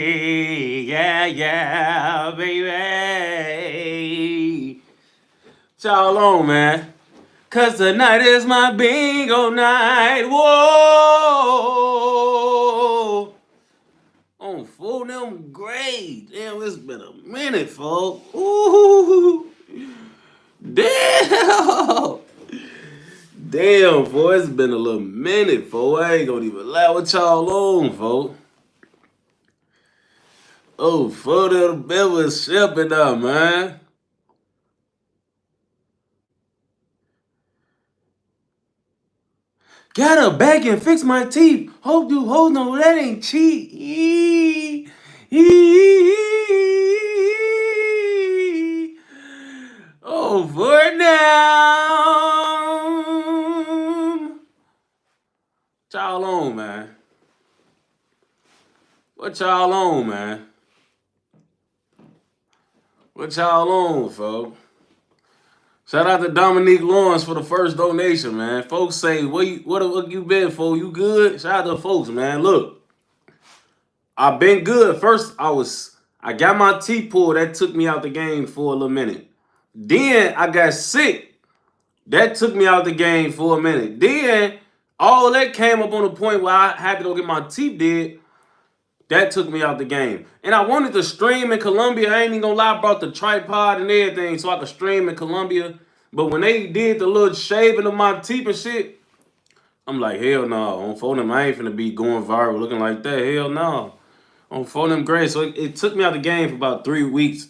Yeah, yeah, baby. What y'all on, man? Cause tonight is my bingo night. Whoa. On full them grades. Damn, it's been a minute, folks. Ooh. Damn. Damn, folks. It's been a little minute, folks. I ain't gonna even lie. What y'all on, folks? Oh, for the bit was shipping up, man. Gotta back and fix my teeth. Hope you hold no, that ain't cheap. Oh, for now. What y'all on, man? What y'all on, man? What y'all on, folks? Shout out to Dominique Lawrence for the first donation, man. Folks say, what the fuck you been for? You good? Shout out to folks, man. Look, I've been good. First, I got my teeth pulled. That took me out the game for a little minute. Then I got sick. That took me out the game for a minute. Then all that came up on the point where I had to go get my teeth did. That took me out the game. And I wanted to stream in Colombia. I ain't even gonna lie, I brought the tripod and everything so I could stream in Colombia. But when they did the little shaving of my teeth and shit, I'm like, hell no. On phone them, I ain't finna be going viral looking like that. Hell no. On phone them great. So it took me out the game for about 3 weeks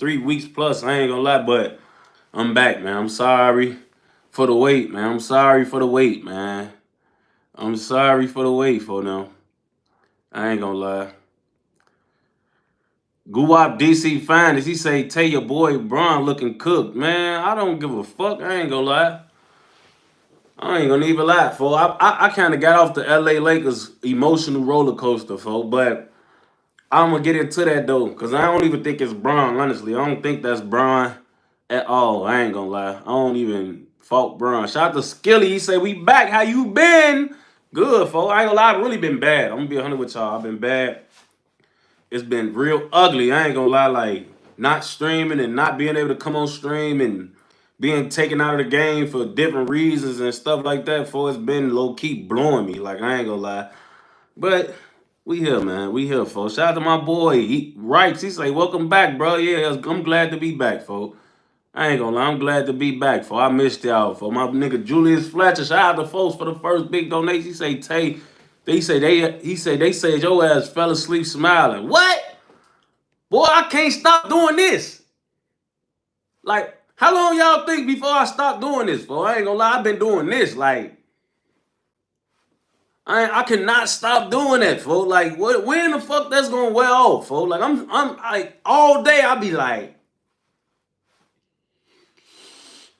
plus. I ain't gonna lie, but I'm back, man. I'm sorry for the wait, man. I'm sorry for the wait, man. I'm sorry for the wait for them. I ain't gonna lie. Gooooooooo DC Finest, he say, tell your boy Bron looking cooked. Man, I don't give a fuck. I ain't gonna lie. I ain't gonna even lie, folks. I kind of got off the LA Lakers emotional roller coaster, folks. But I'm gonna get into that, though. Because I don't even think it's Bron, honestly. I don't think that's Bron at all. I ain't gonna lie. I don't even fault Bron. Shout out to Skilly. He say, we back. How you been? Good, folks. I ain't gonna lie. I've really been bad. I'm gonna be 100 with y'all. I've been bad. It's been real ugly. I ain't gonna lie, like not streaming and not being able to come on stream and being taken out of the game for different reasons and stuff like that. For it's been low key blowing me. Like I ain't gonna lie, but we here, man. We here, folks. Shout out to my boy. He Ripes. He say, "Welcome back, bro." Yeah, I'm glad to be back, folks. I ain't gonna lie, I'm glad to be back, folks. I missed y'all, folks. My nigga Julius Fletcher. Shout out to folks for the first big donation. He say, Tay. They said your ass fell asleep smiling. What? Boy, I can't stop doing this. Like, how long y'all think before I stop doing this, boy? I ain't gonna lie, I've been doing this. Like, I cannot stop doing that, folks. Like, when the fuck that's gonna wear off, folks? Like, I'm like all day I be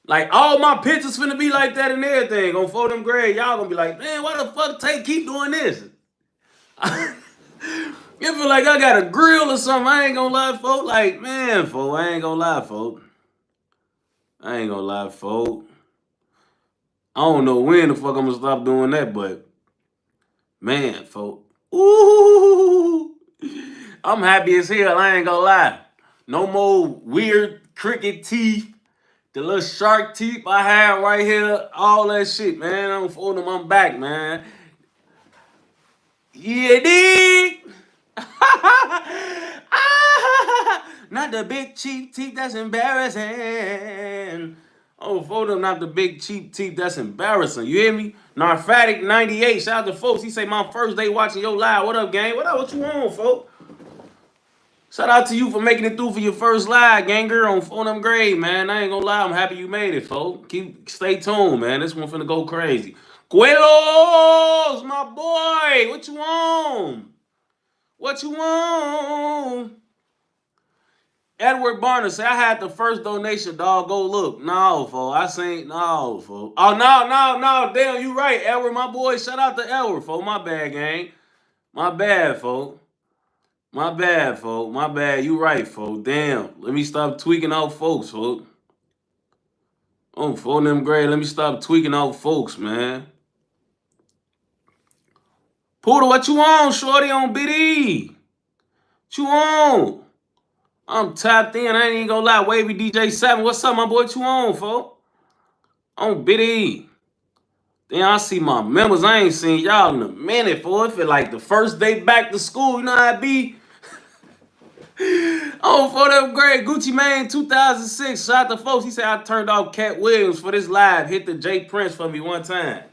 like all my pictures finna be like that and everything on for them grade. Y'all gonna be like, man, why the fuck Tay keep doing this? It feel like I got a grill or something. I ain't gonna lie, folks. Like, man, folks, I ain't gonna lie, folks. I ain't gonna lie, folks. I don't know when the fuck I'm gonna stop doing that, but man, folks. Ooh, I'm happy as hell. I ain't gonna lie. No more weird cricket teeth. The little shark teeth I have right here, all that shit, man. I'm for them. I'm back, man. Yeah, dig. Not the big cheap teeth, that's embarrassing. Oh, for them, not the big cheap teeth, that's embarrassing. You hear me? Narphatic 98, shout out to folks. He say, my first day watching your live. What up, gang? What up? What you on, folks? Shout out to you for making it through for your first live, ganger, on them grade, man. I ain't gonna lie, I'm happy you made it, folks. Stay tuned, man. This one finna go crazy. Quelos, my boy. What you on? What you on? Edward Barner say I had the first donation, dog. Go look. No, folks. I seen no, folks. Oh, no. Damn, you right, Edward, my boy. Shout out to Edward, folks. My bad, gang. My bad, folks. My bad, folks. My bad. You right, folks. Damn. Let me stop tweaking out folks, folks. Oh, for them grade. Let me stop tweaking out folks, man. Poodle, what you on, shorty on BD? What you on? I'm tapped in. I ain't even gonna lie. Wavy DJ7. What's up, my boy? What you on, folks? On Biddy. Then I see my members. I ain't seen y'all in a minute, for it feel like the first day back to school. You know how it be? Oh, for them great Gucci Mane 2006. Shout out to folks. He said I turned off Cat Williams for this live. Hit the J Prince for me one time.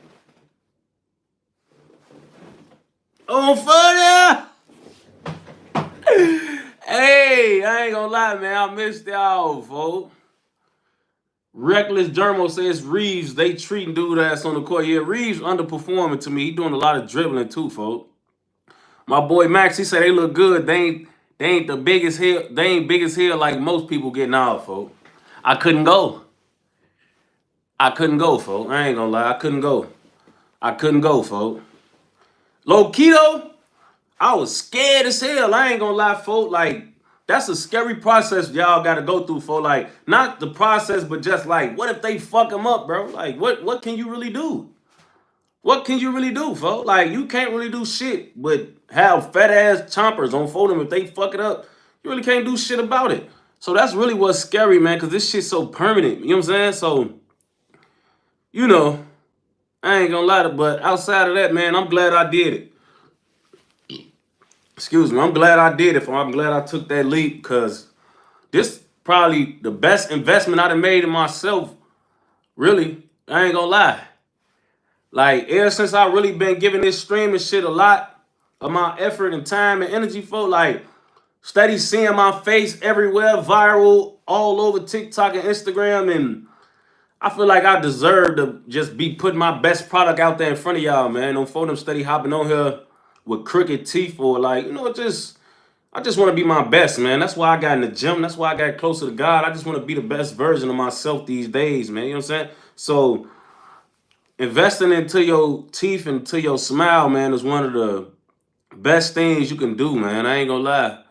Oh, for them. Hey, I ain't gonna lie, man. I missed y'all, folks. Reckless Germo says Reeves, they treating dude ass on the court. Yeah, Reeves underperforming to me. He doing a lot of dribbling too, folks. My boy Max, he said they look good. They ain't the biggest hill. They ain't big as hell like most people getting out, folks. I couldn't go. I couldn't go, folks. I ain't gonna lie. I couldn't go. I couldn't go, folks. Low keto, I was scared as hell. I ain't gonna lie, folks. Like, that's a scary process y'all gotta go through, folks. Like, not the process, but just like, what if they fuck them up, bro? Like, what can you really do? What can you really do, folks? Like, you can't really do shit but have fat ass chompers on for them. If they fuck it up, you really can't do shit about it. So that's really what's scary, man, because this shit's so permanent. You know what I'm saying? So, you know, I ain't gonna lie to, but outside of that, man, I'm glad I did it. Excuse me, I'm glad I did it. I'm glad I took that leap, because this probably the best investment I'd have made in myself. Really, I ain't gonna lie. Like, ever since I really been giving this streaming shit a lot of my effort and time and energy for, like, steady seeing my face everywhere, viral, all over TikTok and Instagram, and I feel like I deserve to just be putting my best product out there in front of y'all, man. Don't for them steady hopping on here with crooked teeth or like, you know, I just want to be my best, man. That's why I got in the gym. That's why I got closer to God. I just want to be the best version of myself these days, man. You know what I'm saying? So investing into your teeth and to your smile, man, is one of the best things you can do, man. I ain't gonna lie.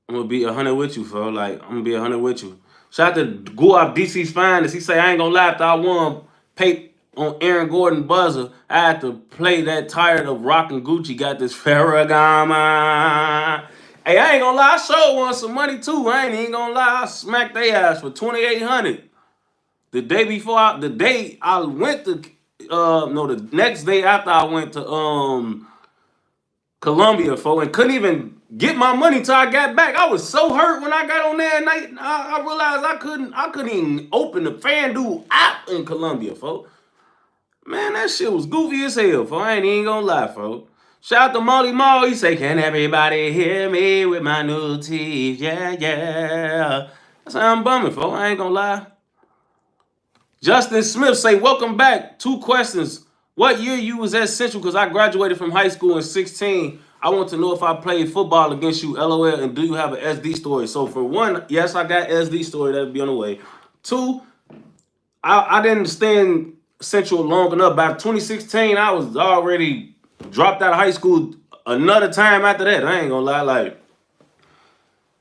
I'm gonna be 100 with you, fo. Like, I'm gonna be 100 with you. Shout out to Gooooooooo DC's Finest. He say, I ain't gonna lie, after I won pay on Aaron Gordon buzzer, I had to play that tired of rocking Gucci, got this Ferragamo. Hey, I ain't gonna lie, I sure won some money too. I ain't even gonna lie, I smacked their ass for $2,800. The day before, the day I went to, the next day after I went to Colombia, fo, and couldn't even get my money till I got back. I was so hurt when I got on there, and I realized I couldn't even open the FanDuel app in Colombia, fo. Man, that shit was goofy as hell, fo. I ain't even gonna lie, fo. Shout out to Molly Mall. He say, can everybody hear me with my new teeth? Yeah, yeah. That's how I'm bumming, fo. I ain't gonna lie. Justin Smith say, welcome back. 2 questions. What year you was at Central? Because I graduated from high school in 16. I want to know if I played football against you, LOL, and do you have an SD story? So for one, yes, I got SD story. That'll be on the way. 2, I didn't stay in Central long enough. By 2016, I was already dropped out of high school another time after that. I ain't gonna lie, like.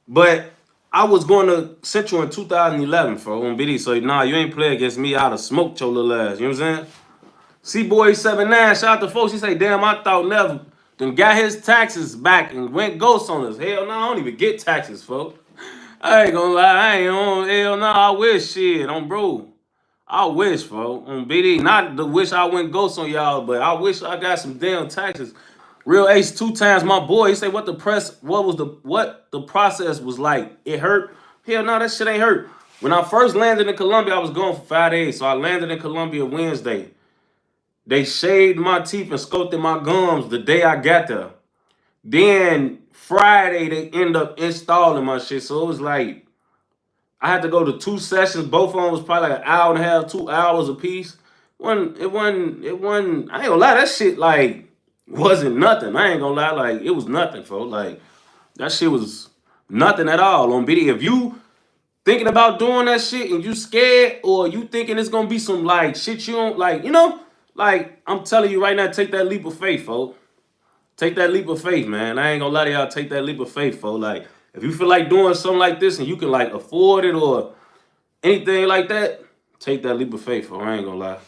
But I was going to Central in 2011 for BD. So, nah, you ain't play against me. I'd have smoked your little ass. You know what I'm saying? C-Boy79, shout out to folks. He say, damn, I thought never. Then got his taxes back and went ghost on us. Hell no, I don't even get taxes, folks. I ain't gonna lie. I ain't on. Hell no, I wish shit on bro. I wish, folks. On BD. Not the wish I went ghost on y'all, but I wish I got some damn taxes. Real Ace 2 times, my boy. He say, what the process was like? It hurt? Hell no, that shit ain't hurt. When I first landed in Colombia, I was gone for 5 days. So I landed in Colombia Wednesday. They shaved my teeth and sculpted my gums the day I got there. Then Friday, they end up installing my shit. So it was like, I had to go to 2 sessions. Both of them was probably like an hour and a half, 2 hours a piece. It wasn't, I ain't gonna lie, that shit like wasn't nothing. I ain't gonna lie, like it was nothing, folks. Like that shit was nothing at all on BD. If you thinking about doing that shit and you scared or you thinking it's gonna be some like shit you don't like, you know, like I'm telling you right now, take that leap of faith, folks. Take that leap of faith, man. I ain't gonna lie to y'all, take that leap of faith, folks. Like if you feel like doing something like this and you can like afford it or anything like that, take that leap of faith, folks. I ain't gonna lie.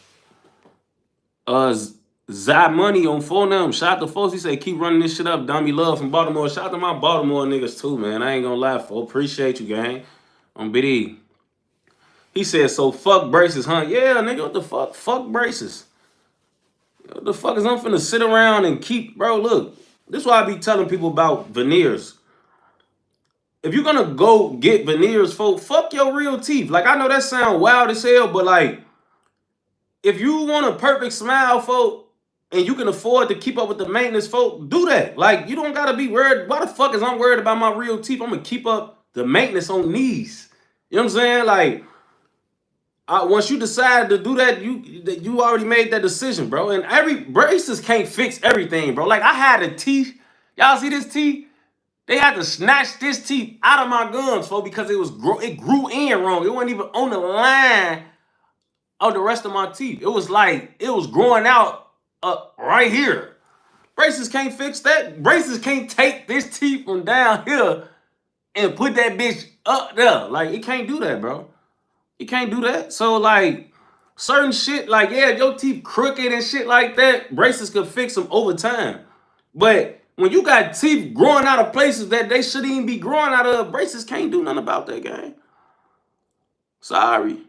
Zai Money on phone them. Shout out to folks. He said, keep running this shit up. Dummy Love from Baltimore. Shout out to my Baltimore niggas too, man. I ain't gonna lie, folks. Appreciate you, gang. On BD. He said, so fuck braces, huh? Yeah, nigga, what the fuck? Fuck braces. What the fuck is I'm finna sit around and keep, bro, look. This is why I be telling people about veneers. If you're gonna go get veneers, folks, fuck your real teeth. Like, I know that sound wild as hell, but like, if you want a perfect smile, folks, and you can afford to keep up with the maintenance, folks, do that. Like, you don't gotta be worried. Why the fuck is I'm worried about my real teeth? I'm gonna keep up the maintenance on these. You know what I'm saying? Like, once you decide to do that, you already made that decision, bro. And every braces can't fix everything, bro. Like, I had a teeth. Y'all see this teeth? They had to snatch this teeth out of my gums, folks, because it grew in wrong. It wasn't even on the line of the rest of my teeth. It was like it was growing out right here. Braces can't fix that. Braces can't take this teeth from down here and put that bitch up there. Like, it can't do that, bro. You can't do that. So, like, certain shit, like, yeah, your teeth crooked and shit like that, braces could fix them over time. But when you got teeth growing out of places that they shouldn't even be growing out of, braces can't do nothing about that, gang. Sorry.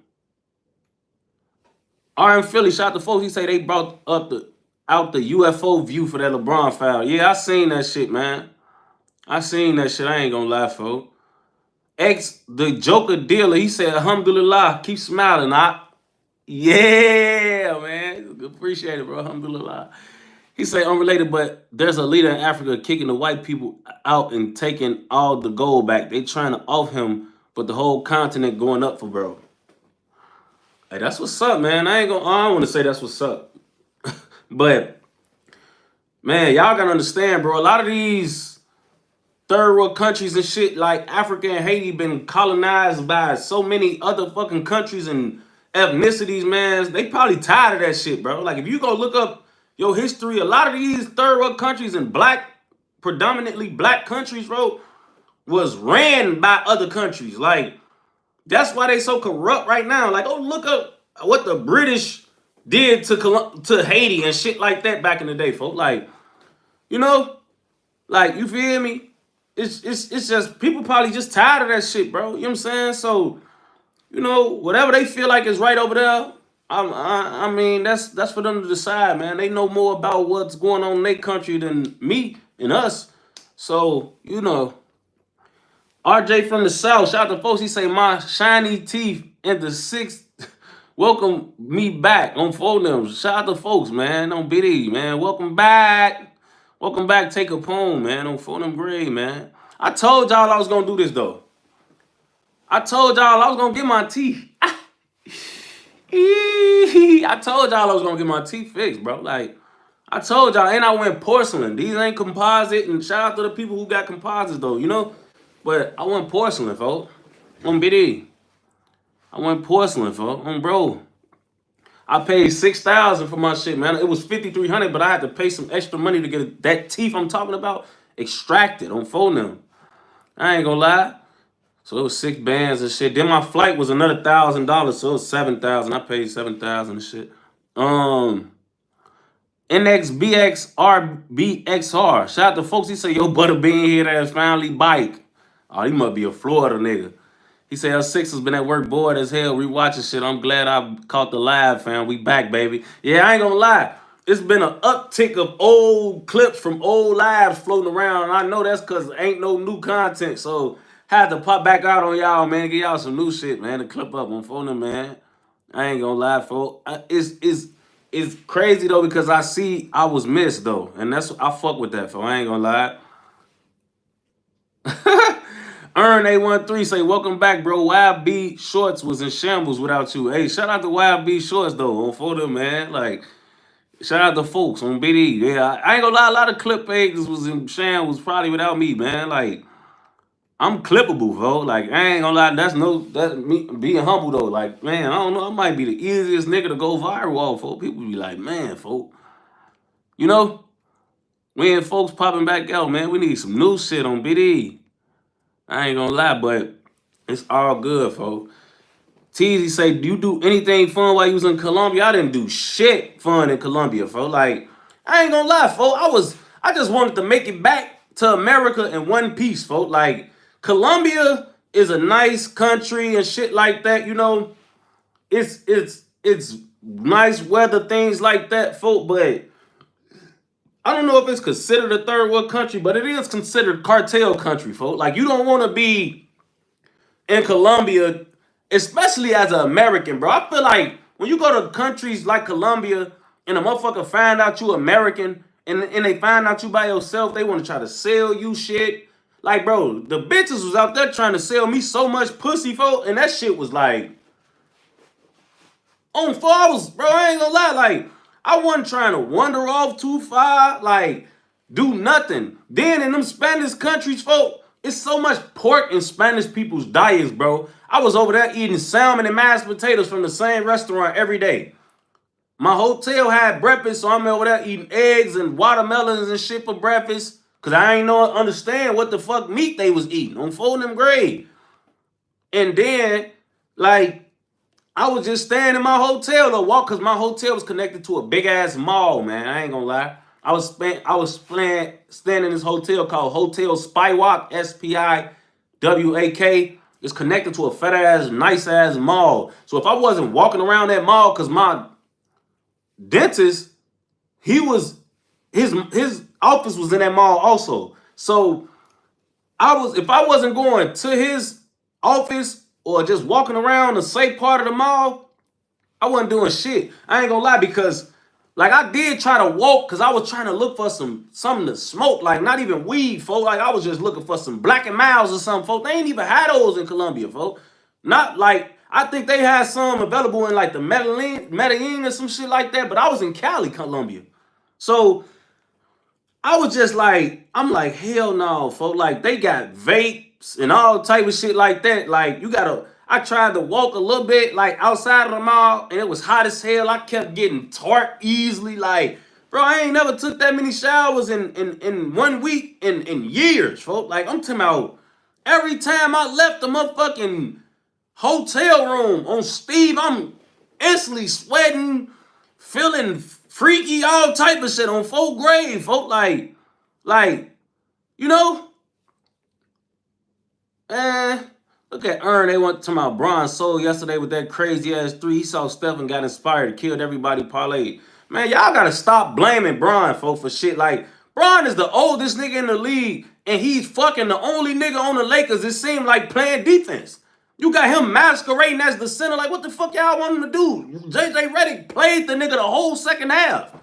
R in Philly, shout out to folks. He say they brought up out the UFO view for that LeBron foul. Yeah, I seen that shit, man. I seen that shit. I ain't gonna lie, folks. The Joker dealer, he said, alhamdulillah, keep smiling, yeah, man. Appreciate it, bro. Alhamdulillah. He said, unrelated, but there's a leader in Africa kicking the white people out and taking all the gold back. They trying to off him, but the whole continent going up for Burrow. Hey, that's what's up, man. I don't want to say that's what's up. But, man, y'all got to understand, bro. A lot of these third world countries and shit like Africa and Haiti been colonized by so many other fucking countries and ethnicities, man. They probably tired of that shit, bro. Like, if you go look up your history, a lot of these third world countries and predominantly black countries, bro, was ran by other countries. Like, that's why they so corrupt right now. Like, oh, look up what the British did to Haiti and shit like that back in the day, folks. Like, you know, like, you feel me? It's just people probably just tired of that shit, bro. You know what I'm saying? So, you know, whatever they feel like is right over there, I mean, that's for them to decide, man. They know more about what's going on in their country than me and us. So, you know, RJ from the South, shout out to folks. He say, my shiny teeth in the sixth welcome me back on phone them. Shout out to folks, man, on BD, man. Welcome back. Welcome back, Tay Capone, man, on phone them grade, man. I told y'all I was going to do this, though. I told y'all I was going to get my teeth. I told y'all I was going to get my teeth fixed, bro. Like, I told y'all, and I went porcelain. These ain't composite, and shout out to the people who got composites, though, you know? But I went porcelain, folks. On BD. I went porcelain, folks. Bro. I paid $6,000 for my shit, man. It was $5,300, but I had to pay some extra money to get that teeth I'm talking about extracted on phone them. I ain't gonna lie. So it was 6 bands and shit. Then my flight was another $1,000, so it was $7,000. I paid $7,000 and shit. NXBXRBXR. Shout out to folks. He said, yo, Butterbean here that's finally bike. Oh, he must be a Florida nigga. He said, L6 has been at work bored as hell rewatching shit. I'm glad I caught the live, fam. We back, baby. Yeah, I ain't gonna lie. It's been an uptick of old clips from old lives floating around. And I know that's because ain't no new content. So, had to pop back out on y'all, man. Get y'all some new shit, man. To clip up on phone, man. I ain't gonna lie, folks. It's crazy, though, because I see I was missed, though. And I fuck with that, folks. I ain't gonna lie. Earn A13 say, welcome back, bro. YB Shorts was in shambles without you. Hey, shout out to YB Shorts, though, on photo, man. Like, shout out to folks on BD. Yeah, I ain't gonna lie, a lot of clip pages was in shambles probably without me, man. Like, I'm clippable, bro. Like, I ain't gonna lie, that's me being humble, though. Like, man, I don't know, I might be the easiest nigga to go viral off, folks. People be like, man, folks. You know, we ain't folks popping back out, man. We need some new shit on BD. I ain't gonna lie, but it's all good, folks. Teasy say, do you do anything fun while you was in Colombia? I didn't do shit fun in Colombia, folks. Like, I ain't gonna lie, folks. I just wanted to make it back to America in one piece, folks. Like, Colombia is a nice country and shit like that, you know. It's nice weather, things like that, folks, but I don't know if it's considered a third world country, but it is considered cartel country, folks. Like, you don't want to be in Colombia, especially as an American, bro. I feel like when you go to countries like Colombia and a motherfucker find out you American and they find out you by yourself, they want to try to sell you shit. Like, bro, the bitches was out there trying to sell me so much pussy, folks, and that shit was like, on four, bro, I ain't gonna lie, like, I wasn't trying to wander off too far, like, do nothing. Then in them Spanish countries, folks, it's so much pork in Spanish people's diets, bro. I was over there eating salmon and mashed potatoes from the same restaurant every day. My hotel had breakfast, so I'm over there eating eggs and watermelons and shit for breakfast, because I ain't understand what the fuck meat they was eating on folding them grade. And then, like, I was just staying in my hotel to walk, because my hotel was connected to a big ass mall, man. I ain't gonna lie. I was staying in this hotel called Hotel Spywalk, SPIWAK. It's connected to a fat ass, nice ass mall. So if I wasn't walking around that mall, because my dentist, his office was in that mall also. So if I wasn't going to his office or just walking around a safe part of the mall, I wasn't doing shit. I ain't gonna lie, because like I did try to walk, because I was trying to look for something to smoke, like not even weed, folks. Like I was just looking for some Black and Miles or something, folks. They ain't even had those in Colombia, folks. Not like, I think they had some available in like the Medellin or some shit like that, but I was in Cali, Colombia. So I was just like, I'm like, hell no, folks. Like they got vapes and all type of shit like that. Like I tried to walk a little bit like outside of the mall, and it was hot as hell. I kept getting tart easily. Like, bro, I ain't never took that many showers in 1 week in years, folks. Like, I'm talking about every time I left the motherfucking hotel room on Steve, I'm instantly sweating, feeling freaky, all type of shit on 4th grade, folks. Like, you know, look at Earn. They went to my Bron Soul yesterday with that crazy ass 3. He saw Steph and got inspired, killed everybody, parlayed. Man, y'all gotta stop blaming Bron, folks, for shit. Like, Bron is the oldest nigga in the league, and he's fucking the only nigga on the Lakers, it seemed like, playing defense. You got him masquerading as the center. Like, what the fuck y'all want him to do? JJ Redick played the nigga the whole second half.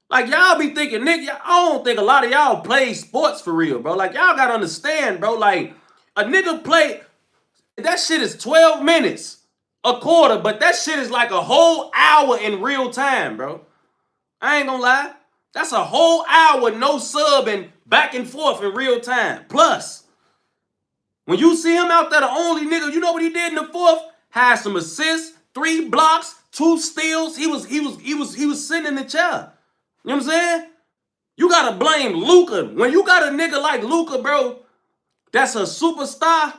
Like, y'all be thinking, Nick, I don't think a lot of y'all play sports for real, bro. Like, y'all gotta understand, bro. Like, a nigga play, that shit is 12 minutes a quarter, but that shit is like a whole hour in real time, bro. I ain't gonna lie. That's a whole hour, no sub and back and forth in real time. Plus, when you see him out there, the only nigga, you know what he did in the 4th? Had some assists, 3 blocks, 2 steals. He was sitting in the chair. You know what I'm saying? You gotta blame Luka. When you got a nigga like Luka, bro, that's a superstar,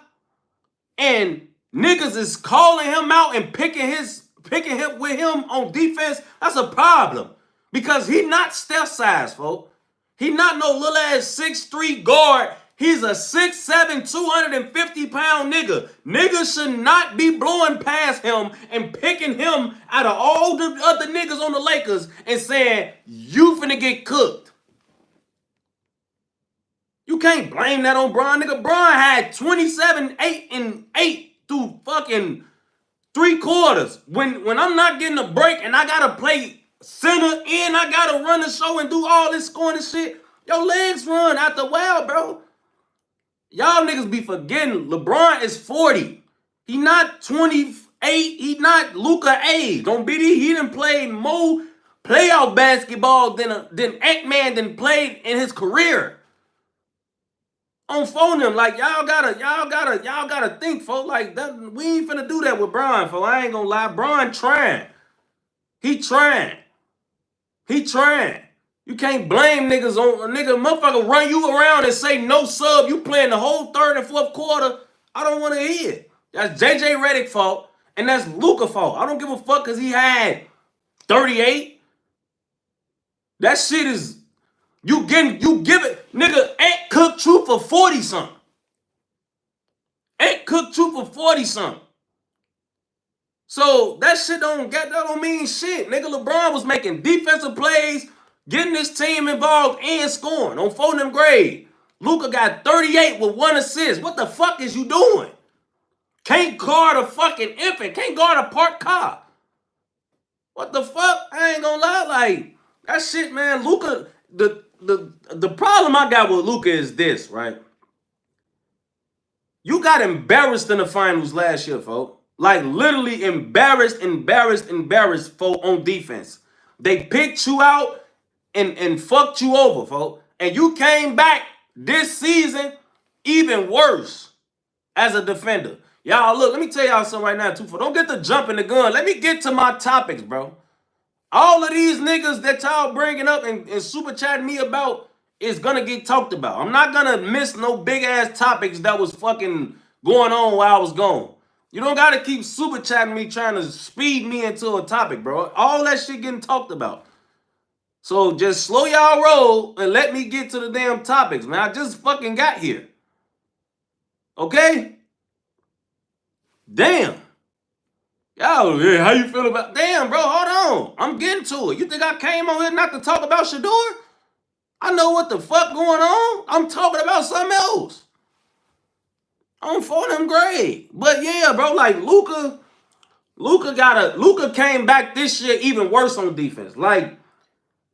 and niggas is calling him out and picking him with him on defense, that's a problem. Because he not Steph size, folks. He not no little ass 6'3" guard. He's a 6'7", 250-pound nigga. Niggas should not be blowing past him and picking him out of all the other niggas on the Lakers and saying, you finna get cooked. You can't blame that on Bron, nigga. Bron had 27, 8, and 8 through fucking 3 quarters. When I'm not getting a break and I gotta play center and I gotta run the show and do all this scoring and shit, your legs run out the well, bro. Y'all niggas be forgetting LeBron is 40. He not 28. He not Luka age. Don't be he done played more playoff basketball than Ant-Man done played in his career. On phone them, like y'all gotta think, folks. Like that, we ain't finna do that with Bron, folks. I ain't gonna lie. Bron trying. He trying. You can't blame niggas on a nigga. Motherfucker run you around and say no sub. You playing the whole 3rd and 4th quarter. I don't want to hear it. That's JJ Redick's fault. And that's Luka's fault. I don't give a fuck because he had 38. That shit is, you give it, nigga, Ant cooked you for 40 something. Ant cooked you for 40 something. So that shit that don't mean shit. Nigga, LeBron was making defensive plays, getting his team involved and scoring on 4 them grade. Luka got 38 with 1 assist. What the fuck is you doing? Can't guard a fucking infant. Can't guard a parked car. What the fuck? I ain't gonna lie. Like, that shit, man. Luka, the problem I got with Luka is this, right? You got embarrassed in the finals last year, folks. Like, literally embarrassed, folks, on defense. They picked you out and fucked you over, folks. And you came back this season even worse as a defender. Y'all, look, let me tell y'all something right now, too. Don't get the jump in the gun. Let me get to my topics, bro. All of these niggas that y'all bringing up and super chatting me about is gonna get talked about. I'm not gonna miss no big-ass topics that was fucking going on while I was gone. You don't gotta keep super chatting me trying to speed me into a topic, bro. All that shit getting talked about. So just slow y'all roll and let me get to the damn topics, man. I just fucking got here. Okay? Damn. Y'all, yeah, how you feel about... Damn, bro, hold on. I'm getting to it. You think I came on here not to talk about Shedeur? I know what the fuck going on. I'm talking about something else. On 4 them grade. But yeah, bro, like Luka came back this year even worse on defense. Like,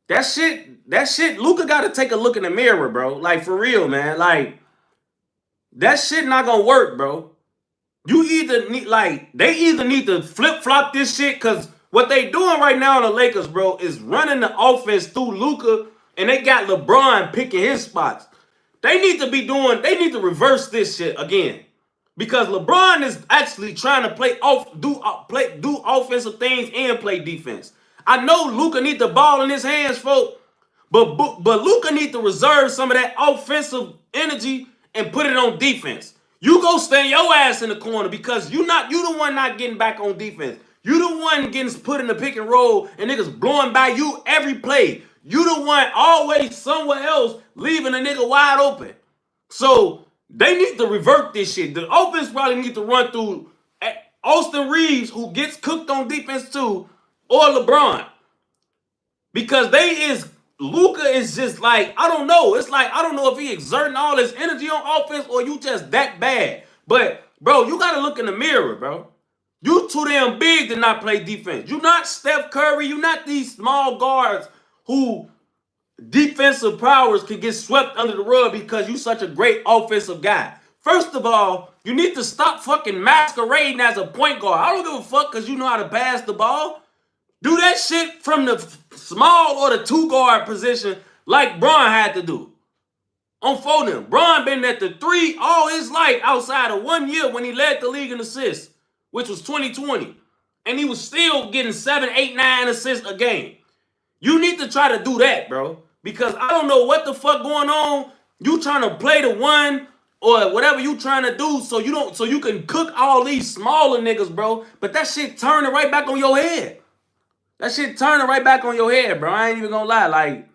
that shit, Luka gotta take a look in the mirror, bro. Like, for real, man. Like, that shit not gonna work, bro. You either need, like, they either need to flip-flop this shit, because what they doing right now in the Lakers, bro, is running the offense through Luka, and they got LeBron picking his spots. They need to reverse this shit again. Because LeBron is actually trying to do offensive things and play defense. I know Luka need the ball in his hands, folks, but Luka need to reserve some of that offensive energy and put it on defense. You go stand your ass in the corner because you the one not getting back on defense. You the one getting put in the pick and roll and niggas blowing by you every play. You the one always somewhere else leaving a nigga wide open. So they need to revert this shit. The offense probably need to run through Austin Reeves, who gets cooked on defense too, or LeBron. Because Luka is just like, I don't know. It's like, I don't know if he exerting all his energy on offense or you just that bad. But, bro, you got to look in the mirror, bro. You too damn big to not play defense. You not Steph Curry. You not these small guards who defensive powers can get swept under the rug because you such a great offensive guy. First of all, you need to stop fucking masquerading as a point guard. I don't give a fuck because you know how to pass the ball. Do that shit from the small or the 2-guard position like Bron had to do. On 4 them. Bron been at the 3 all his life outside of 1 year when he led the league in assists, which was 2020. And he was still getting 7, 8, 9 assists a game. You need to try to do that, bro. Because I don't know what the fuck going on. You trying to play the 1 or whatever you trying to do so you can cook all these smaller niggas, bro. But that shit turning right back on your head. That shit turning right back on your head, bro. I ain't even gonna lie. Like,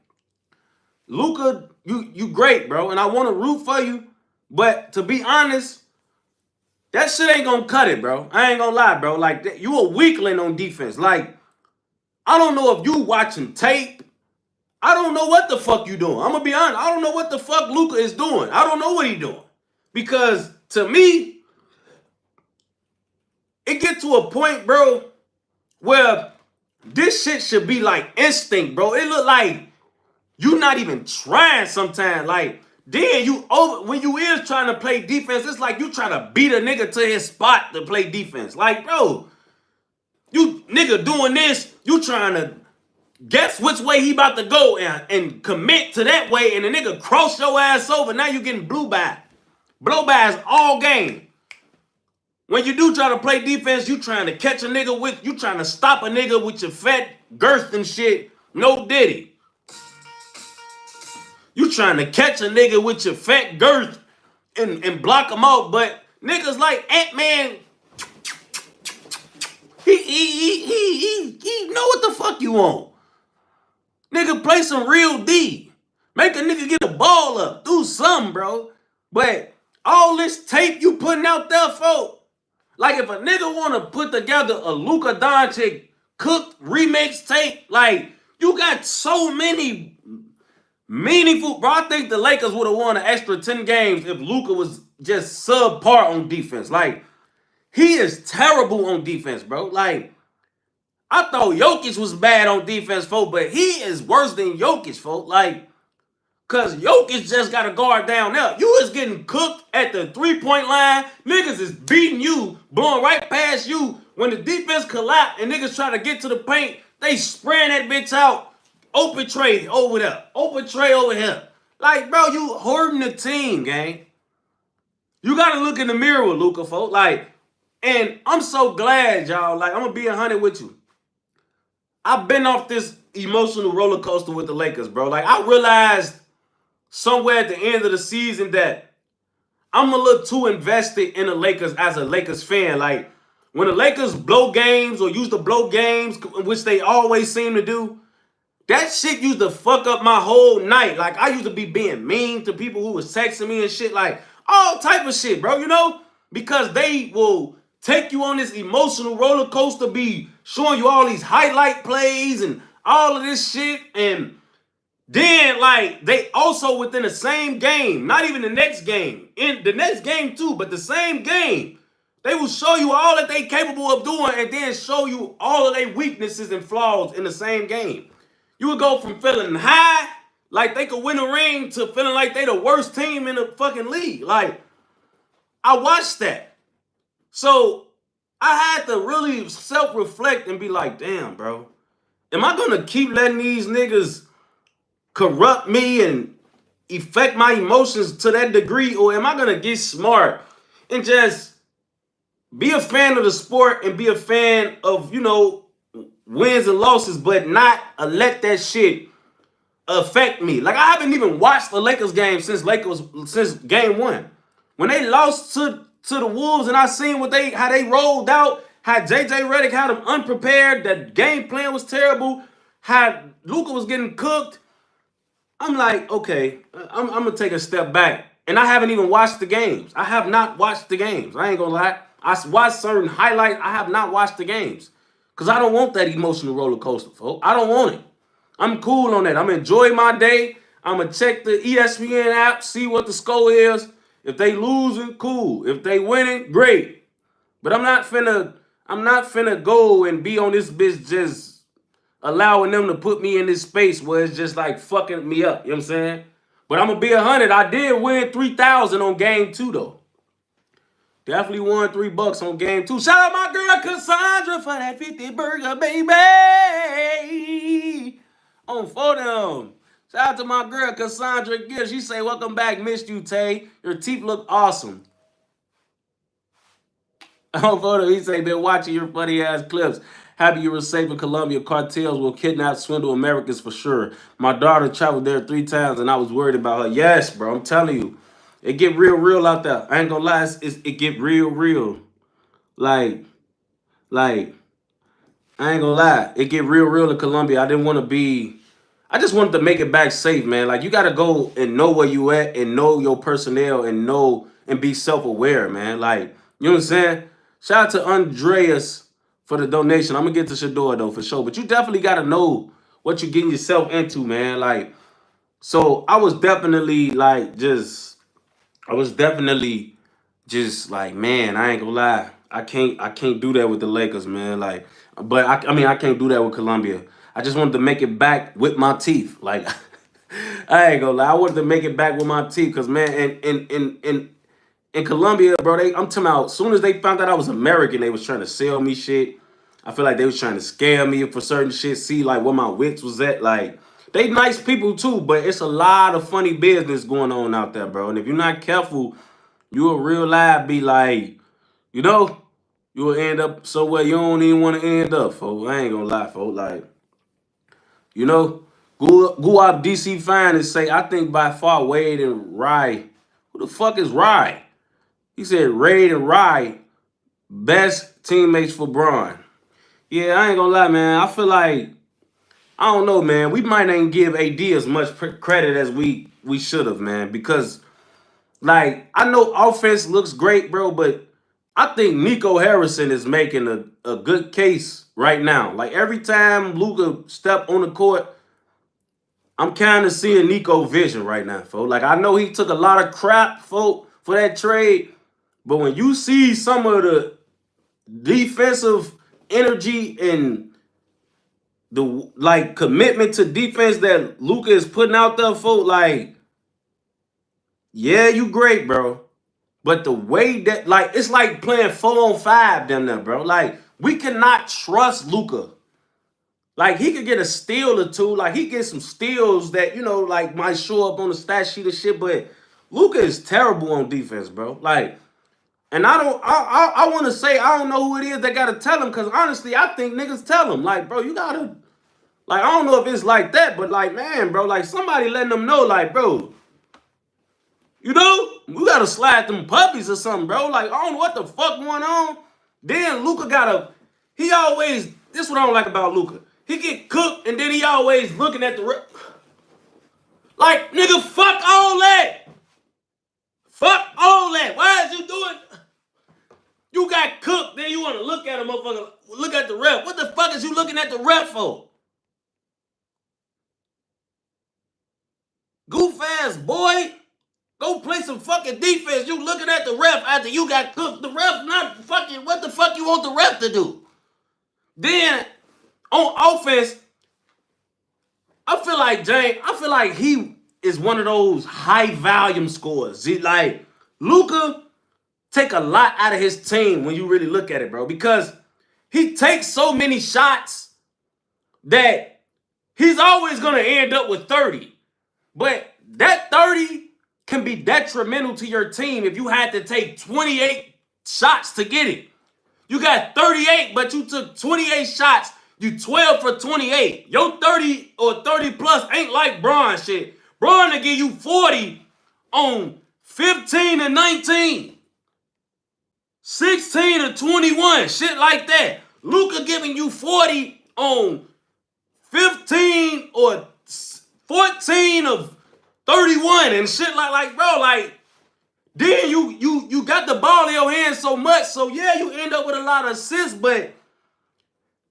Luka, you great, bro. And I want to root for you. But to be honest, that shit ain't gonna cut it, bro. I ain't gonna lie, bro. Like, you a weakling on defense. Like, I don't know if you watching tape. I don't know what the fuck you doing. I'm gonna be honest. I don't know what the fuck Luka is doing. I don't know what he doing. Because to me, it get to a point, bro, where this shit should be like instinct, bro. It look like you not even trying sometimes. Like, then when you is trying to play defense, it's like you trying to beat a nigga to his spot to play defense. Like, bro, you nigga doing this, you trying to guess which way he about to go and commit to that way, and the nigga cross your ass over. Now you getting blow bys all game. When you do try to play defense, you trying to catch a nigga you trying to stop a nigga with your fat girth and shit. No diddy. You trying to catch a nigga with your fat girth and block him out. But niggas like Ant-Man, He know what the fuck you want. Nigga, play some real D. Make a nigga get the ball up. Do something, bro. But all this tape you putting out there, folks, like if a nigga want to put together a Luka Doncic cooked remix tape, like you got so many meaningful, bro. I think the Lakers would have won an extra 10 games if Luka was just subpar on defense. Like, he is terrible on defense, bro. Like, I thought Jokic was bad on defense, folks, but he is worse than Jokic, folks. Like, because Jokic just got a guard down there. You is getting cooked at the three-point line. Niggas is beating you, blowing right past you. When the defense collapse and niggas try to get to the paint, they spraying that bitch out. Open trade over there. Open trade over here. Like, bro, you hurting the team, gang. You got to look in the mirror with Luka, folks. Like, and I'm so glad, y'all. Like, I'm going to be 100 with you. I've been off this emotional roller coaster with the Lakers, bro. Like, I realized somewhere at the end of the season that I'm a little too invested in the Lakers as a Lakers fan. Like, when the Lakers blow games or used to blow games, which they always seem to do, that shit used to fuck up my whole night. Like, I used to be being mean to people who was texting me and shit, like, all type of shit, bro, you know? Because they will take you on this emotional roller coaster, be showing you all these highlight plays and all of this shit, and then, like, they also within the same game, not even the next game, in the next game too, but the same game, they will show you all that they capable of doing and then show you all of their weaknesses and flaws in the same game. You would go from feeling high, like they could win a ring, to feeling like they the worst team in the fucking league. Like, I watched that. So, I had to really self-reflect and be like, damn, bro, am I going to keep letting these niggas corrupt me and affect my emotions to that degree, or am I going to get smart and just be a fan of the sport and be a fan of, you know, wins and losses, but not let that shit affect me? Like, I haven't even watched the Lakers game since game one. When they lost to the Wolves and I seen how they rolled out, how JJ Redick had them unprepared, the game plan was terrible, how Luka was getting cooked, I'm like, okay, I'm going to take a step back. And I haven't even watched the games. I have not watched the games. I ain't going to lie. I watched certain highlights. I have not watched the games. Because I don't want that emotional roller coaster, folks. I don't want it. I'm cool on that. I'm enjoying my day. I'm going to check the ESPN app, see what the score is. If they losing, cool. If they winning, great. But I'm not finna go and be on this bitch just allowing them to put me in this space where it's just like fucking me up. You know what I'm saying? But I'm going to be 100. I did win 3,000 on game 2, though. Definitely won $3 on game 2. Shout out my girl Cassandra for that 50 burger, baby. On for them. Shout out to my girl Cassandra Gibbs. She say, welcome back. Missed you, Tay. Your teeth look awesome. On for them. He say, been watching your funny ass clips. Happy you were safe in Colombia. Cartels will kidnap, swindle Americans for sure. My daughter traveled there 3 times and I was worried about her. Yes, bro. I'm telling you. It get real out there. I ain't gonna lie. It get real. Like, I ain't gonna lie. It get real in Colombia. I just wanted to make it back safe, man. Like, you gotta go and know where you at and know your personnel and be self-aware, man. Like, you know what I'm saying? Shout out to Andreas for the donation. I'm gonna get to Shedeur though, for sure. But you definitely gotta know what you're getting yourself into, man. Like, so I was definitely just like, man, I ain't gonna lie. I can't do that with the Lakers, man. Like, but I can't do that with Colombia. I just wanted to make it back with my teeth. Like, I ain't gonna lie. I wanted to make it back with my teeth, cause man, in Colombia, bro, I'm talking about, as soon as they found out I was American, they was trying to sell me shit. I feel like they was trying to scare me for certain shit, see like where my wits was at. Like, they nice people too, but it's a lot of funny business going on out there, bro. And if you're not careful, you will real life be like, you know, you will end up somewhere you don't even want to end up, folks. I ain't gonna lie, folks. Like, you know, Gooooooooo DC Finest say, I think by far Wade and Rye. Who the fuck is Rye? He said Raid and Rye, best teammates for Braun. Yeah, I ain't gonna lie, man. I feel like I don't know, man. We might not give AD as much credit as we should have, man. Because like I know offense looks great, bro, but I think Nico Harrison is making a good case right now. Like every time Luka step on the court, I'm kind of seeing Nico vision right now, folks. Like I know he took a lot of crap, folks, for that trade, but when you see some of the defensive energy and the like commitment to defense that Luka is putting out there, folks, like yeah, you great, bro. But the way that like it's like playing 4-on-5 them there, bro. Like we cannot trust Luka. Like he could get a steal or two. Like he gets some steals that like might show up on the stat sheet and shit. But Luka is terrible on defense, bro. Like, and I don't. I want to say I don't know who it is that gotta tell him because honestly, I think niggas tell him like, bro, you gotta. Like I don't know if it's like that, but like man, bro, like somebody letting them know, like, bro, we gotta slide them puppies or something, bro. Like I don't know what the fuck going on. Then Luka gotta. He always. This is what I don't like about Luka. He get cooked and then he always looking at the like nigga, fuck all that. Fuck all that. Why is you doing? You got cooked, then you want to look at a motherfucker. Look at the ref. What the fuck is you looking at the ref for? Goof ass boy. Go play some fucking defense. You looking at the ref after you got cooked. The ref not fucking. What the fuck you want the ref to do? Then on offense, I feel like he is one of those high volume scorers. Like Luka take a lot out of his team when you really look at it, bro, because he takes so many shots that he's always gonna end up with 30. But that 30 can be detrimental to your team if you had to take 28 shots to get it. You got 38, but you took 28 shots. You 12 for 28. Your 30 or 30 plus ain't like Bron shit. Bron will give you 40 on 15 and 19. 16 and 21. Shit like that. Luka giving you 40 on 15 or 14 of 31 and shit like bro, like then you got the ball in your hands so much, so yeah, you end up with a lot of assists, but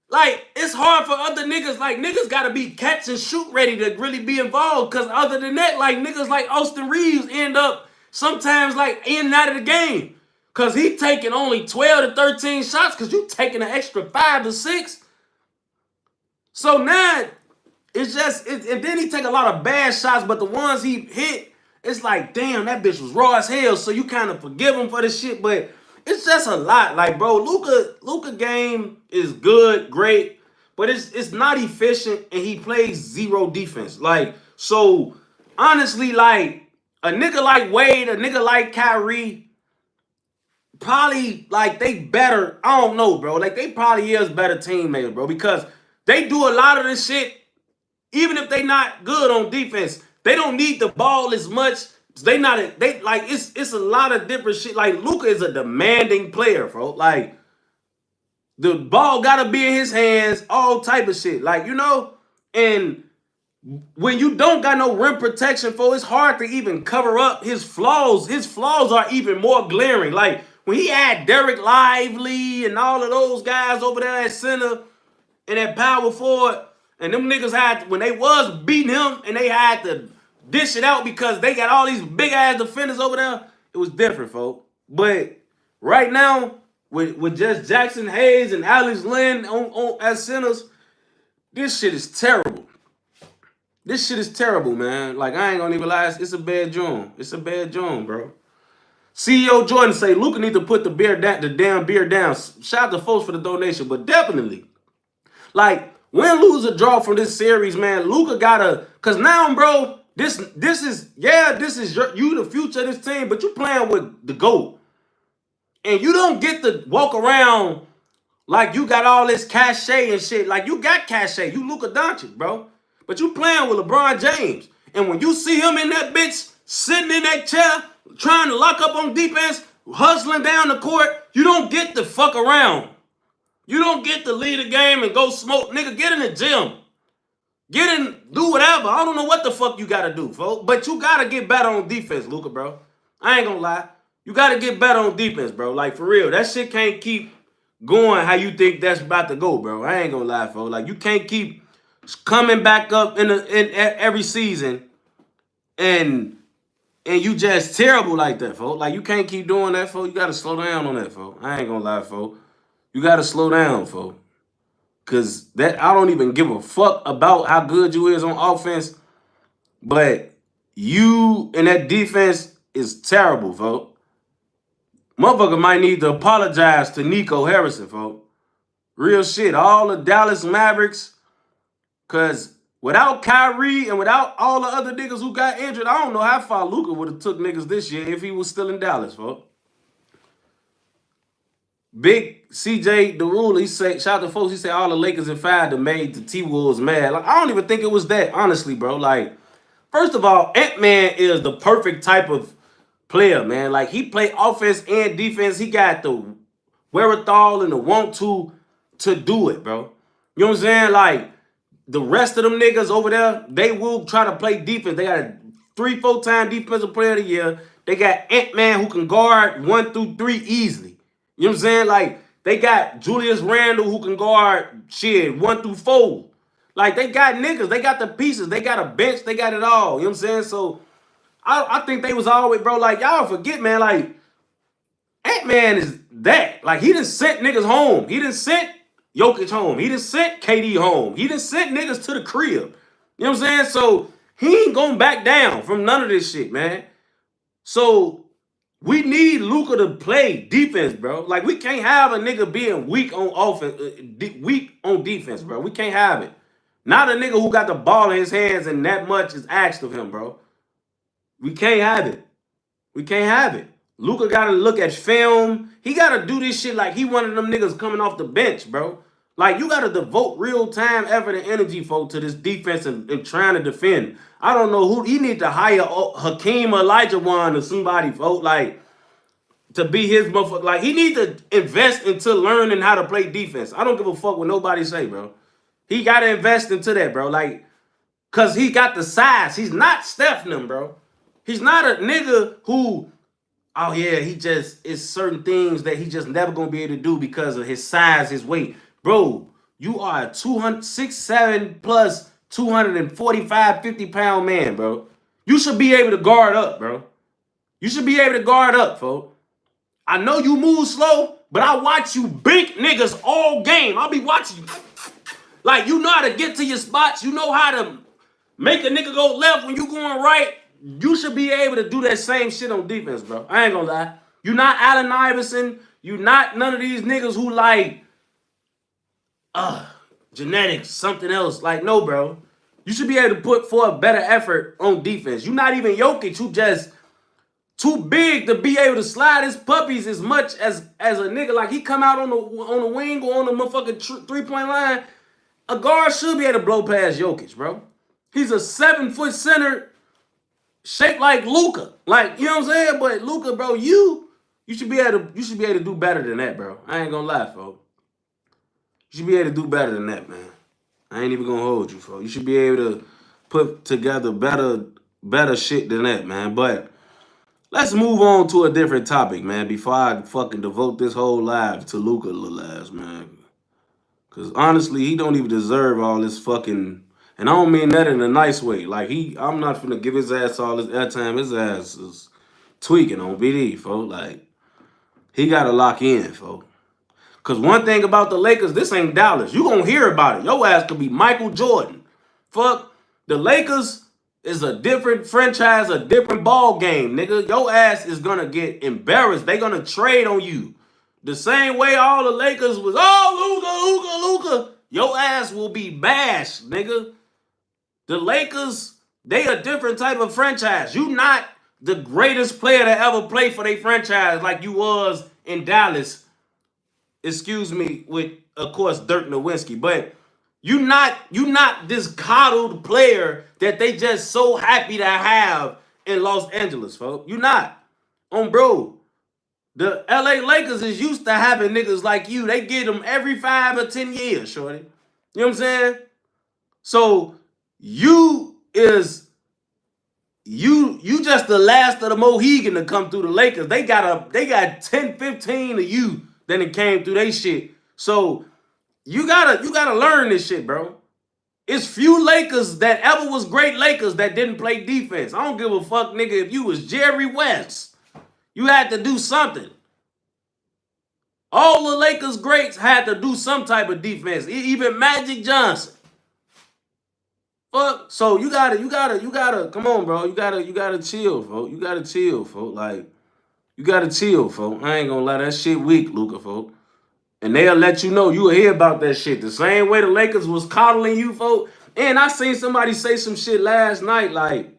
like it's hard for other niggas. Like niggas gotta be catch and shoot ready to really be involved. Cause other than that, like niggas like Austin Reeves end up sometimes like in and out of the game. Cause he taking only 12 to 13 shots cause you taking an extra 5 to 6. So now it's just and then he take a lot of bad shots, but the ones he hit, it's like, damn, that bitch was raw as hell. So you kind of forgive him for the shit, but it's just a lot. Like, bro, Luka game is good, great, but it's not efficient and he plays zero defense. Like, so honestly, like a nigga like Wade, a nigga like Kyrie, probably like they better. I don't know, bro. Like they probably is better teammates, bro, because they do a lot of this shit. Even if they not good on defense, they don't need the ball as much. They like it's a lot of different shit. Like Luka is a demanding player, bro. Like the ball gotta be in his hands, all type of shit. Like and when you don't got no rim protection, it's hard to even cover up his flaws. His flaws are even more glaring. Like when he had Derek Lively and all of those guys over there at center and at power forward. And them niggas had, when they was beating him and they had to dish it out because they got all these big ass defenders over there, it was different, folks. But right now, with just Jackson Hayes and Alex Len on as centers, this shit is terrible. This shit is terrible, man. Like, I ain't gonna even lie, it's a bad joint. It's a bad joint, bro. CEO Jordan say, Luka need to put the damn beer down. Shout out to folks for the donation, but definitely, like, win, lose, or draw from this series, man. Luka gotta, cause now, bro, this is you the future of this team, but you playing with the GOAT. And you don't get to walk around like you got all this cachet and shit. Like you got cachet. You Luka Doncic, bro. But you playing with LeBron James. And when you see him in that bitch, sitting in that chair, trying to lock up on defense, hustling down the court, you don't get to fuck around. You don't get to lead a game and go smoke. Nigga, get in the gym. Get in, do whatever. I don't know what the fuck you gotta do, folks. But you gotta get better on defense, Luka, bro. I ain't gonna lie. You gotta get better on defense, bro. Like, for real. That shit can't keep going how you think that's about to go, bro. I ain't gonna lie, folks. Like, you can't keep coming back up in every season and you just terrible like that, folks. Like, you can't keep doing that, folks. You gotta slow down on that, folks. I ain't gonna lie, folks. You gotta slow down, folks. Cause that I don't even give a fuck about how good you is on offense, but you and that defense is terrible, folks. Motherfucker might need to apologize to Nico Harrison, folks. Real shit. All the Dallas Mavericks, cause without Kyrie and without all the other niggas who got injured, I don't know how far Luka would have took niggas this year if he was still in Dallas, folks. Big CJ DeRule, he said, shout out to folks, he said all the Lakers in 5 that made the T-Wolves mad. Like, I don't even think it was that, honestly, bro. Like, first of all, Ant-Man is the perfect type of player, man. Like, he play offense and defense. He got the wherewithal and the want to do it, bro. You know what I'm saying? Like, the rest of them niggas over there, they will try to play defense. They got a 3-4 time defensive player of the year. They got Ant-Man who can guard 1 through 3 easily. You know what I'm saying? Like, they got Julius Randle who can guard shit 1 through 4. Like, they got niggas. They got the pieces. They got a bench. They got it all. You know what I'm saying? So, I think they was always, bro, like, y'all forget, man, like, Ant-Man is that. Like, he done sent niggas home. He done sent Jokic home. He done sent KD home. He done sent niggas to the crib. You know what I'm saying? So, he ain't going back down from none of this shit, man. So, we need Luka to play defense, bro. Like, we can't have a nigga being weak on offense, weak on defense, bro. We can't have it. Not a nigga who got the ball in his hands and that much is asked of him, bro. We can't have it. We can't have it. Luka got to look at film. He got to do this shit like he one of them niggas coming off the bench, bro. Like, you got to devote real-time effort and energy, folks, to this defense and trying to defend. I don't know who. He need to hire Hakeem Olajuwon or somebody, folks, like, to be his motherfucker. Like, he need to invest into learning how to play defense. I don't give a fuck what nobody say, bro. He got to invest into that, bro. Like, because he got the size. He's not Steph them, bro. He's not a nigga who, oh, yeah, he just, it's certain things that he just never going to be able to do because of his size, his weight. Bro, you are a 6'7" plus 245, 50-pound man, bro. You should be able to guard up, bro. You should be able to guard up, folks. I know you move slow, but I watch you bink niggas all game. I'll be watching you. Like, you know how to get to your spots. You know how to make a nigga go left when you going right. You should be able to do that same shit on defense, bro. I ain't gonna lie. You not Allen Iverson. You not none of these niggas who like, genetics, something else. Like, no, bro. You should be able to put forth a better effort on defense. You're not even Jokic, who just too big to be able to slide his puppies as much as a nigga. Like, he come out on the wing or on the motherfucking three-point line. A guard should be able to blow past Jokic, bro. He's a 7-foot center shaped like Luka. Like, you know what I'm saying? But Luka, bro, you should be able to do better than that, bro. I ain't gonna lie, folks. You should be able to do better than that, man. I ain't even gonna hold you, folks. You should be able to put together better shit than that, man. But let's move on to a different topic, man, before I fucking devote this whole live to Luka little ass, man. Because honestly, he don't even deserve all this fucking, and I don't mean that in a nice way. Like, I'm not finna give his ass all this airtime. His ass is tweaking on BD, folks. Like, he gotta lock in, folks. Because one thing about the Lakers, this ain't Dallas. You gonna hear about it. Your ass could be Michael Jordan. Fuck, the Lakers is a different franchise, a different ball game, nigga. Your ass is gonna get embarrassed. They gonna trade on you. The same way all the Lakers was, oh, Luka. Your ass will be bashed, nigga. The Lakers, they a different type of franchise. You not the greatest player to ever play for their franchise like you was in Dallas. Excuse me, with, of course, Dirk Nowitzki. But you not this coddled player that they just so happy to have in Los Angeles, folks. You not. Bro. The LA Lakers is used to having niggas like you. They get them every 5 or 10 years, shorty. You know what I'm saying? So you just the last of the Mohegan to come through the Lakers. They got 10, 15 of you then it came through they shit. So you gotta learn this shit, bro. It's few Lakers that ever was great Lakers that didn't play defense. I don't give a fuck, nigga, if you was Jerry West. You had to do something. All the Lakers greats had to do some type of defense. Even Magic Johnson. Fuck. So you gotta, come on, bro. You gotta chill, folks. You gotta chill, folks. Like, you gotta chill, folks. I ain't gonna lie, that shit weak, Luka, folks. And they'll let you know, you'll hear about that shit. The same way the Lakers was coddling you, folks. And I seen somebody say some shit last night, like,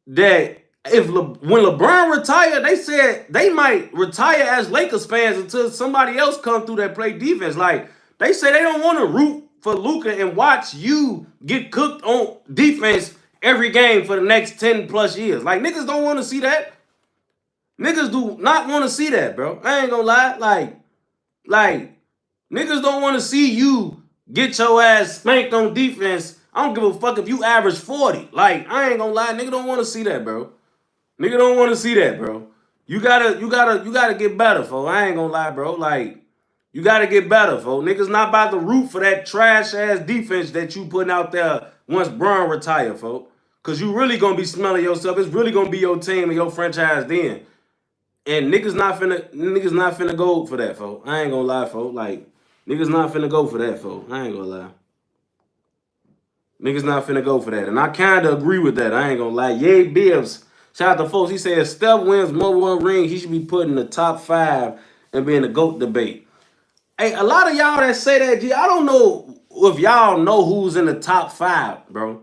that when LeBron retired, they said they might retire as Lakers fans until somebody else come through that play defense. Like, they say they don't want to root for Luka and watch you get cooked on defense every game for the next 10 plus years. Like, niggas don't want to see that. Niggas do not want to see that, bro. I ain't gonna lie. Like, niggas don't want to see you get your ass spanked on defense. I don't give a fuck if you average 40. Like, I ain't gonna lie. Nigga don't want to see that, bro. Nigga don't want to see that, bro. You gotta get better, folks. I ain't gonna lie, bro. Like, you gotta get better, folks. Niggas not about to root for that trash ass defense that you putting out there once Braun retire, folks. Cause you really gonna be smelling yourself. It's really gonna be your team and your franchise then. And niggas not finna go for that, folks. I ain't gonna lie, folks. Like, niggas not finna go for that, folks. I ain't gonna lie. Niggas not finna go for that. And I kinda agree with that. I ain't gonna lie. Yay Bibbs. Shout out to folks. He said if Steph wins more one ring, he should be put in the top 5 and be in the GOAT debate. Hey, a lot of y'all that say that, G, I don't know if y'all know who's in the top 5, bro.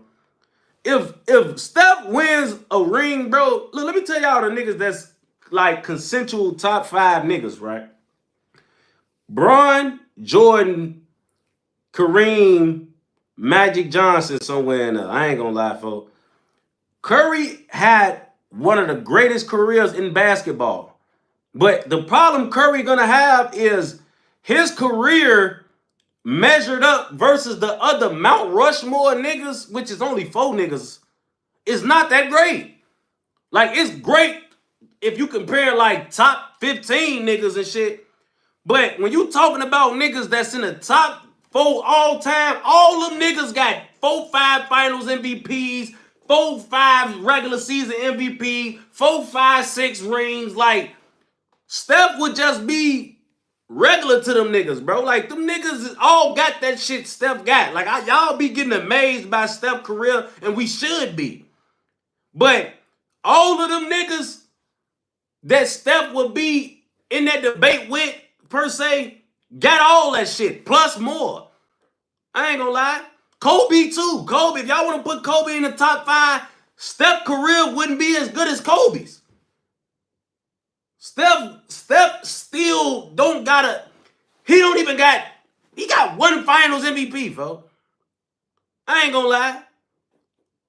If Steph wins a ring, bro, look, let me tell y'all the niggas that's like consensual top 5 niggas, right? Bron, Jordan, Kareem, Magic Johnson somewhere in there. I ain't gonna lie, folks. Curry had one of the greatest careers in basketball. But the problem Curry gonna have is his career measured up versus the other Mount Rushmore niggas, which is only 4 niggas, is not that great. Like, it's great if you compare like top 15 niggas and shit. But when you talking about niggas that's in the top 4 all time, all them niggas got 4, 5 finals MVPs, 4, 5 regular season MVP, 4, 5, 6 rings. Like, Steph would just be regular to them niggas, bro. Like, them niggas all got that shit Steph got. Like, y'all be getting amazed by Steph's career, and we should be. But all of them niggas that Steph would be in that debate with, per se, got all that shit, plus more. I ain't gonna lie. Kobe, too. Kobe, if y'all want to put Kobe in the top 5, Steph's career wouldn't be as good as Kobe's. Steph still don't got he got 1 finals MVP, folks. I ain't gonna lie.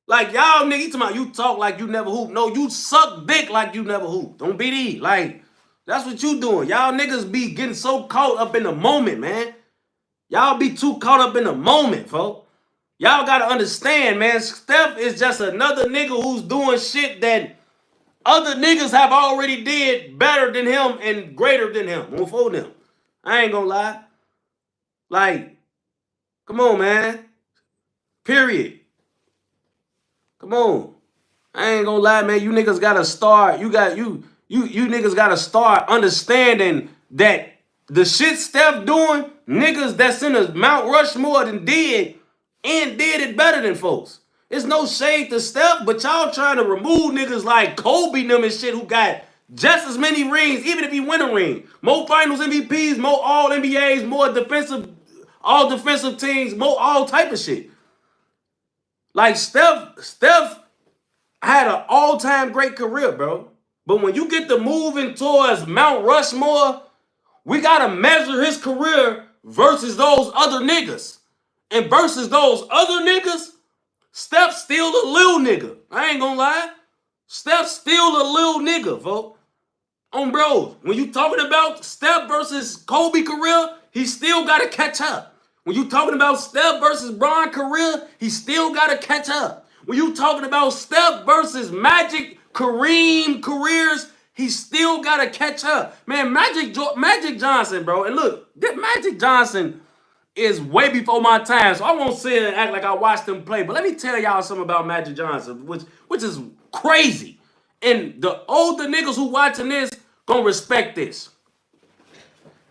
Like, y'all niggas, you talking about you talk like you never hoop. No, you suck dick like you never hoop. Don't be these. Like, that's what you doing. Y'all niggas be getting so caught up in the moment, man. Y'all be too caught up in the moment, folks. Y'all gotta understand, man. Steph is just another nigga who's doing shit that other niggas have already did better than him and greater than him before them. I ain't gonna lie. Like, come on, man. Period. Come on. I ain't gonna lie, man. You niggas gotta start. You niggas gotta start understanding that the shit Steph doing, niggas that's in the Mount Rushmore than did and did it better than folks. It's no shade to Steph, but y'all trying to remove niggas like Kobe and them and shit who got just as many rings, even if he win a ring. More finals MVPs, more all NBAs, more all defensive teams, more all type of shit. Like, Steph had an all-time great career, bro. But when you get to moving towards Mount Rushmore, we got to measure his career versus those other niggas. And versus those other niggas, Steph's still a little nigga. I ain't gonna lie. Steph still a little nigga, folks. On bros. When you talking about Steph versus Kobe career, he still got to catch up. When you talking about Steph versus Bron career, he still got to catch up. When you talking about Steph versus Magic, Kareem careers, he still got to catch up. Man, Magic Johnson, bro. And look, that Magic Johnson is way before my time, so I won't sit and act like I watched him play. But let me tell y'all something about Magic Johnson, which is crazy. And the older niggas who watching this gonna respect this.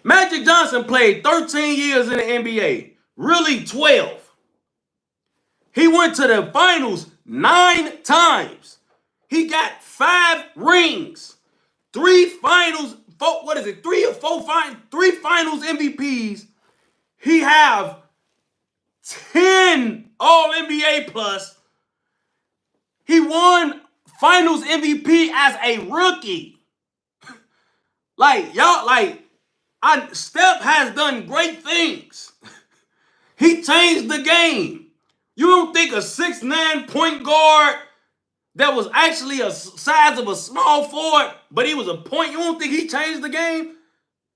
Magic Johnson played 13 years in the NBA, really 12. He went to the finals 9 times. He got 5 rings, 3 finals, 4, what is it, 3 or 4 3 finals MVPs. He have 10 All-NBA plus. He won finals MVP as a rookie. Like, y'all, Steph has done great things. He changed the game. You don't think a 6'9" point guard that was actually a size of a small forward, but he was a point, you don't think he changed the game?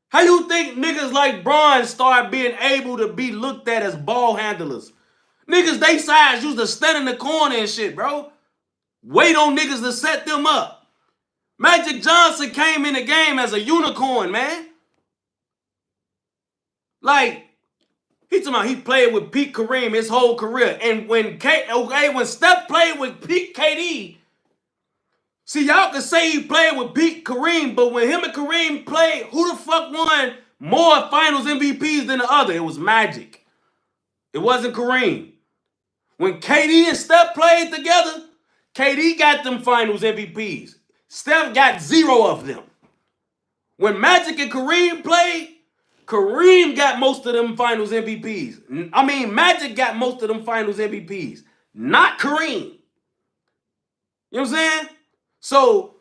How you think niggas like Bron start being able to be looked at as ball handlers? Niggas they size used to stand in the corner and shit, bro. Wait on niggas to set them up. Magic Johnson came in the game as a unicorn, man. Like, he talking about he played with Pete Kareem his whole career. And when Steph played with Pete KD, see, y'all can say he played with Pete Kareem, but when him and Kareem played, who the fuck won more finals MVPs than the other? It was Magic. It wasn't Kareem. When KD and Steph played together, KD got them finals MVPs. Steph got 0 of them. When Magic and Kareem played, Kareem got most of them finals MVPs. I mean, Magic got most of them finals MVPs, not Kareem. You know what I'm saying? So,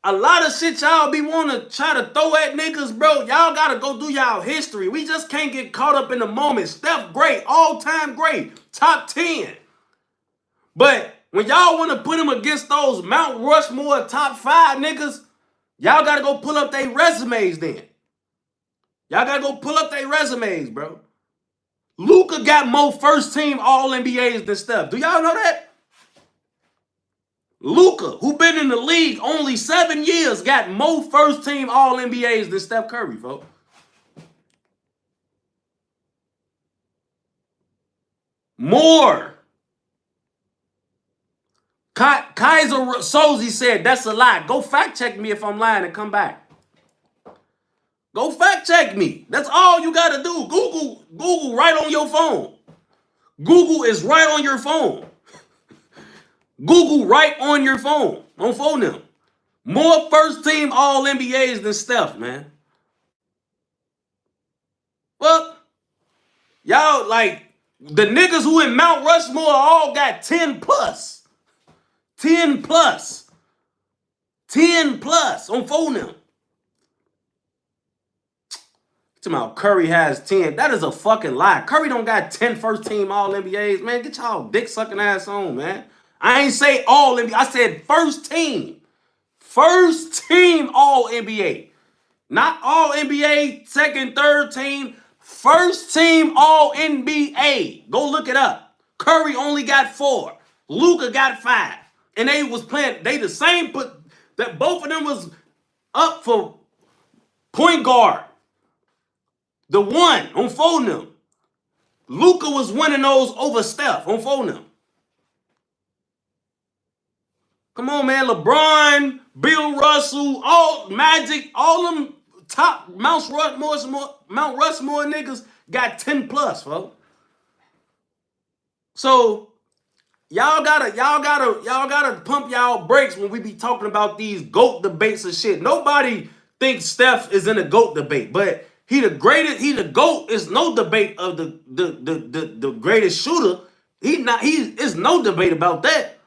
a lot of shit y'all be want to try to throw at niggas, bro. Y'all got to go do y'all history. We just can't get caught up in the moment. Steph, great. All-time great. Top 10. But when y'all want to put him against those Mount Rushmore top 5 niggas, y'all got to go pull up their resumes then. Y'all got to go pull up their resumes, bro. Luka got more first-team All-NBAs than Steph. Do y'all know that? Luka, who been in the league only 7 years, got more first-team All-NBAs than Steph Curry, folks. More. Kaiser Soze said, that's a lie. Go fact-check me if I'm lying and come back. Go fact-check me. That's all you got to do. Google right on your phone. Google is right on your phone. Google right on your phone. On phone them. More first-team All-NBAs than Steph, man. Well, y'all, like, the niggas who in Mount Rushmore all got 10 plus. 10 plus. 10 plus on phone them. Talking about Curry has 10. That is a fucking lie. Curry don't got 10 first-team All-NBAs, man. Get y'all dick-sucking ass on, man. I ain't say All-NBA. I said first team. First team All-NBA. Not All-NBA, second, third team. First team All-NBA. Go look it up. Curry only got 4. Luka got 5. And they was playing, they the same, but that both of them was up for point guard. The one on phone them. Luka was winning those over Steph on phone them. Come on, man. LeBron, Bill Russell, all Magic, all them top Mount Rushmore niggas got 10 plus, folks. So y'all gotta pump y'all brakes when we be talking about these GOAT debates and shit. Nobody thinks Steph is in a GOAT debate, but he the greatest. He the GOAT. Is no debate of the greatest shooter. Is no debate about that.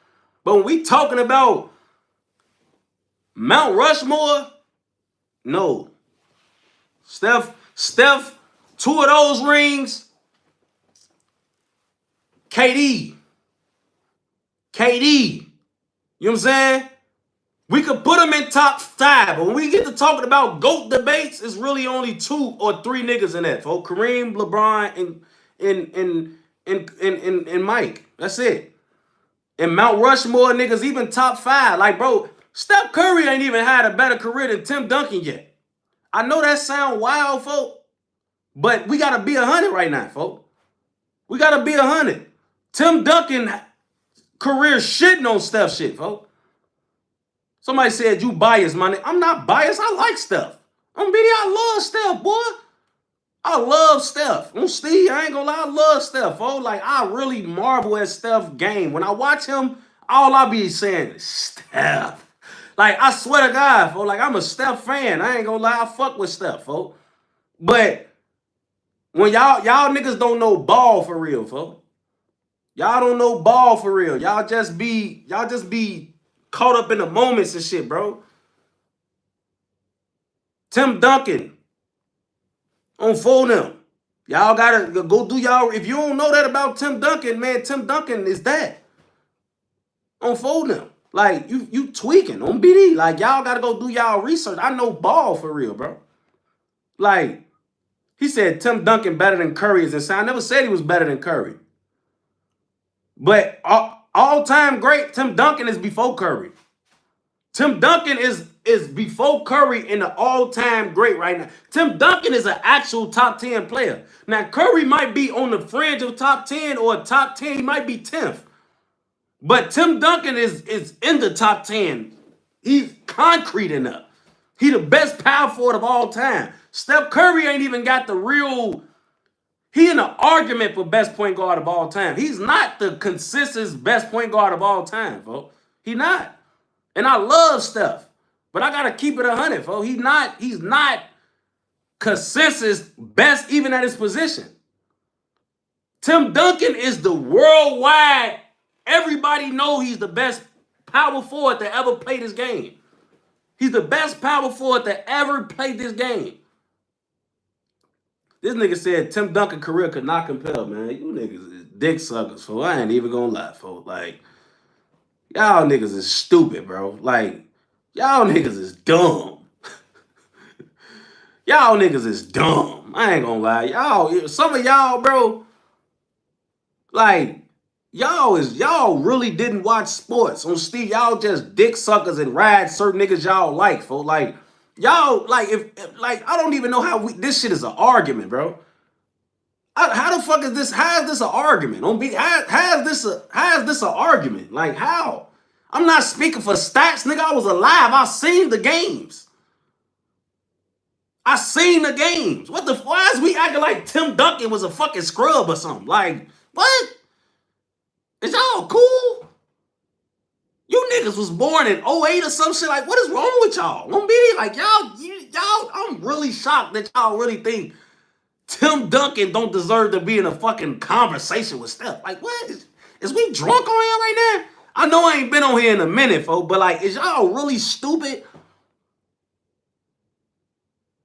But when we talking about Mount Rushmore, no. Steph, 2 of those rings. KD. You know what I'm saying? We could put them in top 5, but when we get to talking about GOAT debates, it's really only 2 or 3 niggas in that, folks. Kareem, LeBron, and Mike. That's it. And Mount Rushmore niggas, even top 5. Like, bro, Steph Curry ain't even had a better career than Tim Duncan yet. I know that sound wild, folks, but we gotta be 100 right now, folks. We gotta be 100. Tim Duncan career shitting on Steph shit, folks. Somebody said you biased, my nigga. I'm not biased. I like Steph. I love Steph, boy. I love Steph. On Steve, I ain't gonna lie, I love Steph, folks. Like, I really marvel at Steph's game. When I watch him, all I be saying is Steph. Like, I swear to God, folks, like, I'm a Steph fan. I ain't gonna lie, I fuck with Steph, folks. But when y'all niggas don't know ball for real, folks. Y'all don't know ball for real. Y'all just be caught up in the moments and shit, bro. Tim Duncan on phone them. Y'all gotta go do y'all. If you don't know that about Tim Duncan, man, Tim Duncan is that. On phone them. Like, you tweaking on BD. Like, y'all gotta go do y'all research. I know ball for real, bro. Like, he said Tim Duncan better than Curry is insane. I never said he was better than Curry. But all-time great, Tim Duncan is before Curry. Tim Duncan is before Curry in the all-time great right now. Tim Duncan is an actual top 10 player. Now, Curry might be on the fringe of top 10 or top 10. He might be 10th. But Tim Duncan is in the top 10. He's concrete enough. He the best power forward of all time. Steph Curry ain't even got the real... He in an argument for best point guard of all time. He's not the consistent best point guard of all time, folks. He not. And I love Steph. But I gotta keep it 100, folks. He's not consensus best even at his position. Tim Duncan is the worldwide, everybody know he's the best power forward to ever play this game. He's the best power forward to ever play this game. This nigga said Tim Duncan career could not compel, man. You niggas is dick suckers, fool. I ain't even gonna lie, fool. Like, y'all niggas is stupid, bro. Like, y'all niggas is dumb. Y'all niggas is dumb. I ain't gonna lie. Y'all, some of y'all, bro, like, y'all really didn't watch sports. On Steve, y'all just dick suckers and ride certain niggas y'all like, fool. Like, y'all, like, if I don't even know how this shit is an argument, bro. How the fuck is this? How is this an argument? How is this an argument? Like, how? I'm not speaking for stats, nigga. I was alive. I seen the games. I seen the games. What the? Why is we acting like Tim Duncan was a fucking scrub or something? Like, what? Is y'all cool? You niggas was born in 08 or some shit. Like, what is wrong with y'all? On BD, like, y'all, I'm really shocked that y'all really think Tim Duncan don't deserve to be in a fucking conversation with Steph. Like, what? Is we drunk on here right now? I know I ain't been on here in a minute, folks, but, like, is y'all really stupid?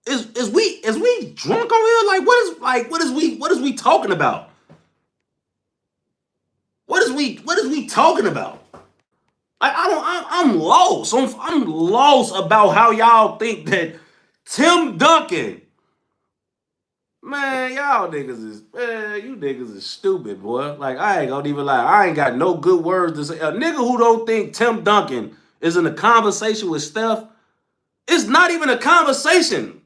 Is we drunk on here? Like, what is we talking about? What is we talking about? Like, I'm lost. I'm lost about how y'all think that Tim Duncan, man, y'all niggas is, man, you niggas is stupid, boy. Like, I ain't gonna even lie. I ain't got no good words to say. A nigga who don't think Tim Duncan is in a conversation with Steph, it's not even a conversation.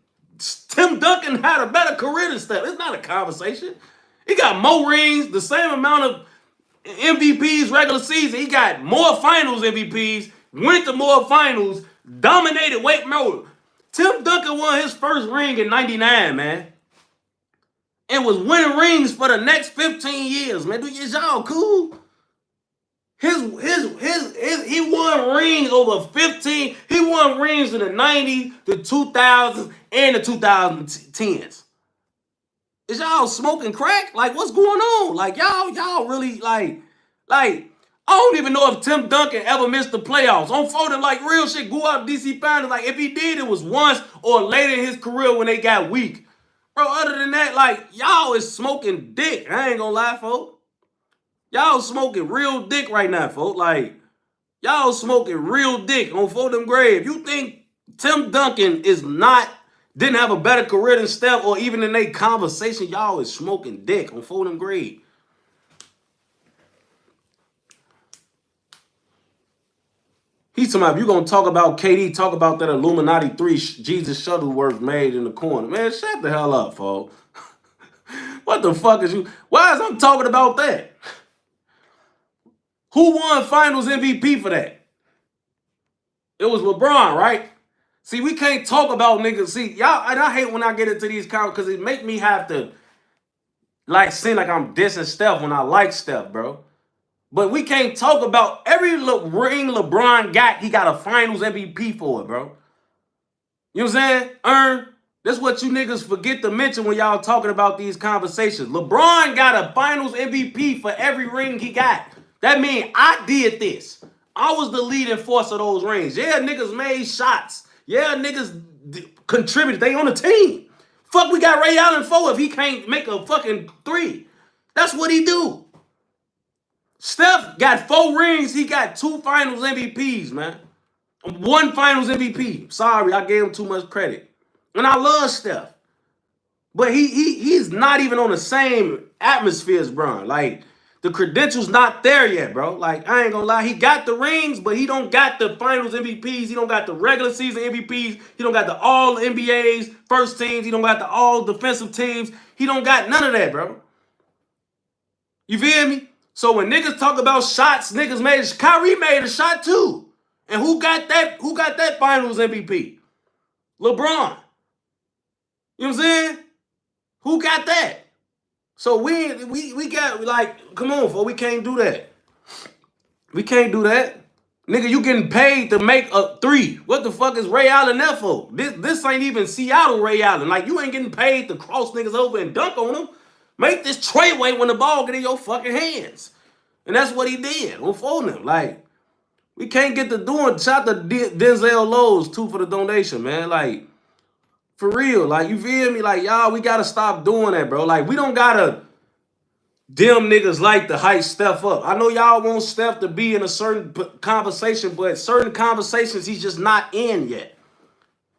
Tim Duncan had a better career than Steph. It's not a conversation. He got more rings, the same amount of MVPs regular season. He got more finals MVPs, went to more finals, dominated weight more. Tim Duncan won his first ring in 99, man. And was winning rings for the next 15 years, man. Is y'all cool? He won rings over 15. He won rings in the 90s, the 2000s, and the 2010s. Is y'all smoking crack? Like, what's going on? Like, y'all really, like, I don't even know if Tim Duncan ever missed the playoffs. On photo, like, real shit, go out DC Finals. Like, if he did, it was once or later in his career when they got weak. Bro, other than that, like, y'all is smoking dick. I ain't gonna lie, folks. Y'all smoking real dick right now, folks. Like, Y'all smoking real dick on for them grave. You think Tim Duncan didn't have a better career than Steph, or even in a conversation, y'all is smoking dick on for them grave. He's talking about, if you gonna talk about KD, talk about that Illuminati 3 Jesus Shuttleworth made in the corner. Man, shut the hell up, folks. What the fuck is you? Why is I'm talking about that? Who won Finals MVP for that? It was LeBron, right? See, we can't talk about niggas. See, y'all, and I hate when I get into these comments because it make me have to seem like I'm dissing Steph when I like Steph, bro. But we can't talk about every ring LeBron got, he got a Finals MVP for it, bro. You know what I'm saying? That's what you niggas forget to mention when y'all talking about these conversations. LeBron got a Finals MVP for every ring he got. That means I did this. I was the leading force of those rings. Yeah, niggas made shots. Yeah, niggas contributed. They on the team. Fuck, we got Ray Allen for if he can't make a fucking 3. That's what he do. Steph got 4 rings. He got 2 Finals MVPs, man. 1 Finals MVP. Sorry, I gave him too much credit. And I love Steph. But he's not even on the same atmosphere as Bron. Like, the credentials not there yet, bro. Like, I ain't gonna lie. He got the rings, but he don't got the Finals MVPs. He don't got the regular season MVPs. He don't got the all NBAs, first teams. He don't got the all defensive teams. He don't got none of that, bro. You feel me? So when niggas talk about shots, niggas Kyrie made a shot too. And who got that Finals MVP? LeBron. You know what I'm saying? Who got that? So we got, like, come on, folks, we can't do that. We can't do that. Nigga, you getting paid to make a 3. What the fuck is Ray Allen there for? This ain't even Seattle Ray Allen. Like, you ain't getting paid to cross niggas over and dunk on them. Make this treyway when the ball get in your fucking hands. And that's what he did on phone them. Like, we can't get to doing. Shout to Denzel Lowe's too for the donation, man. Like, for real. Like, you feel me? Like, y'all, we gotta stop doing that, bro. Like, we don't gotta them niggas like to hype Steph up. I know y'all want Steph to be in a certain conversation, but certain conversations he's just not in yet.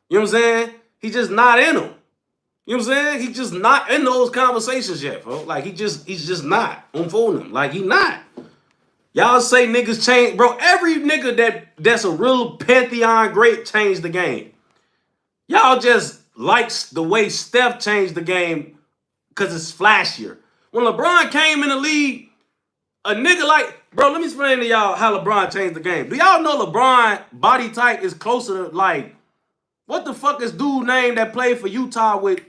You know what I'm saying? He's just not in them. You know what I'm saying? He's just not in those conversations yet, bro. Like, he's just not on phone them. Like, he not. Y'all say niggas change, bro. Every nigga that's a real pantheon great changed the game. Y'all just likes the way Steph changed the game because it's flashier. When LeBron came in the league, a nigga like, bro, let me explain to y'all how LeBron changed the game. Do y'all know LeBron body type is closer to, like, what the fuck is dude name that played for Utah with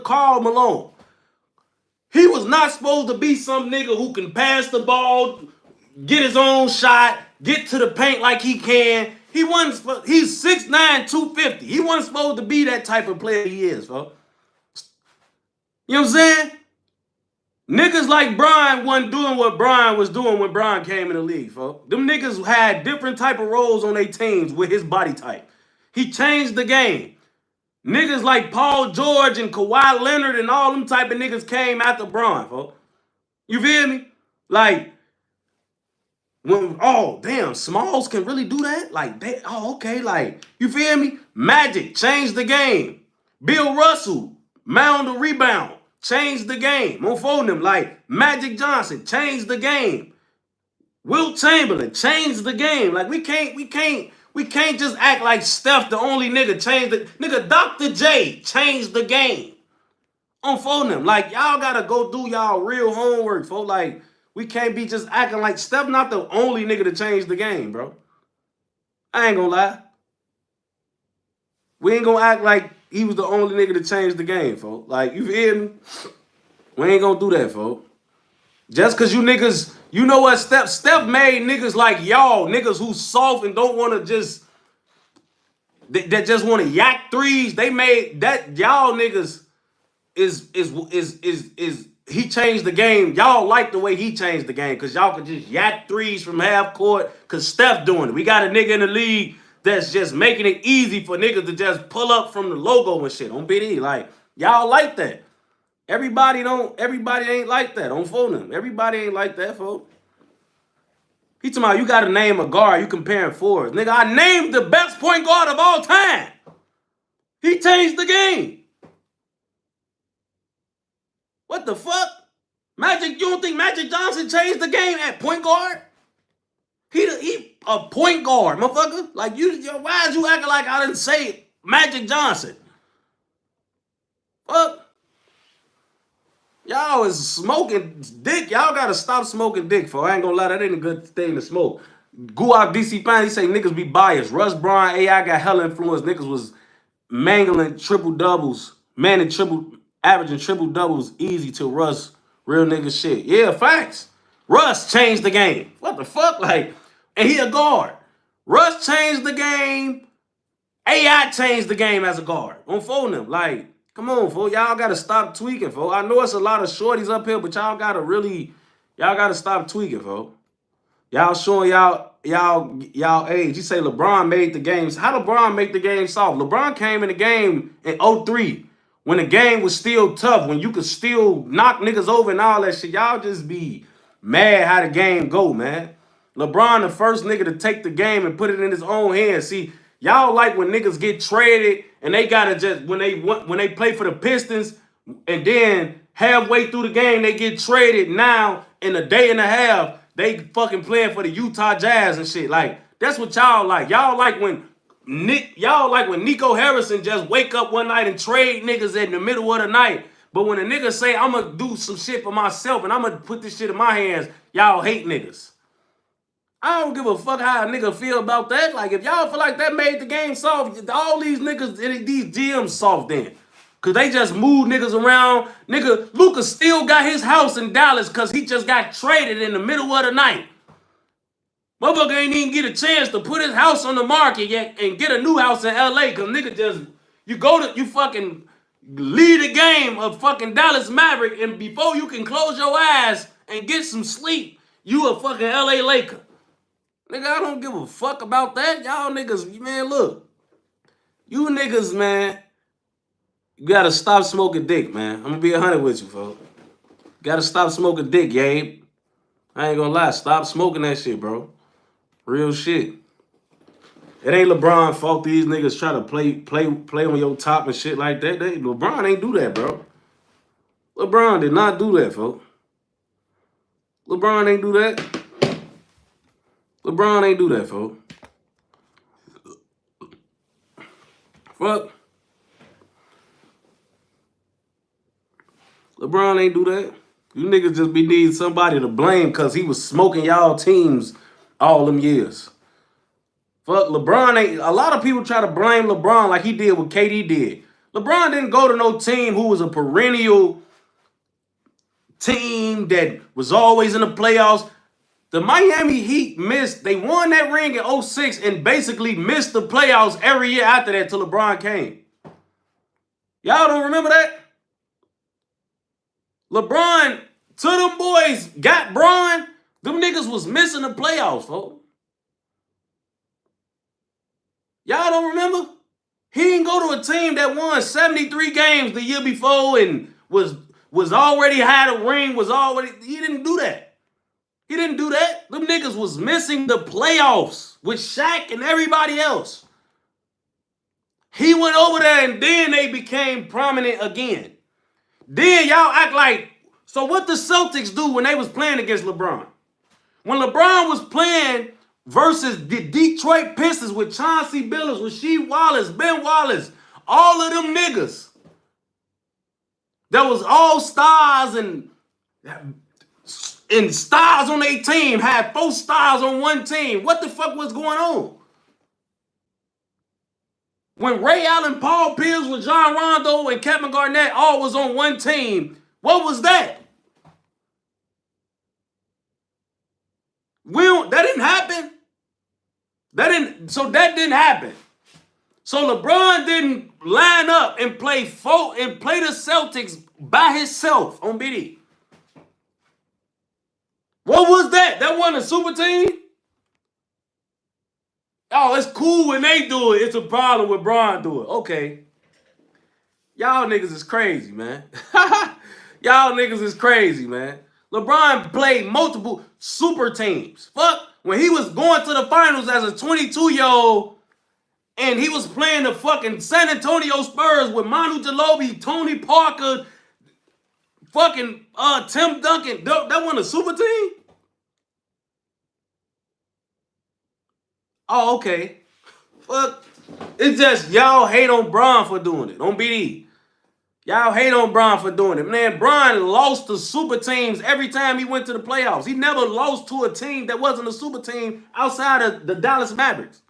Karl Malone? He was not supposed to be some nigga who can pass the ball, get his own shot, get to the paint like he can. He's 6'9", 250. He wasn't supposed to be that type of player he is, bro. You know what I'm saying? Niggas like Brian wasn't doing what Brian was doing when Brian came in the league, folks. Them niggas had different type of roles on their teams with his body type. He changed the game. Niggas like Paul George and Kawhi Leonard and all them type of niggas came after Bron, folks. You feel me? Like, oh, damn, Smalls can really do that? Like, okay, like, you feel me? Magic changed the game. Bill Russell, mound to rebound, changed the game. On phone them, like, Magic Johnson changed the game. Wilt Chamberlain changed the game. Like, we can't just act like Steph the only nigga changed the... Nigga, Dr. J changed the game. On phone them. Like, y'all gotta go do y'all real homework, folks. Like, we can't be just acting like Steph not the only nigga to change the game, bro. I ain't gonna lie. We ain't gonna act like he was the only nigga to change the game, folks. Like, you feel me? We ain't gonna do that, folks. Just because you niggas... You know what? Steph made niggas like y'all, niggas who soft and don't want to just... That just want to yak threes. They made that... Y'all niggas is he changed the game. Y'all like the way he changed the game because y'all can just yak threes from half court because Steph doing it. We got a nigga in the league that's just making it easy for niggas to just pull up from the logo and shit on BD. Like, y'all like that. Everybody ain't like that on phone them. Everybody ain't like that, folks. He talking about you got to name a guard. You comparing forwards. Nigga, I named the best point guard of all time. He changed the game. What the fuck? Magic, you don't think Magic Johnson changed the game at point guard? He a point guard, motherfucker. Like, why is you acting like I didn't say Magic Johnson? Fuck. Y'all is smoking dick. Y'all gotta stop smoking dick, for I ain't gonna lie, that ain't a good thing to smoke. Gooooooooo DC fans, he say niggas be biased. Russ Braun AI got hella influence. Niggas was mangling triple doubles, averaging triple doubles easy to Russ. Real nigga shit. Yeah, facts. Russ changed the game. What the fuck? Like, and he a guard. Russ changed the game. AI changed the game as a guard. On phone them. Like, come on, folks. Y'all gotta stop tweaking, folks. I know it's a lot of shorties up here, but y'all gotta stop tweaking, folks. Y'all showing y'all age. You say LeBron made the games. How LeBron make the game soft? LeBron came in the game in 03 when the game was still tough, when you could still knock niggas over and all that shit. Y'all just be mad how the game go, man. LeBron the first nigga to take the game and put it in his own hands. See, y'all like when niggas get traded and they gotta just when they play for the Pistons and then halfway through the game they get traded. Now in a day and a half they fucking playing for the Utah Jazz and shit. Like, that's what y'all like. Y'all like when Nico Harrison just wake up one night and trade niggas in the middle of the night. But when a nigga say I'm gonna do some shit for myself and I'm gonna put this shit in my hands, y'all hate niggas. I don't give a fuck how a nigga feel about that. Like, if y'all feel like that made the game soft, all these niggas, these GMs soft then. Cause they just move niggas around. Nigga, Luka still got his house in Dallas cause he just got traded in the middle of the night. Motherfucker ain't even get a chance to put his house on the market yet and get a new house in LA. Cause nigga just, you fucking lead the game of fucking Dallas Maverick, and before you can close your eyes and get some sleep, you a fucking LA Laker. Nigga, I don't give a fuck about that. Y'all niggas, man, look. You niggas, man, you gotta stop smoking dick, man. I'm gonna be 100 with you, folks. Gotta stop smoking dick, Gabe. I ain't gonna lie. Stop smoking that shit, bro. Real shit. It ain't LeBron's fault these niggas try to play on your top and shit like that. LeBron ain't do that, bro. LeBron did not do that, folks. LeBron ain't do that. LeBron ain't do that, folks. Fuck. LeBron ain't do that. You niggas just be needing somebody to blame because he was smoking y'all teams all them years. Fuck, LeBron ain't. A lot of people try to blame LeBron like he did what KD did. LeBron didn't go to no team who was a perennial team that was always in the playoffs. The Miami Heat they won that ring in 06 and basically missed the playoffs every year after that till LeBron came. Y'all don't remember that? LeBron, to them boys, got Bron, them niggas was missing the playoffs, folks. Y'all don't remember? He didn't go to a team that won 73 games the year before and was already had a ring, he didn't do that. He didn't do that. Them niggas was missing the playoffs with Shaq and everybody else. He went over there and then they became prominent again. Then y'all act like, so what the Celtics do when they was playing against LeBron? When LeBron was playing versus the Detroit Pistons with Chauncey Billups, Rasheed Wallace, Ben Wallace, all of them niggas that was all stars and stars on their team, had 4 stars on one team. What the fuck was going on? When Ray Allen, Paul Pierce, with John Rondo, and Kevin Garnett all was on one team, what was that? That didn't happen. That didn't happen. So LeBron didn't line up and play the Celtics by himself on BD. What was that? That wasn't a super team? Oh, it's cool when they do it. It's a problem when Bron do it. Okay. Y'all niggas is crazy, man. Y'all niggas is crazy, man. LeBron played multiple super teams. Fuck. when he was going to the finals as a 22-year-old and he was playing the fucking San Antonio Spurs with Manu Ginobili, Tony Parker, fucking Tim Duncan, that wasn't a super team? Oh, okay. Fuck. It's just y'all hate on Bron for doing it. On BD. Y'all hate on Bron for doing it. Man, Bron lost to super teams every time he went to the playoffs. He never lost to a team that wasn't a super team outside of the Dallas Mavericks.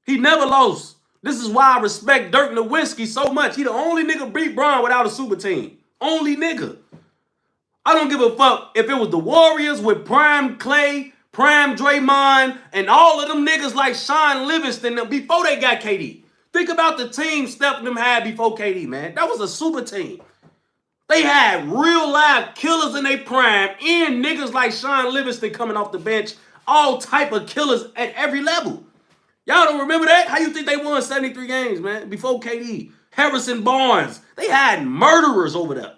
He never lost. This is why I respect Dirk Nowitzki so much. He the only nigga beat Bron without a super team. Only nigga. I don't give a fuck if it was the Warriors with Prime Clay, Prime Draymond, and all of them niggas like Sean Livingston before they got KD. Think about the team Steph them had before KD, man. That was a super team. They had real live killers in their prime and niggas like Sean Livingston coming off the bench. All type of killers at every level. Y'all don't remember that? How you think they won 73 games, man? Before KD. Harrison Barnes. They had murderers over there.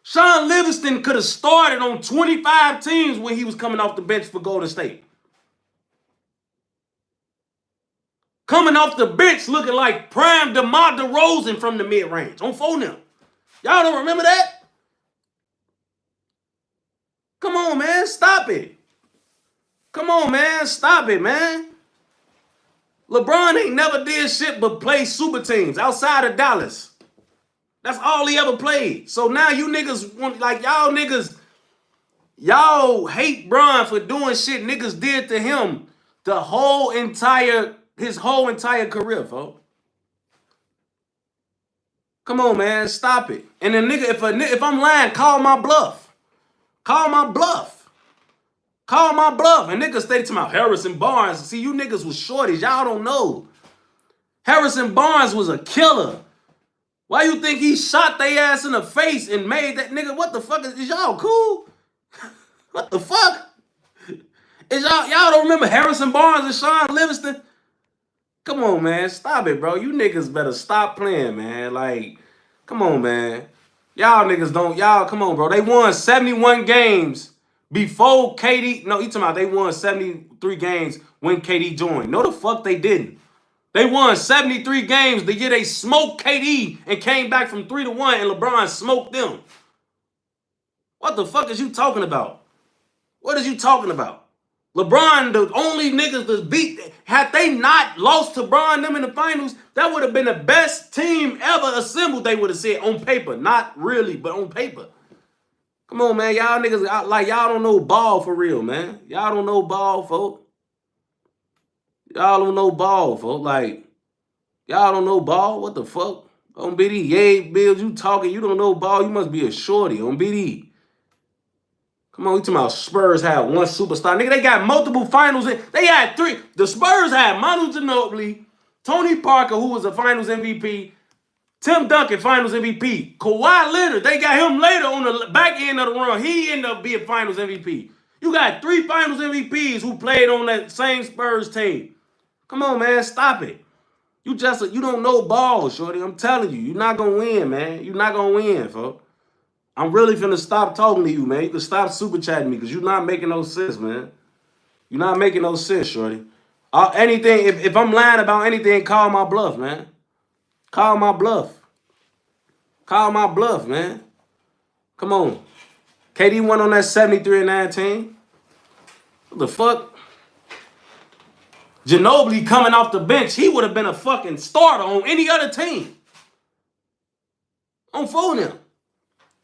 Sean Livingston could have started on 25 teams when he was coming off the bench for Golden State. Coming off the bench looking like prime DeMar DeRozan from the mid-range on 4-0. Y'all don't remember that? Come on, man. Stop it. Come on, man. Stop it, man. LeBron ain't never did shit but play super teams outside of Dallas. That's all he ever played. So now you niggas want, like, y'all niggas, y'all hate Bron for doing shit niggas did to him his whole entire career, folks. Come on, man. Stop it. And then nigga, if I'm lying, call my bluff. Call my bluff. Call my bluff. And niggas stay to my Harrison Barnes. See, you niggas was shorties. Y'all don't know. Harrison Barnes was a killer. Why you think he shot their ass in the face and made that nigga? What the fuck is y'all cool? What the fuck? Y'all don't remember Harrison Barnes and Sean Livingston? Come on, man. Stop it, bro. You niggas better stop playing, man. Like, come on, man. Y'all niggas don't. Y'all, come on, bro. They won 71 games before KD. No, you talking about they won 73 games when KD joined. No, the fuck they didn't. They won 73 games the year they smoked KD and came back from 3-1 and LeBron smoked them. What the fuck is you talking about? What is you talking about? LeBron, the only niggas that beat, had they not lost to Bron them in the finals, that would have been the best team ever assembled, they would have said on paper. Not really, but on paper. Come on, man. Y'all niggas, like, y'all don't know ball for real, man. Y'all don't know ball, folks. Y'all don't know ball, folks. Like, y'all don't know ball? What the fuck? On BD, yay, Bills, you talking, you don't know ball, you must be a shorty on BD. Come on, you talking about Spurs had one superstar. Nigga, they got multiple finals. They had three. The Spurs had Manu Ginobili, Tony Parker, who was a finals MVP, Tim Duncan, finals MVP. Kawhi Leonard, they got him later on the back end of the run. He ended up being finals MVP. You got 3 finals MVPs who played on that same Spurs team. Come on, man, stop it. You don't know ball, shorty. I'm telling you, you're not gonna win, man. You're not gonna win, folks. I'm really finna stop talking to you, man. You can stop super chatting me because you're not making no sense, man. You're not making no sense, shorty. Anything, if I'm lying about anything, call my bluff, man. Call my bluff. Call my bluff, man. Come on. KD won on that 73-19. What the fuck? Ginobili coming off the bench, he would have been a fucking starter on any other team. On phone now.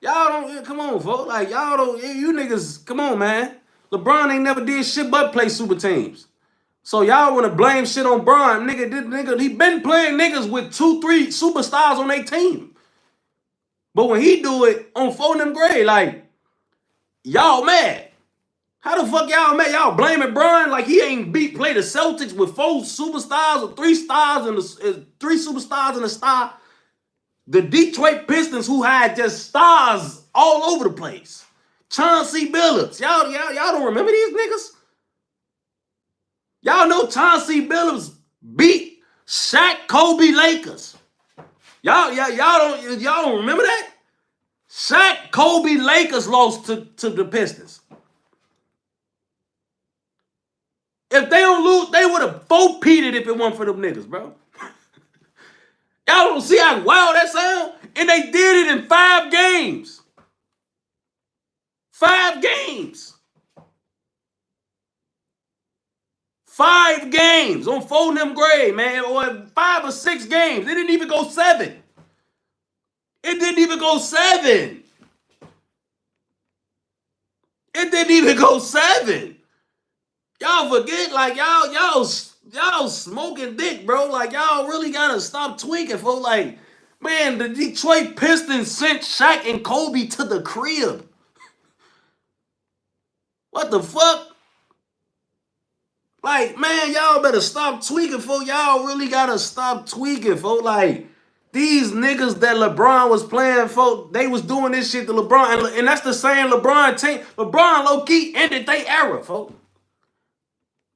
Y'all don't, come on, folks. Like, y'all don't, you niggas, come on, man. LeBron ain't never did shit but play super teams. So y'all want to blame shit on Bron. Nigga, he been playing niggas with 2-3 superstars on their team. But when he do it on 4 grade, like, y'all mad. How the fuck y'all mad? Y'all blaming Bron like he ain't play the Celtics with 4 superstars or 3 stars and 3 superstars and a star. The Detroit Pistons, who had just stars all over the place. Chauncey Billups. Y'all don't remember these niggas? Y'all know Chauncey Billups beat Shaq Kobe Lakers. Y'all don't remember that? Shaq Kobe Lakers lost to the Pistons. If they don't lose, they would have four-peated if it wasn't for them niggas, bro. Y'all don't see how wild that sound? And they did it in 5 games. 5 games. 5 games on 4 of them grade, man. Or 5 or 6 games. It didn't even go 7. It didn't even go 7. It didn't even go 7. Y'all forget, like, y'all smoking dick, bro. Like, y'all really gotta stop tweaking, folks. Like, man, the Detroit Pistons sent Shaq and Kobe to the crib. What the fuck? Like, man, y'all better stop tweaking, folks. Y'all really gotta stop tweaking, folks. Like, these niggas that LeBron was playing, folks, they was doing this shit to LeBron. And that's the same LeBron team. LeBron low-key ended their era, folks.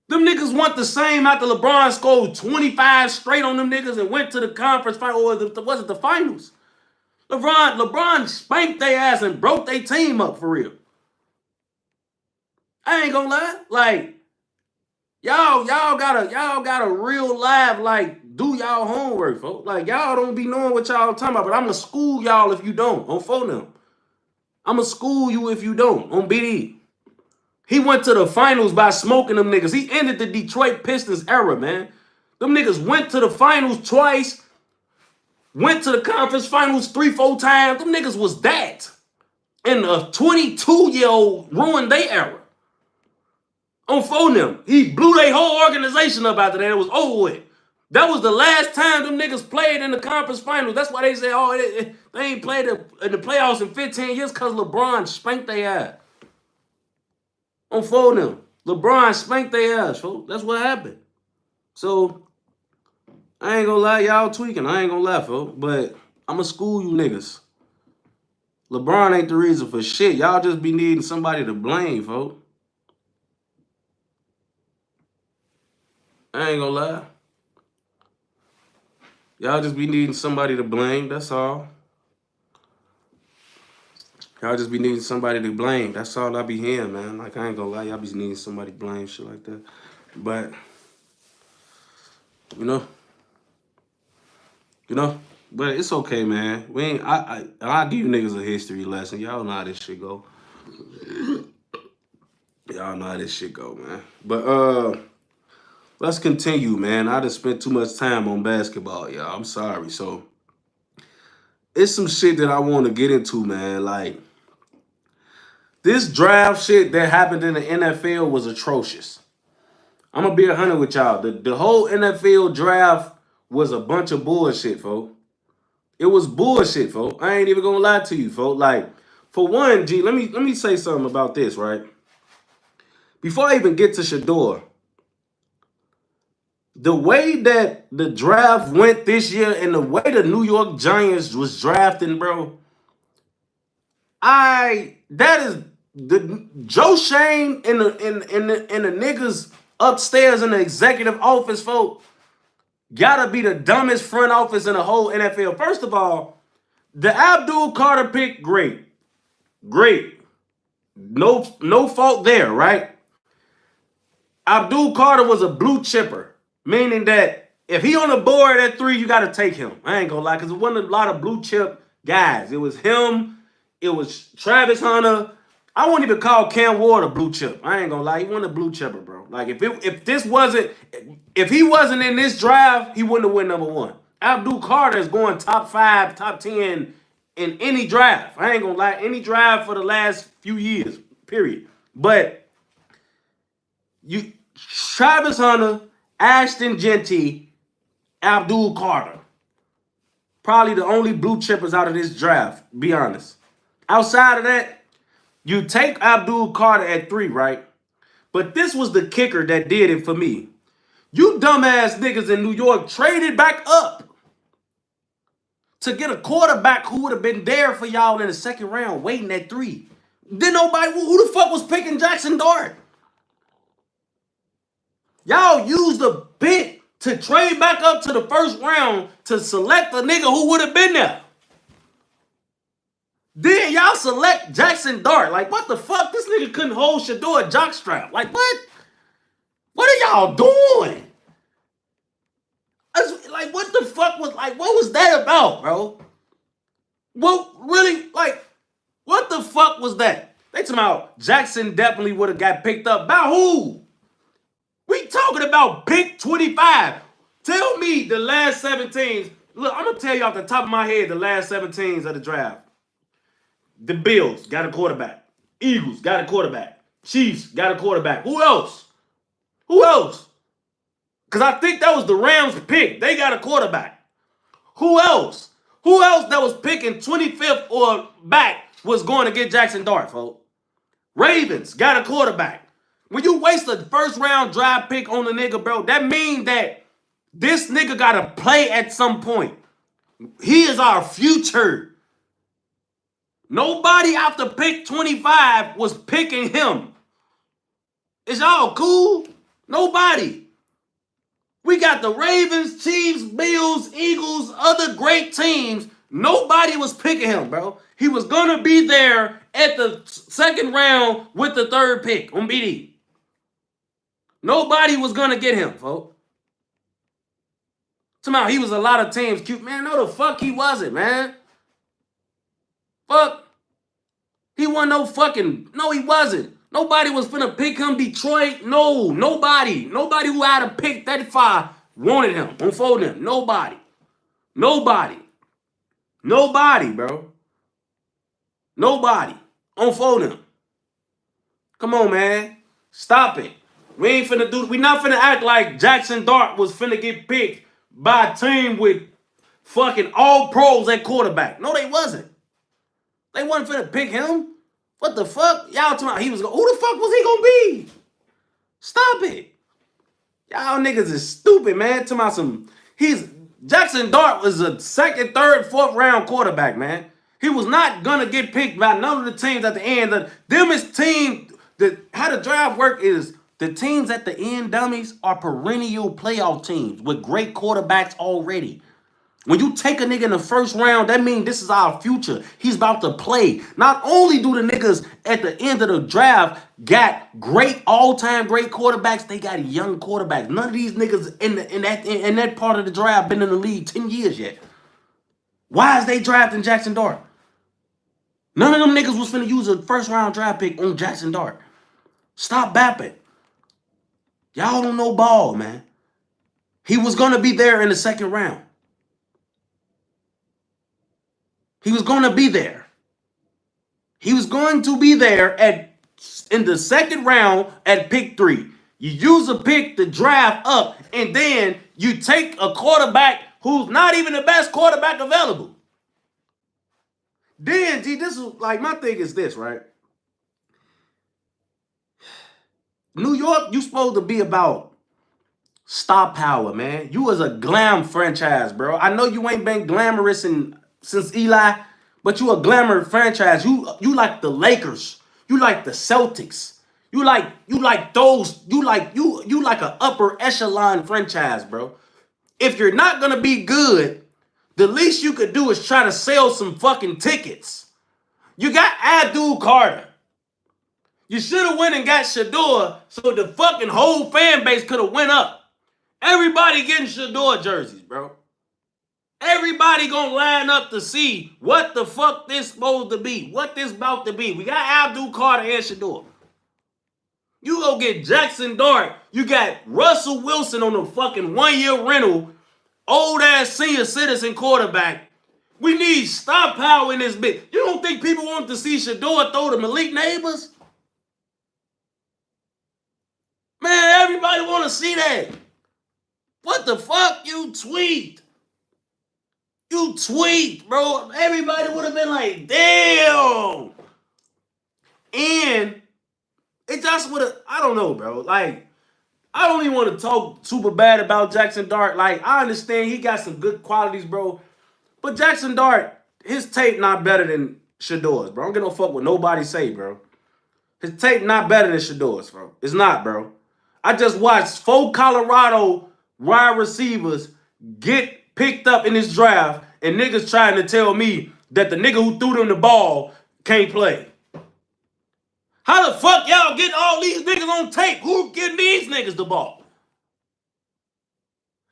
Them niggas want the same after LeBron scored 25 straight on them niggas and went to the conference final, or was it the finals? LeBron spanked their ass and broke their team up for real. I ain't gonna lie. Like, y'all gotta real live, like, do y'all homework, folks. Like, y'all don't be knowing what y'all talking about, but I'ma school y'all if you don't, on phone them. I'ma school you if you don't, on BD. He went to the finals by smoking them niggas. He ended the Detroit Pistons era, man. Them niggas went to the finals twice, went to the conference finals 3-4 times. Them niggas was that. And a 22-year-old ruined their era. On phone them. He blew their whole organization up after that. It was over with. That was the last time them niggas played in the conference finals. That's why they say, oh, they ain't played in the playoffs in 15 years because LeBron spanked their ass. On phone them. LeBron spanked their ass, folks. That's what happened. So, I ain't gonna lie, y'all tweaking. I ain't gonna lie, folks. But I'ma school you niggas. LeBron ain't the reason for shit. Y'all just be needing somebody to blame, folks. I ain't gonna lie. Y'all just be needing somebody to blame, that's all. Y'all just be needing somebody to blame. That's all I be hearing, man. Like, I ain't gonna lie, y'all be needing somebody to blame, shit like that. But, you know, but it's okay, man. We ain't. I'll give you niggas a history lesson. Y'all know how this shit go. Y'all know how this shit go, man. But let's continue, man. I just spent too much time on basketball, y'all. I'm sorry. So it's some shit that I want to get into, man. Like, this draft shit that happened in the NFL was atrocious. I'm gonna be 100 with y'all. The whole NFL draft was a bunch of bullshit, folks. It was bullshit, folks. I ain't even gonna lie to you, folks. Like, for one, G, let me say something about this, right? Before I even get to Shedeur, the way that the draft went this year and the way the New York Giants was drafting, bro, that is the Joe Shane and the niggas upstairs in the executive office, folks, gotta be the dumbest front office in the whole NFL. First of all, the Abdul Carter pick, great. No fault there, right? Abdul Carter was a blue chipper, meaning that if he on the board at 3, you gotta take him. I ain't gonna lie, because it wasn't a lot of blue chip guys. It was him. It was Travis Hunter. I wouldn't even call Cam Ward a blue chip. I ain't gonna lie, he wasn't a blue chipper, bro. Like, if he wasn't in this draft, he wouldn't have won number 1. Abdul Carter is going top 5, top 10 in any draft. I ain't gonna lie, any draft for the last few years, period. But Travis Hunter, Ashton Genty, Abdul Carter, probably the only blue chippers out of this draft, be honest. Outside of that, you take Abdul Carter at 3, right? But this was the kicker that did it for me. You dumbass niggas in New York traded back up to get a quarterback who would have been there for y'all in the second round, waiting at 3. Then nobody, who the fuck was picking Jackson Dart? Y'all used the pick to trade back up to the first round to select a nigga who would have been there. Then y'all select Jackson Dart. Like, what the fuck? This nigga couldn't hold Shedeur jockstrap. Like, what? What are y'all doing? Like, what the fuck was, like, what was that about, bro? What, really, like, what the fuck was that? They talking about Jackson definitely would have got picked up. By who? We talking about pick 25. Tell me the last 7 teams. Look, I'm going to tell you off the top of my head the last 7 teams of the draft. The Bills got a quarterback. Eagles got a quarterback. Chiefs got a quarterback. Who else? Who else? Because I think that was the Rams pick. They got a quarterback. Who else? Who else that was picking 25th or back was going to get Jackson Dart, folks? Ravens got a quarterback. When you waste a first round draft pick on a nigga, bro, that means that this nigga got to play at some point. He is our future. Nobody after pick 25 was picking him. Is y'all cool? Nobody. We got the Ravens, Chiefs, Bills, Eagles, other great teams. Nobody was picking him, bro. He was going to be there at the second round with the 3rd pick on BD. Nobody was going to get him, folks. Somehow he was a lot of teams cute. Man, no the fuck he wasn't, man. Fuck. He wasn't no fucking, no he wasn't. Nobody was finna pick him. Detroit, no, nobody. Nobody who had a pick 35 wanted him, unfolded him. Nobody. Nobody. Nobody, bro. Nobody. Unfold him. Come on, man. Stop it. We not finna act like Jackson Dart was finna get picked by a team with fucking all pros at quarterback. No, they wasn't. They wasn't finna pick him. What the fuck? Y'all talking about he was going, who the fuck was he gonna be? Stop it. Y'all niggas is stupid, man. Talking about Jackson Dart was a 2nd, 3rd, 4th round quarterback, man. He was not gonna get picked by none of the teams at the end. How the draft work is the teams at the end, dummies, are perennial playoff teams with great quarterbacks already. When you take a nigga in the 1st round, that means this is our future. He's about to play. Not only do the niggas at the end of the draft got great, all-time great quarterbacks, they got young quarterbacks. None of these niggas in that part of the draft been in the league 10 years yet. Why is they drafting Jackson Dart? None of them niggas was finna use a 1st-round draft pick on Jackson Dart. Stop bapping. Y'all don't know ball, man. He was going to be there in the 2nd round. He was going to be there. He was going to be there in the 2nd round at pick 3. You use a pick to draft up, and then you take a quarterback who's not even the best quarterback available. Then, this is like, my thing is this, right? New York, you supposed to be about star power, man. You was a glam franchise, bro. I know you ain't been glamorous since Eli, but you a glamour franchise. You like the Lakers. You like the Celtics. You like an upper echelon franchise, bro. If you're not gonna be good, the least you could do is try to sell some fucking tickets. You got Abdul Carter. You should have went and got Shedeur so the fucking whole fan base could have went up. Everybody getting Shedeur jerseys, bro. Everybody gonna line up to see what the fuck this supposed to be, what this about to be. We got Abdul Carter and Shedeur. You go get Jackson Dart. You got Russell Wilson on the fucking 1-year rental, old-ass senior citizen quarterback. We need star power in this bitch. You don't think people want to see Shedeur throw to Malik Neighbors? Man, everybody want to see that. What the fuck? You tweet. You tweet, bro. Everybody would have been like, damn. And it just would have, I don't know, bro. Like, I don't even want to talk super bad about Jackson Dart. Like, I understand he got some good qualities, bro. But Jackson Dart, his tape not better than Shedeur's, bro. I don't give no fuck what nobody say, bro. His tape not better than Shedeur's, bro. It's not, bro. I just watched 4 Colorado wide receivers get picked up in this draft, and niggas trying to tell me that the nigga who threw them the ball can't play. How the fuck y'all get all these niggas on tape? Who getting these niggas the ball?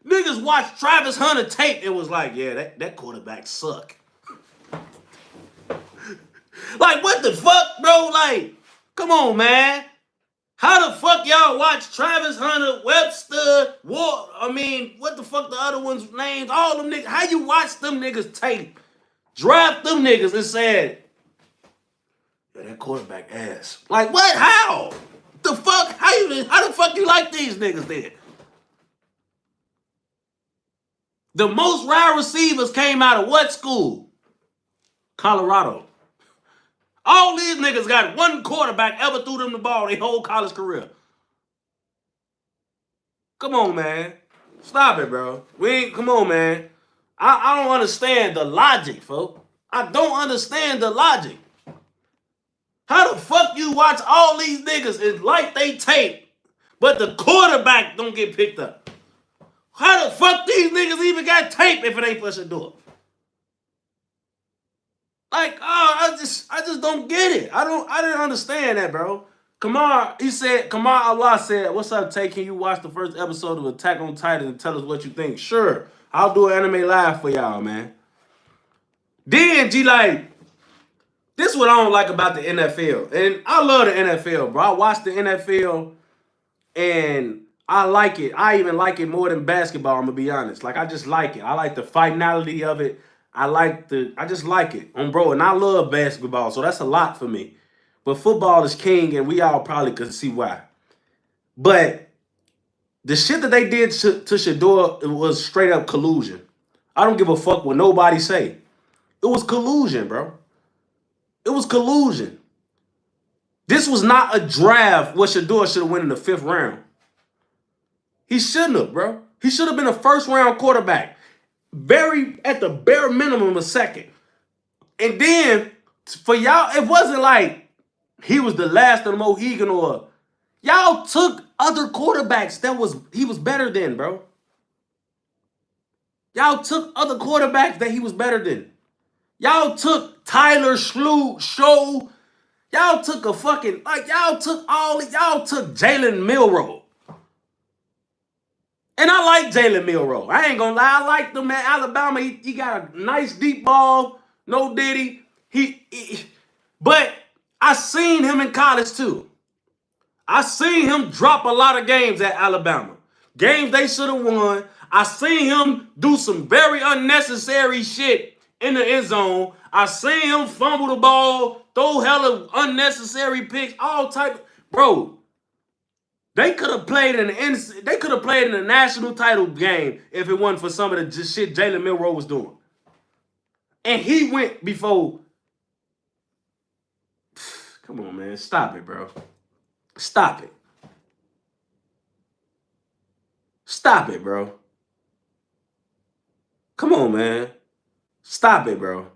Niggas watched Travis Hunter tape and was like, yeah, that quarterback suck. Like, what the fuck, bro? Like, come on, man. How the fuck y'all watch Travis Hunter, Webster, what the fuck the other ones' names? All them niggas. How you watch them niggas tape, draft them niggas and said, yeah, that quarterback ass. Like, what? How? The fuck? How the fuck you like these niggas then? The most wide receivers came out of what school? Colorado. All these niggas got one quarterback ever threw them the ball their whole college career. Come on, man. Stop it, bro. Come on, man. I don't understand the logic, folks. I don't understand the logic. How the fuck you watch all these niggas and like they tape, but the quarterback don't get picked up? How the fuck these niggas even got tape if it ain't for Shedeur? Like, I just don't get it. I didn't understand that, bro. Kamar Allah said, what's up, Tay? Can you watch the first episode of Attack on Titan and tell us what you think? Sure. I'll do an anime live for y'all, man. Then, like, this is what I don't like about the NFL. And I love the NFL, bro. I watch the NFL and I like it. I even like it more than basketball, I'm going to be honest. Like, I just like it. I like the finality of it. I just like it, bro. And I love basketball, so that's a lot for me. But football is king, and we all probably could see why. But the shit that they did to Shedeur, it was straight up collusion. I don't give a fuck what nobody say. It was collusion, bro. It was collusion. This was not a draft where Shedeur should have went in the 5th round. He shouldn't have, bro. He should have been a first-round quarterback. At the bare minimum, a second. And then, for y'all, it wasn't like he was the last of the Mohegan or y'all took other quarterbacks he was better than, bro. Y'all took other quarterbacks that he was better than. Y'all took Tyler Show. Y'all took y'all took Jaylen Milroe. And I like Jaylen Milroe. I ain't gonna lie. I like him at Alabama. He got a nice deep ball. No diddy. But I seen him in college too. I seen him drop a lot of games at Alabama. Games they should have won. I seen him do some very unnecessary shit in the end zone. I seen him fumble the ball, throw hella unnecessary picks, all type. Bro, they could have played in the national title game if it wasn't for some of the shit Jaylen Milroe was doing. And he went before. Come on, man. Stop it, bro. Stop it. Stop it, bro. Come on, man. Stop it, bro.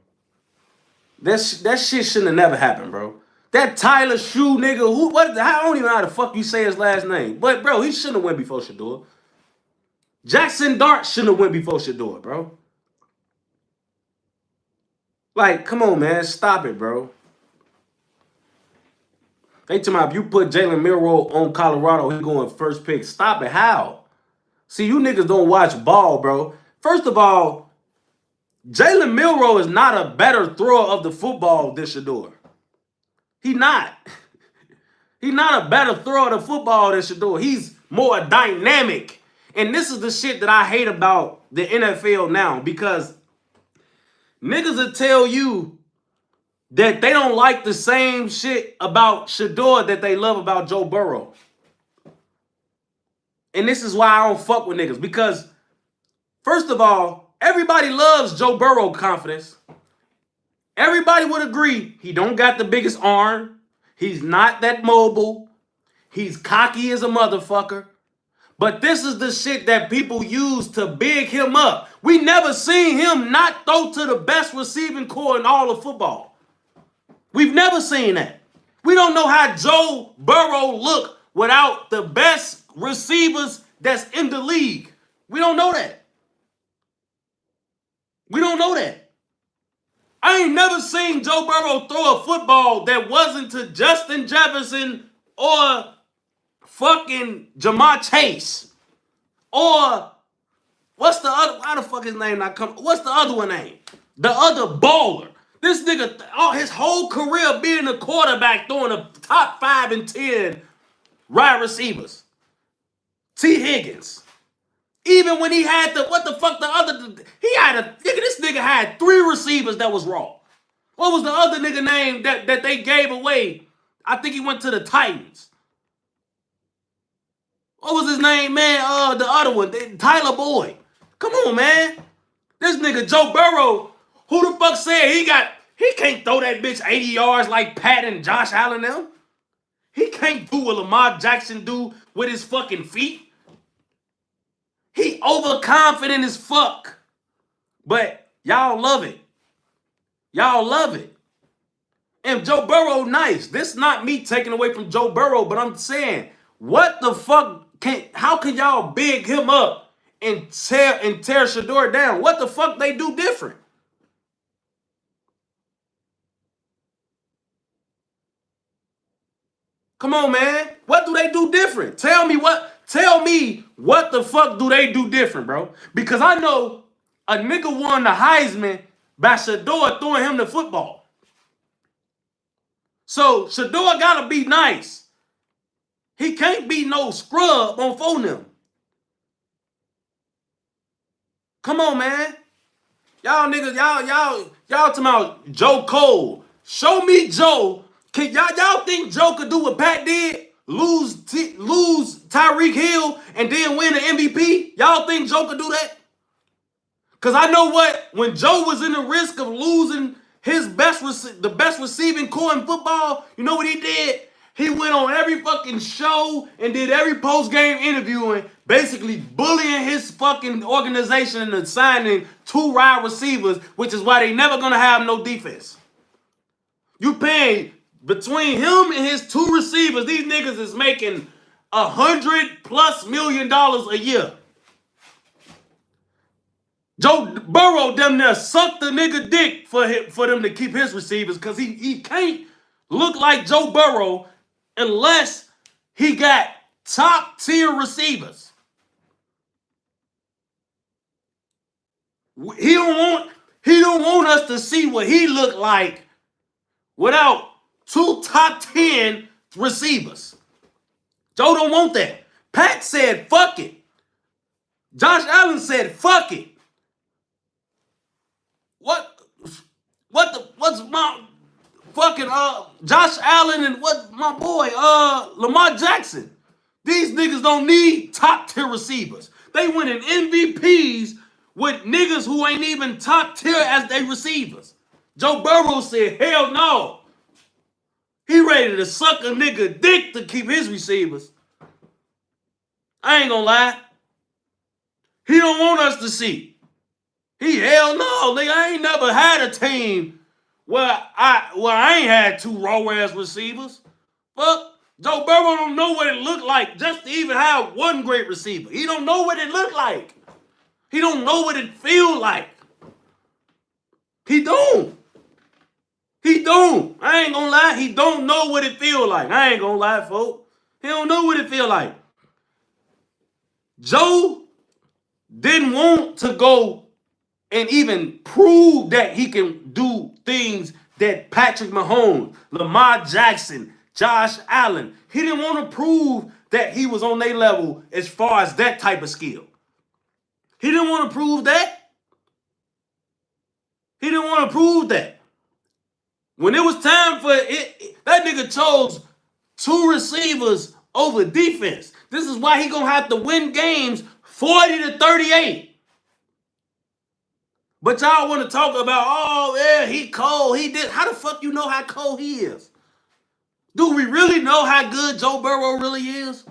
That shit shouldn't have never happened, bro. That Tyler Shoe nigga, I don't even know how the fuck you say his last name. But, bro, he shouldn't have went before Shedeur. Jackson Dart shouldn't have went before Shedeur, bro. Like, come on, man. Stop it, bro. They tell me if you put Jaylen Milroe on Colorado, he going first pick. Stop it. How? See, you niggas don't watch ball, bro. First of all, Jaylen Milroe is not a better thrower of the football than Shedeur. He not. He's not a better thrower of the football than Shedeur. He's more dynamic. And this is the shit that I hate about the NFL now, because niggas will tell you that they don't like the same shit about Shedeur that they love about Joe Burrow. And this is why I don't fuck with niggas. Because, first of all, everybody loves Joe Burrow confidence. Everybody would agree he don't got the biggest arm. He's not that mobile. He's cocky as a motherfucker. But this is the shit that people use to big him up. We never seen him not throw to the best receiving core in all of football. We've never seen that. We don't know how Joe Burrow look without the best receivers that's in the league. We don't know that. We don't know that. I ain't never never seen Joe Burrow throw a football that wasn't to Justin Jefferson or fucking Jamar Chase or what's the other? Why the fuck his name not come? What's the other one name? The other baller. This nigga, his whole career being a quarterback, throwing a top 5 and 10 wide receivers. T. Higgins. Even when he had the, what the fuck the other, this nigga had 3 receivers that was raw. What was the other nigga name that they gave away? I think he went to the Titans. What was his name, man? The other one, Tyler Boyd. Come on, man. This nigga Joe Burrow, who the fuck said he can't throw that bitch 80 yards like Pat and Josh Allen them? He can't do what Lamar Jackson do with his fucking feet. He overconfident as fuck. But y'all love it. Y'all love it. And Joe Burrow, nice. This not me taking away from Joe Burrow, but I'm saying, what the fuck how can y'all big him up and tear Shedeur down? What the fuck they do different? Come on, man. What do they do different? Tell me what the fuck do they do different, bro? Because I know a nigga won the Heisman by Shedeur throwing him the football. So Shedeur gotta be nice. He can't be no scrub on phone them. Come on, man. Y'all niggas, y'all talking about Joe Cole. Show me Joe. Can y'all think Joe could do what Pat did? Lose Tyreek Hill and then win the MVP? Y'all think Joe could do that? Because I know what, when Joe was in the risk of losing his the best receiving core in football, you know what he did? He went on every fucking show and did every post-game interviewing, basically bullying his fucking organization into signing 2 wide receivers, which is why they never gonna have no defense. You paying between him and his 2 receivers, these niggas is making $100+ million a year. Joe Burrow damn near sucked the nigga dick for them to keep his receivers, because he can't look like Joe Burrow unless he got top tier receivers. He don't want us to see what he looked like without 2 top 10 receivers. Joe don't want that. Pat said fuck it. Josh Allen said fuck it. What's my fucking Josh Allen and what my boy Lamar Jackson? These niggas don't need top tier receivers. They winning MVPs with niggas who ain't even top tier as they receivers. Joe Burrow said hell no. He ready to suck a nigga dick to keep his receivers. I ain't gonna lie. He don't want us to see. He hell no, nigga. I ain't never had a team where I ain't had 2 raw ass receivers. Fuck. Joe Burrow don't know what it looked like just to even have 1 great receiver. He don't know what it looked like. He don't know what it feel like. He don't. He don't. I ain't gonna lie. He don't know what it feel like. I ain't gonna lie, folks. He don't know what it feel like. Joe didn't want to go and even prove that he can do things that Patrick Mahomes, Lamar Jackson, Josh Allen, he didn't want to prove that he was on their level as far as that type of skill. He didn't want to prove that. He didn't want to prove that. When it was time for it, that nigga chose 2 receivers over defense. This is why he gonna have to win games 40-38. But y'all want to talk about, oh, yeah, he cold, he did. How the fuck you know how cold he is? Do we really know how good Joe Burrow really is?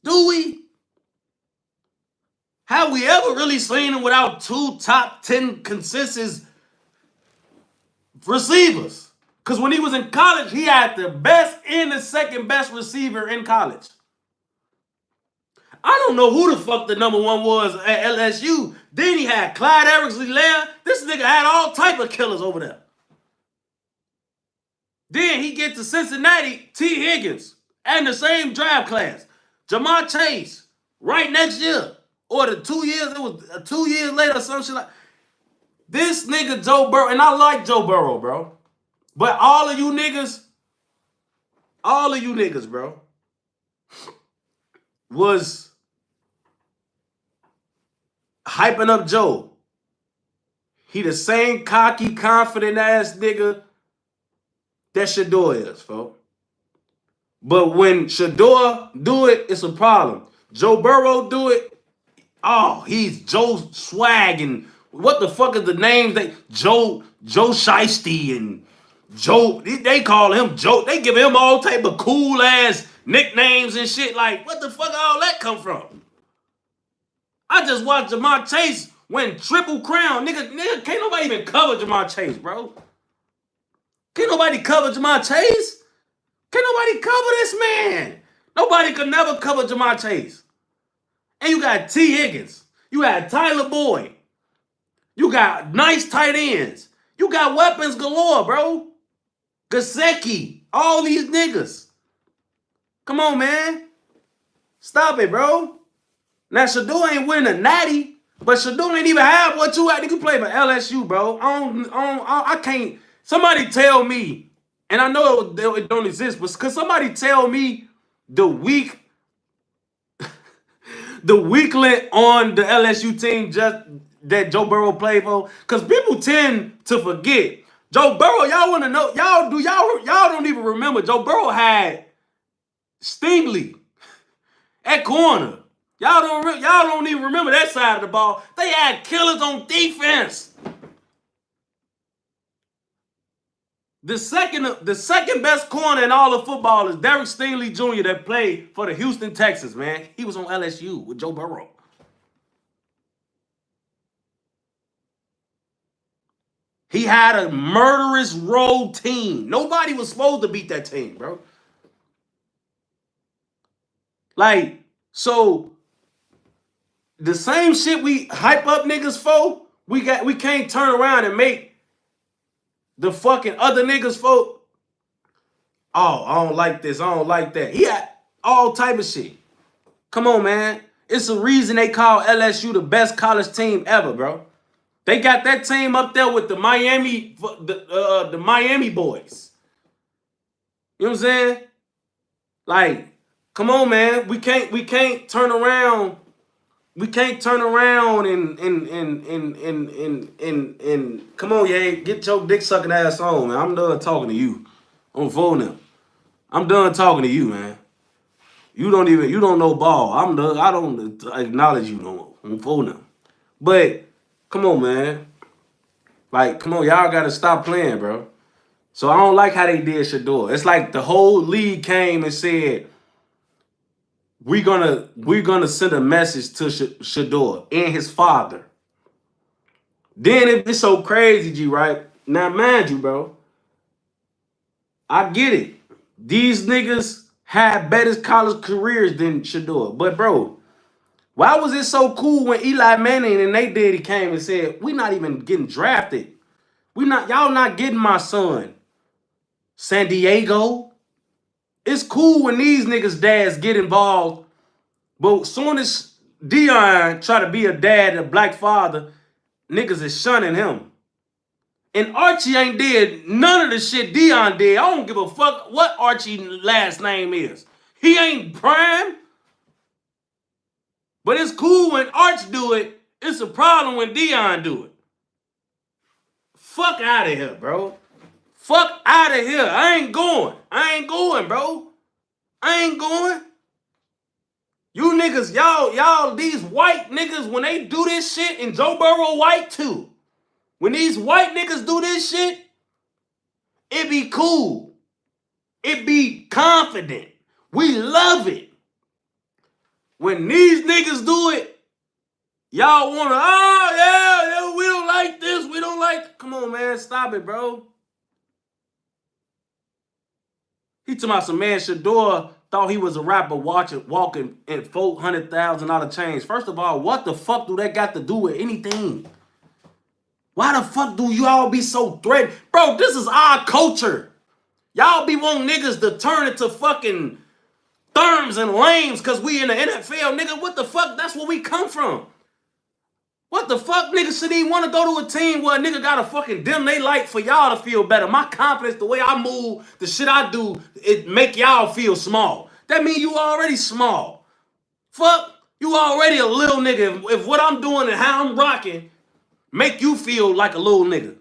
Do we? Have we ever really seen him without 2 top 10 consensus receivers? Because when he was in college, he had the best and the second best receiver in college. I don't know who the fuck the number one was at LSU. Then he had Clyde Eversley-Lair. This nigga had all type of killers over there. Then he get to Cincinnati, T. Higgins, and the same draft class. Jamar Chase, right next year. Or the 2 years, it was 2 years later or some shit like. This nigga Joe Burrow, and I like Joe Burrow, bro. But all of you niggas, bro, was hyping up Joe. He the same cocky, confident ass nigga that Shedeur is, folks. But when Shedeur do it, it's a problem. Joe Burrow do it, oh, he's Joe Swag and what the fuck is the names Joe Shiesty and Joe, they call him Joe, they give him all type of cool ass nicknames and shit. Like, what the fuck all that come from? I just watched Jamar Chase win Triple Crown. Nigga, can't nobody even cover Jamar Chase, bro. Can't nobody cover Jamar Chase? Can't nobody cover this man? Nobody could never cover Jamar Chase. And you got T. Higgins. You got Tyler Boyd. You got nice tight ends. You got weapons galore, bro. Gasecki. All these niggas. Come on, man. Stop it, bro. Now, Shedeur ain't winning a natty, but Shedeur ain't even have what you had. You can play for LSU, bro. I can't. Somebody tell me, and I know it don't exist, but could somebody tell me the weakling on the LSU team just that Joe Burrow played for? Because people tend to forget. Joe Burrow, y'all want to know, y'all don't even remember. Joe Burrow had Stingley at corner. Y'all don't even remember that side of the ball. They had killers on defense. The second best corner in all of football is Derek Stingley Jr. that played for the Houston Texans, man. He was on LSU with Joe Burrow. He had a murderous road team. Nobody was supposed to beat that team, bro. Like, so the same shit we hype up niggas for, we can't turn around and make the fucking other niggas for. Oh, I don't like this. I don't like that. He had all type of shit. Come on, man. It's a reason they call LSU the best college team ever, bro. They got that team up there with the Miami boys. You know what I'm saying? Like, come on, man. We can't turn around. We can't turn around and come on, yeah, get your dick sucking ass on, man. I'm done talking to you on phone now. I'm done talking to you, man. You don't know ball. I'm done. I don't acknowledge you no more on phone now. But come on, man. Like, come on, y'all gotta stop playing, bro. So I don't like how they did Shedeur. It's like the whole league came and said, we're gonna send a message to Shedeur and his father. Then it's so crazy, G, right? Now, mind you, bro, I get it. These niggas had better college careers than Shedeur. But, bro, why was it so cool when Eli Manning and they daddy came and said, we not even getting drafted. Y'all not getting my son. San Diego. It's cool when these niggas' dads get involved, but as soon as Deion try to be a dad, a black father, niggas is shunning him. And Archie ain't did none of the shit Deion did. I don't give a fuck what Archie's last name is. He ain't prime. But it's cool when Arch do it. It's a problem when Deion do it. Fuck out of here, bro. Fuck out of here. I ain't going, bro. I ain't going. You niggas, y'all, these white niggas, when they do this shit, and Joe Burrow white too. When these white niggas do this shit, it be cool. It be confident. We love it. When these niggas do it, y'all wanna, oh yeah, we don't like this, we don't like. Come on, man, stop it, bro. He talking about some man Shedeur thought he was a rapper walking in $400,000 chains. First of all, what the fuck do that got to do with anything? Why the fuck do y'all be so threatened? Bro, this is our culture. Y'all be wanting niggas to turn into fucking therms and lames because we in the NFL, nigga. What the fuck? That's where we come from. What the fuck? Niggas should even want to go to a team where a nigga got to fucking dim they light for y'all to feel better. My confidence, the way I move, the shit I do, it make y'all feel small. That mean you already small. Fuck, you already a little nigga. If what I'm doing and how I'm rocking make you feel like a little nigga.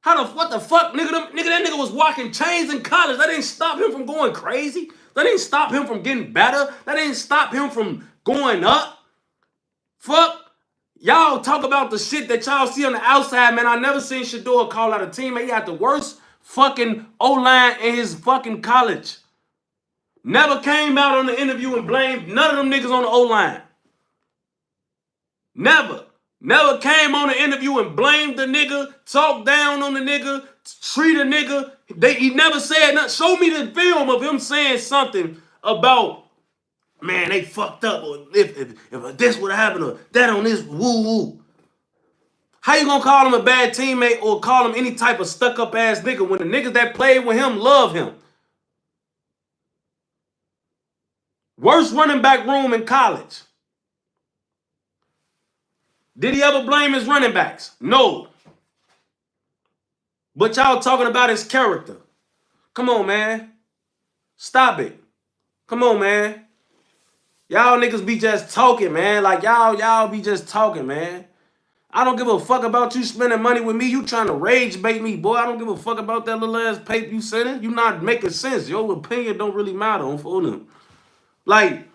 What the fuck, nigga? That nigga was walking chains in college. That didn't stop him from going crazy. That didn't stop him from getting better. That didn't stop him from going up. Fuck. Y'all talk about the shit that y'all see on the outside, man. I never seen Shedeur call out a teammate. He had the worst fucking O-line in his fucking college. Never came out on the interview and blamed none of them niggas on the O-line. Never. Never came on the interview and blamed the nigga, talked down on the nigga, treat a nigga. He never said nothing. Show me the film of him saying something about, man, they fucked up, or if this would have happened, or that on this woo-woo. How you gonna call him a bad teammate or call him any type of stuck-up ass nigga when the niggas that played with him love him? Worst running back room in college. Did he ever blame his running backs? No. But y'all talking about his character. Come on, man. Stop it. Come on, man. Y'all niggas be just talking, man. Like, y'all be just talking, man. I don't give a fuck about you spending money with me. You trying to rage bait me, boy. I don't give a fuck about that little ass paper you sending. You not making sense. Your opinion don't really matter on for them. Like,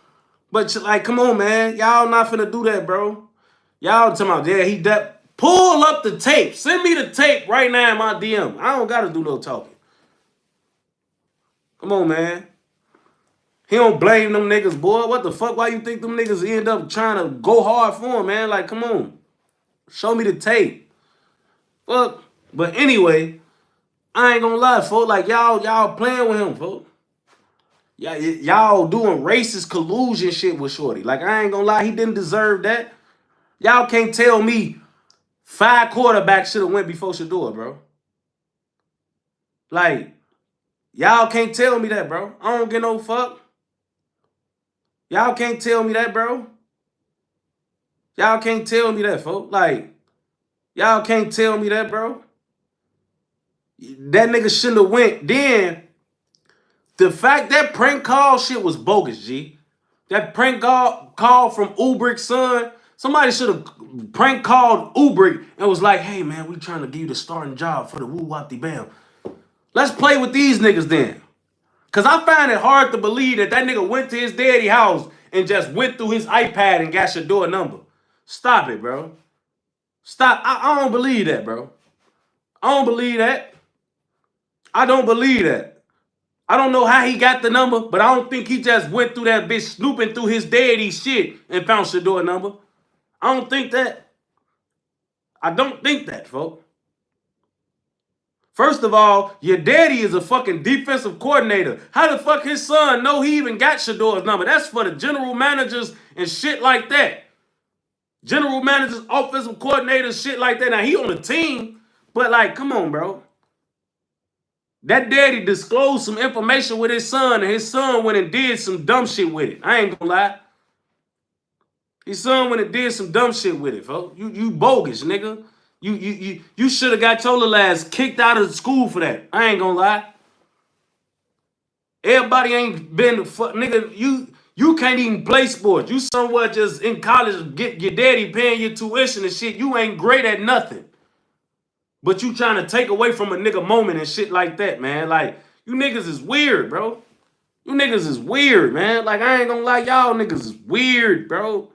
but like, come on, man. Y'all not finna do that, bro. Y'all talking about, yeah, he that. Pull up the tape. Send me the tape right now in my DM. I don't gotta do no talking. Come on, man. He don't blame them niggas, boy. What the fuck? Why you think them niggas end up trying to go hard for him, man? Like, come on. Show me the tape. Fuck. But anyway, I ain't gonna lie, folks. Like, y'all playing with him, folks. Y'all doing racist collusion shit with Shorty. Like, I ain't gonna lie, he didn't deserve that. Y'all can't tell me 5 quarterbacks should have went before Shedeur, bro. Like, y'all can't tell me that, bro. I don't get no fuck. Y'all can't tell me that, bro. Y'all can't tell me that, folks. Like, y'all can't tell me that, bro. That nigga shouldn't have went. Then, the fact that prank call shit was bogus, G. That prank call from Ubrick's son, somebody should have prank called Ubrick and was like, hey, man, we trying to give you the starting job for the woo-wop-de-bam. Let's play with these niggas then. Because I find it hard to believe that nigga went to his daddy house and just went through his iPad and got Shedeur number. Stop it, bro. Stop. I don't believe that, bro. I don't believe that. I don't believe that. I don't know how he got the number, but I don't think he just went through that bitch snooping through his daddy's shit and found Shedeur number. I don't think that. I don't think that, folks. First of all, your daddy is a fucking defensive coordinator. How the fuck his son know he even got Shedeur's number? That's for the general managers and shit like that. General managers, offensive coordinators, shit like that. Now, he on the team, but like, come on, bro. That daddy disclosed some information with his son, and his son went and did some dumb shit with it. I ain't gonna lie. His son went and did some dumb shit with it, folks. You bogus, nigga. You should have got your little ass kicked out of school for that. I ain't gonna lie. Everybody ain't been, nigga, you can't even play sports. You somewhere just in college, get your daddy paying your tuition and shit. You ain't great at nothing. But you trying to take away from a nigga moment and shit like that, man. Like, you niggas is weird, bro. You niggas is weird, man. Like, I ain't gonna lie, y'all niggas is weird, bro.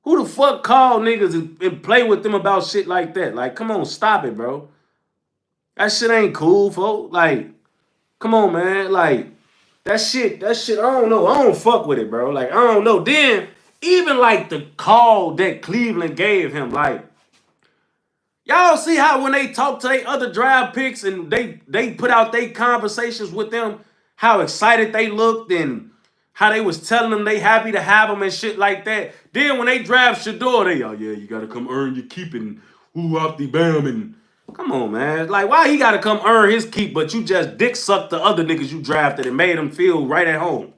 Who the fuck call niggas and play with them about shit like that? Like, come on, stop it, bro. That shit ain't cool, folks. Like, come on, man. Like, that shit, I don't know. I don't fuck with it, bro. Like, I don't know. Then, even like the call that Cleveland gave him, like, y'all see how when they talk to their other draft picks and they put out their conversations with them, how excited they looked and How they was telling them they happy to have him and shit like that. Then when they draft Shedeur, they, oh yeah, you gotta come earn your keep and who up the bam and come on, man. Like, why he gotta come earn his keep, but you just dick sucked the other niggas you drafted and made them feel right at home?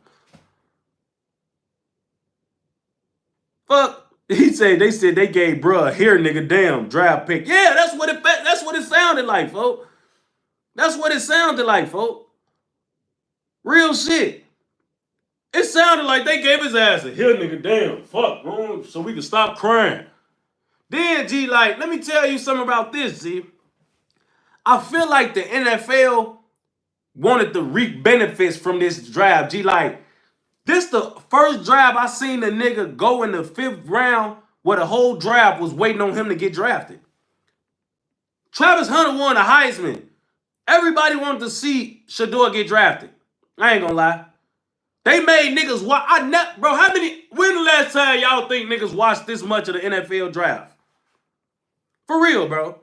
Fuck. They said they gave bruh here nigga damn draft pick. Yeah, that's what it sounded like, folks. That's what it sounded like, folks. Real shit. It sounded like they gave his ass a here nigga damn fuck, bro, so we can stop crying. Then G, like, let me tell you something about this, G. I feel like the NFL wanted to reap benefits from this draft, G. Like, this the first draft I seen the nigga go in the 5th round where the whole draft was waiting on him to get drafted. Travis Hunter won the Heisman. Everybody wanted to see Shedeur get drafted. I ain't gonna lie. They made niggas watch. Bro, when the last time y'all think niggas watched this much of the NFL draft? For real, bro.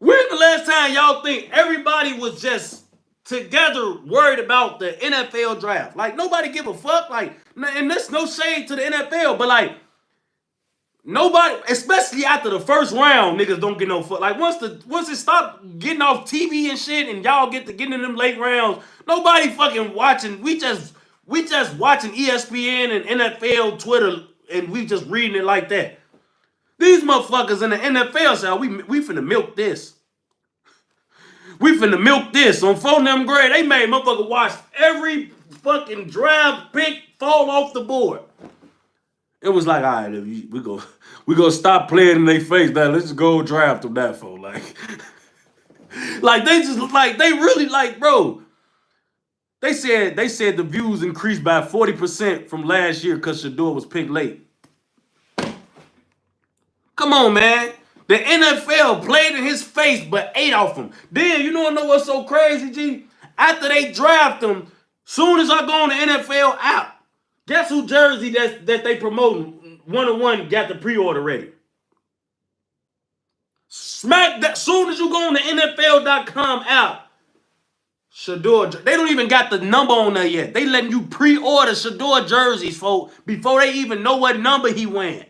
When the last time y'all think everybody was just together worried about the NFL draft? Like, nobody give a fuck. Like, and there's no shade to the NFL, but like, nobody, especially after the first round, niggas don't get no fuck. Like, once it stop getting off TV and shit, and y'all get to get in them late rounds, nobody fucking watching. We just watching ESPN and NFL Twitter, and we just reading it like that. These motherfuckers in the NFL say, we finna milk this. We finna milk this. On 4 grade, they made motherfucker watch every fucking draft pick fall off the board. It was like, all right, we go stop playing in their face. Now let's just go draft them that for like, like they just like they really like, bro. They said the views increased by 40% from last year because Shedeur was picked late. Come on, man. The NFL played in his face but ate off him. Then you know what's so crazy, G? After they draft him, soon as I go on the NFL app, guess who jersey that they promoting 1-on-1 got the pre-order ready? Smack that. Soon as you go on the NFL.com app, Shedeur, they don't even got the number on there yet. They letting you pre-order Shedeur jerseys before they even know what number he wearing.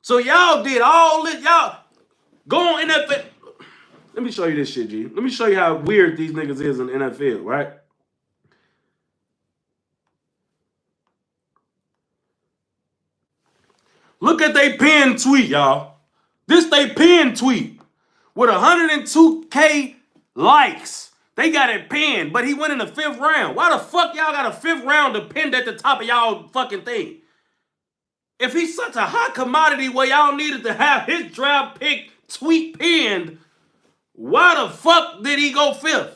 So y'all did all this. Y'all go on NFL. Let me show you this shit, G. Let me show you how weird these niggas is in the NFL, right? Look at they pinned tweet, y'all. This they pinned tweet with 102K likes. They got it pinned, but he went in the 5th round. Why the fuck y'all got a 5th rounder pinned at the top of y'all fucking thing? If he's such a hot commodity where y'all needed to have his draft pick tweet pinned, why the fuck did he go 5th?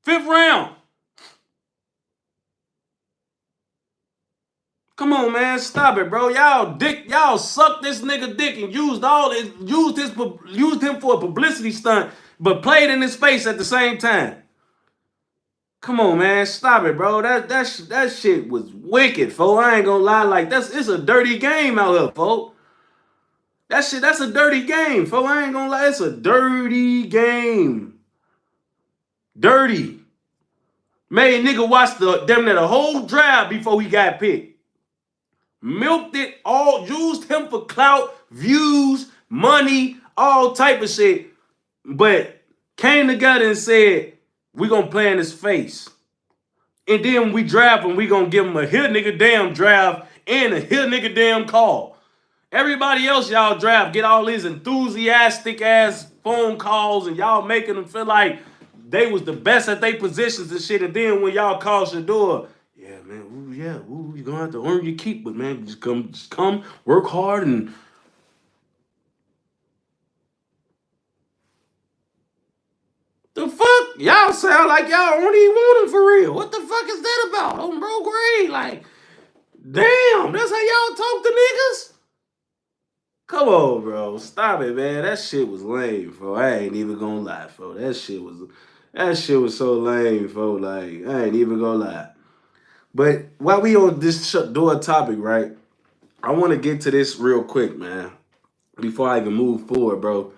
5th round. Come on, man, stop it, bro. Y'all sucked this nigga dick and used him for a publicity stunt, but played in his face at the same time. Come on, man, stop it, bro. That shit was wicked, fo. I ain't gonna lie, like it's a dirty game out here, fo. That's a dirty game, fo. I ain't gonna lie, it's a dirty game. Dirty. Made nigga watch the whole draft before he got picked. Milked it all, used him for clout, views, money, all type of shit. But came together and said, we gonna play in his face. And then when we draft him, we gonna give him a here nigga damn draft and a here nigga damn call. Everybody else y'all draft get all these enthusiastic ass phone calls and y'all making them feel like they was the best at their positions and shit. And then when y'all call Shedeur, yeah, man, you're gonna have to earn your keep, but man, just come, work hard and the fuck? Y'all sound like y'all don't even want him for real. What the fuck is that about? On bro grade, like, damn, that's how y'all talk to niggas? Come on, bro. Stop it, man. That shit was lame, fo. I ain't even gonna lie, fo. That shit was so lame, fo. Like, I ain't even gonna lie. But while we on this Shedeur topic, right, I want to get to this real quick, man. Before I even move forward, bro.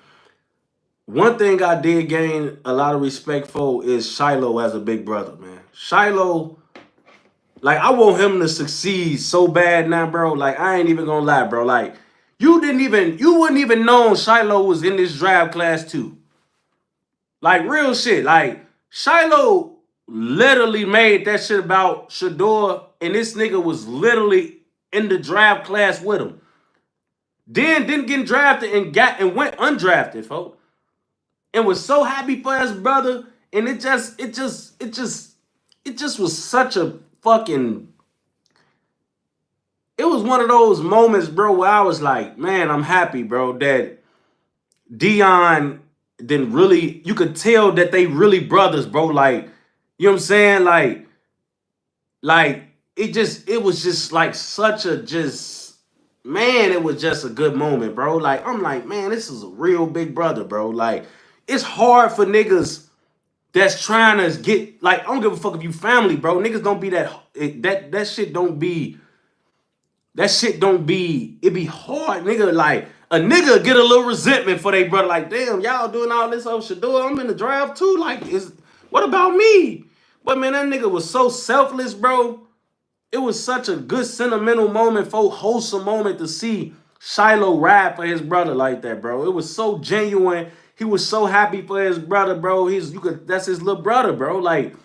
one thing I did gain a lot of respect for is Shiloh as a big brother, man. Shiloh, like I want him to succeed so bad now, bro. Like I ain't even gonna lie, bro. Like you wouldn't even know Shiloh was in this draft class too. Like real shit. Like Shiloh literally made that shit about Shedeur, and this nigga was literally in the draft class with him. Then didn't get drafted and went undrafted, folks. And was so happy for his brother. And it just was such a fucking. It was one of those moments, bro, where I was like, man, I'm happy, bro, that Deion didn't really. You could tell that they really brothers, bro. Like, you know what I'm saying? Like it was just like such a just man, it was just a good moment, bro. Like, I'm like, man, this is a real big brother, bro. Like, it's hard for niggas that's trying to get, like, I don't give a fuck if you family, bro. Niggas don't be that shit don't be, it be hard, nigga. Like, a nigga get a little resentment for they brother, like, damn, y'all doing all this old shit, I'm in the draft too. Like, what about me? But man, that nigga was so selfless, bro. It was such a good sentimental moment, wholesome moment to see Shiloh ride for his brother like that, bro. It was so genuine. He was so happy for his brother, bro. That's his little brother, bro. Like,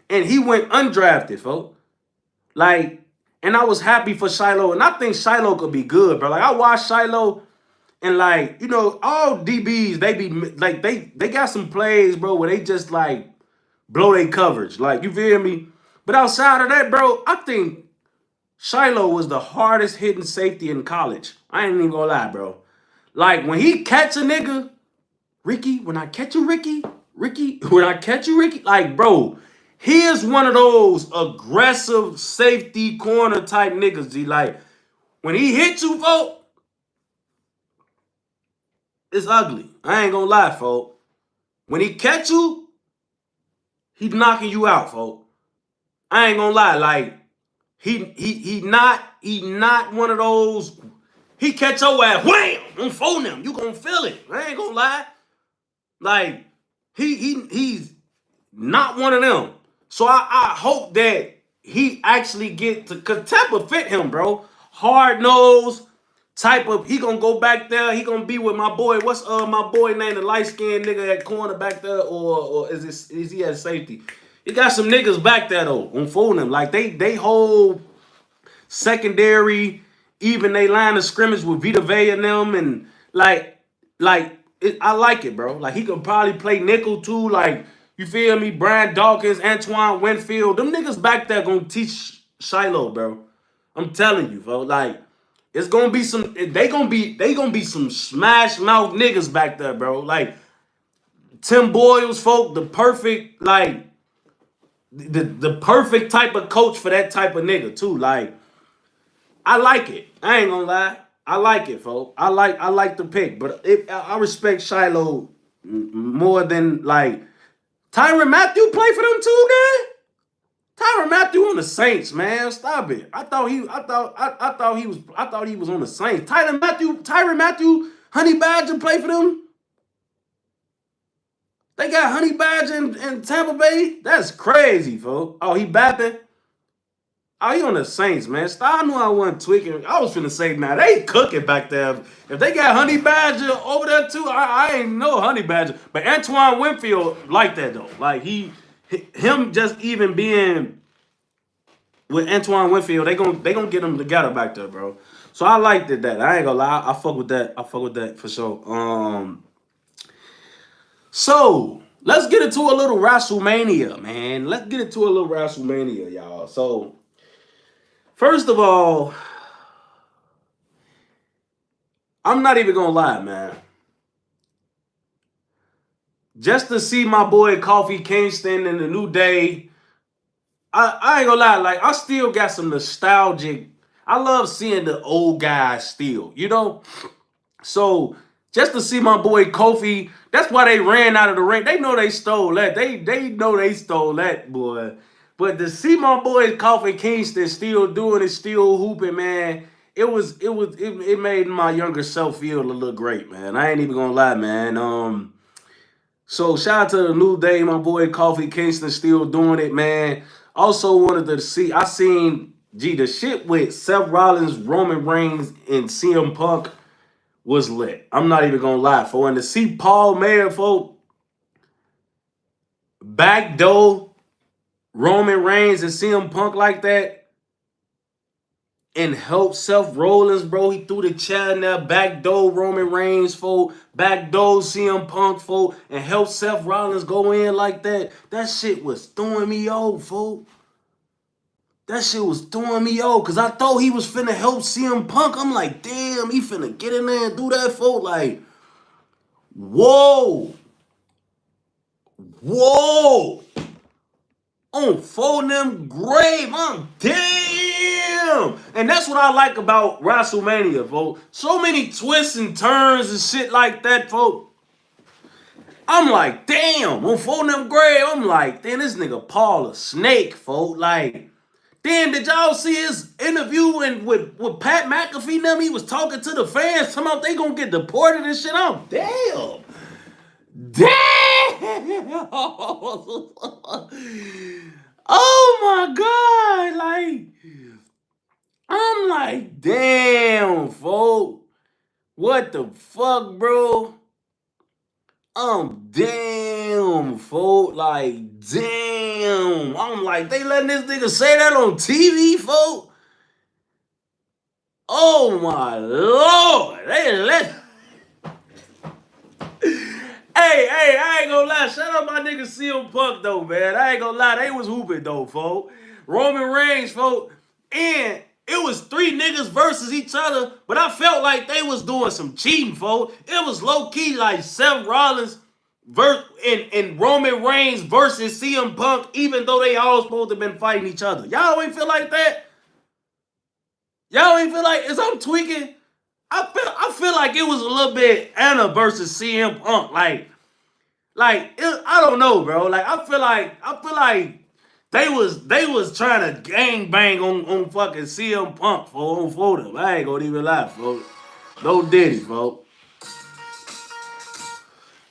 and he went undrafted, folks. Like, and I was happy for Shiloh, and I think Shiloh could be good, bro. Like, I watched Shiloh, and like, you know, all DBs, they be like, they got some plays, bro, where they just like blow their coverage. Like, you feel me? But outside of that, bro, I think Shiloh was the hardest hitting safety in college. I ain't even gonna lie, bro. Like, when he catch a nigga, Ricky, when I catch you, Ricky, when I catch you, Ricky, like, bro, he is one of those aggressive safety corner type niggas, G. Like, when he hits you, folk, it's ugly. I ain't gonna lie, folk. When he catch you, he knocking you out, folk. I ain't gonna lie, like, he not one of those. He catch your ass, wham, on phone him. You gonna feel it. I ain't gonna lie. Like, he's not one of them. So I hope that he actually get to, cause Tampa fit him, bro. Hard nose type of. He gonna go back there. He gonna be with my boy. What's my boy name? The light skinned nigga at corner back there, or is he at safety? He got some niggas back there though on phone him. Like they hold secondary, even they line of scrimmage with Vita Vea and them, and I like it, bro. Like, he could probably play nickel too. Like, you feel me? Brian Dawkins, Antoine Winfield, them niggas back there gonna teach Shiloh, bro. I'm telling you, bro. Like, it's gonna be some. They gonna be some smash mouth niggas back there, bro. Like Tim Boyles, folk, the perfect like. The perfect type of coach for that type of nigga too. Like, I like it. I ain't gonna lie. I like it, folks. I like the pick, but I respect Shiloh more than like Tyrann Mathieu play for them too, man. Tyrann Mathieu on the Saints, man. Stop it. I thought he was on the Saints. Tyrann Mathieu, Honey Badger play for them. They got Honey Badger in Tampa Bay. That's crazy, folks. Oh, he bapping? Oh, he on the Saints, man. I knew I wasn't tweaking. I was finna say, now they cooking back there. If they got Honey Badger over there too, I ain't know Honey Badger. But Antoine Winfield like that though. Like him just even being with Antoine Winfield, they gonna get them together back there, bro. So I liked it that. I ain't gonna lie. I fuck with that. I fuck with that for sure. So let's get into a little Wrestlemania, man. Let's get into a little Wrestlemania, y'all. So first of all, I'm not even gonna lie, man. Just to see my boy Kofi Kingston in the New Day, I ain't gonna lie, like, I still got some nostalgic. I love seeing the old guys still, you know? So just to see my boy Kofi, that's why they ran out of the ring. They know they stole that. They know they stole that, boy. But to see my boy Kofi Kingston still doing it, still hooping, man, it made my younger self feel a little great, man. I ain't even gonna lie, man. So shout out to the New Day, my boy Coffee Kingston still doing it, man. Also wanted to see, I seen, the shit with Seth Rollins, Roman Reigns, and CM Punk was lit. I'm not even gonna lie, for and to see Paul Mayer, folk, backdoor Roman Reigns and CM Punk like that, and help Seth Rollins, bro. He threw the chair in there, backdoor Roman Reigns, folk, backdoor CM Punk, folk, and help Seth Rollins go in like that. That shit was throwing me off, folk. That shit was throwing me off, because I thought he was finna help CM Punk. I'm like, damn, he finna get in there and do that, folk. Like, whoa. Whoa. On folding them grave. I'm damn. And that's what I like about Wrestlemania, folks. So many twists and turns and shit like that, folks. I'm like, damn. On folding them grave, I'm like, damn, this nigga Paul a snake, folks. Like, damn, did y'all see his interview and with Pat McAfee and them? He was talking to the fans, talking about they gonna get deported and shit. I'm damn. Damn! Oh my God! Like, I'm like, damn, folks. What the fuck, bro? Damn, folks. Like, damn. I'm like, they letting this nigga say that on TV, folks? Oh my Lord. They let. Hey, I ain't gonna lie. Shout out my nigga CM Punk, though, man. I ain't gonna lie. They was hooping, though, folks. Roman Reigns, folks. And it was 3 niggas versus each other, but I felt like they was doing some cheating, folks. It was low-key like Seth Rollins and Roman Reigns versus CM Punk, even though they all supposed to have been fighting each other. Y'all ain't feel like that? Y'all ain't feel like, as I'm tweaking, I feel like it was a little bit Anna versus CM Punk. Like I don't know, bro. Like I feel like they was trying to gang bang on fucking CM Punk for them. I ain't gonna even lie, folks. No Diddy, folks.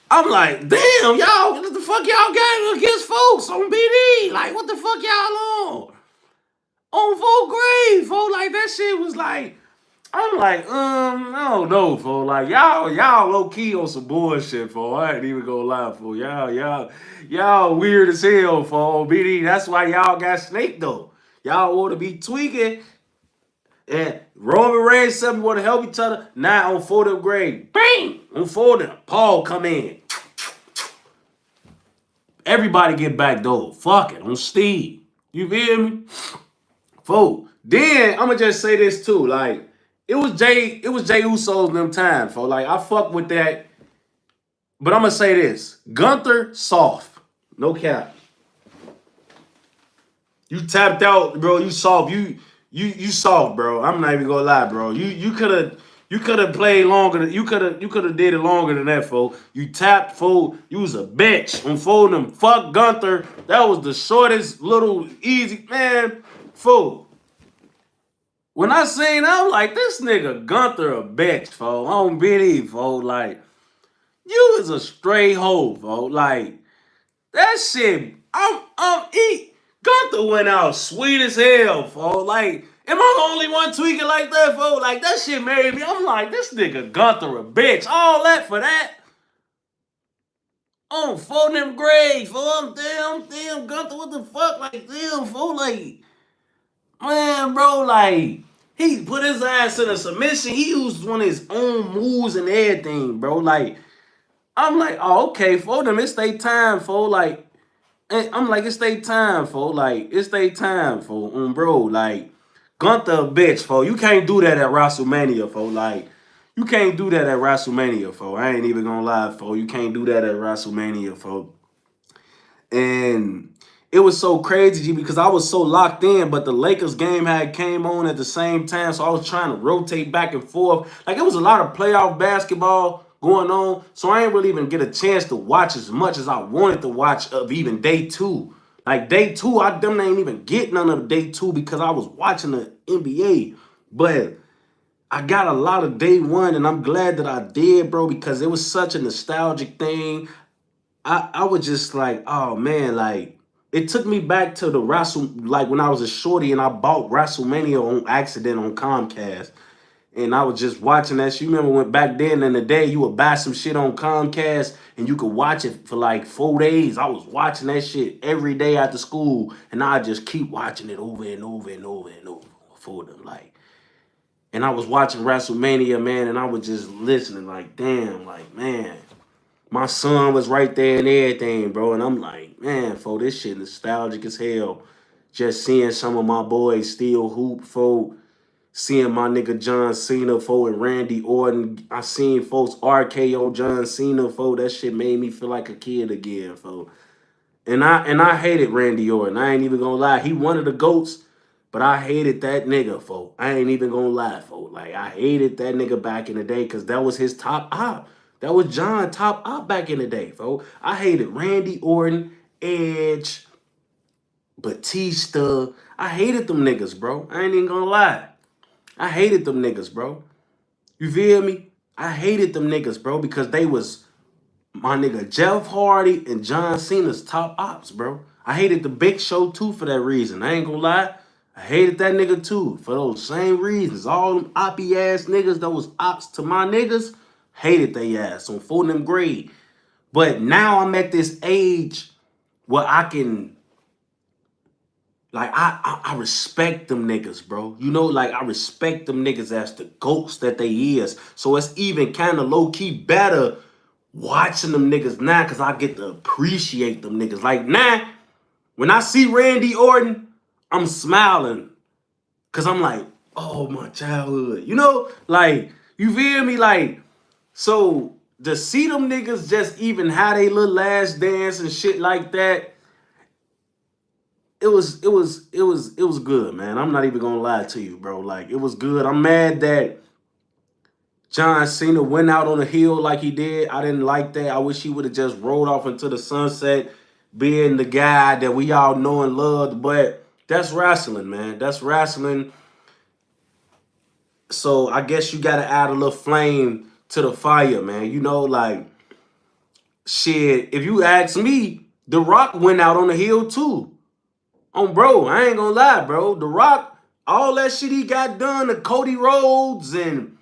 I'm like, damn, y'all, what the fuck y'all got against folks on BD? Like, what the fuck y'all on? On full grade, folks. Like that shit was like. I'm like, I don't know, folks. Like, y'all low-key on some bullshit, folks. I ain't even gonna lie, folks. Y'all weird as hell, folks. BD, that's why y'all got snaked, though. Y'all want to be tweaking. And Roman Reigns said we want to help each other. Now on 4th grade, bang! On 4th, Paul come in. Everybody get back, though. Fuck it, on Steve. You feel me? Folks, then, I'm gonna just say this, too. Like, it was Jay Uso's them time, folks. Like, I fuck with that. But I'm gonna say this. Gunther, soft. No cap. You tapped out, bro. You soft. You soft, bro. I'm not even gonna lie, bro. You could have played longer. You could have did it longer than that, folks. You tapped, folks. You was a bitch on folding them. Fuck Gunther. That was the shortest little easy, man. Folks. When I seen, I'm like, this nigga Gunther a bitch, folks. I don't believe, folks. Like, you is a straight hoe, folks. Like, that shit, Gunther went out sweet as hell, folks. Like, am I the only one tweaking like that, folks? Like, that shit made me, I'm like, this nigga Gunther a bitch. All that for that? On folding them grades, folks. Damn, Gunther, what the fuck? Like, damn, folks. Like, man, bro, like, he put his ass in a submission. He used one of his own moves and everything, bro. Like, I'm like, oh, okay, for them, it's their time, for like, I'm like, it's their time, for like, it's their time, for bro. Like, Gunther a bitch, for you can't do that at Wrestlemania, for like, you can't do that at Wrestlemania, for I ain't even gonna lie, for you can't do that at Wrestlemania, for. And it was so crazy, G, because I was so locked in, but the Lakers game had came on at the same time, so I was trying to rotate back and forth. Like, it was a lot of playoff basketball going on, so I ain't really even get a chance to watch as much as I wanted to watch of even day 2. Like, day 2, I ain't even get none of day 2 because I was watching the NBA. But I got a lot of day 1, and I'm glad that I did, bro, because it was such a nostalgic thing. I was just like, oh man, like it took me back to the like when I was a shorty and I bought Wrestlemania on accident on Comcast. And I was just watching that shit. You remember when back then in the day you would buy some shit on Comcast and you could watch it for like 4 days. I was watching that shit every day after school, and I just keep watching it over and over and over and over for them. Like, and I was watching WrestleMania, man, and I was just listening, like, damn, like, man, my son was right there and everything, bro. And I'm like, man, for this shit nostalgic as hell. Just seeing some of my boys still hoop, for seeing my nigga John Cena, for and Randy Orton. I seen folks RKO John Cena, for that shit made me feel like a kid again, for. And I hated Randy Orton. I ain't even gonna lie. He one of the GOATs, but I hated that nigga, folk. I ain't even gonna lie, folk. Like, I hated that nigga back in the day because that was his top op. That was John top op back in the day, folk. I hated Randy Orton, Edge, Batista. I hated them niggas, bro. I ain't even gonna lie. I hated them niggas, bro. You feel me? I hated them niggas, bro, because they was my nigga Jeff Hardy and John Cena's top ops, bro. I hated the Big Show too for that reason. I ain't gonna lie. I hated that nigga too for those same reasons. All them oppy ass niggas that was ops to my niggas, hated they ass on full them grade. But now I'm at this age where I can, like, I respect them niggas, bro. You know, like, I respect them niggas as the GOATs that they is. So it's even kind of low-key better watching them niggas now because I get to appreciate them niggas. Like, now, when I see Randy Orton, I'm smiling because I'm like, oh, my childhood. You know, like, you feel me? Like, so to see them niggas just even how they little last dance and shit like that, it was good, man. I'm not even gonna lie to you, bro. Like, it was good. I'm mad that John Cena went out on a hill like he did. I didn't like that. I wish he would have just rolled off into the sunset, being the guy that we all know and loved. But that's wrestling, man. That's wrestling. So I guess you gotta add a little flame to the fire, man. You know, like, shit, if you ask me, The Rock went out on the hill too. Bro, I ain't gonna lie, bro. The Rock, all that shit he got done to Cody Rhodes and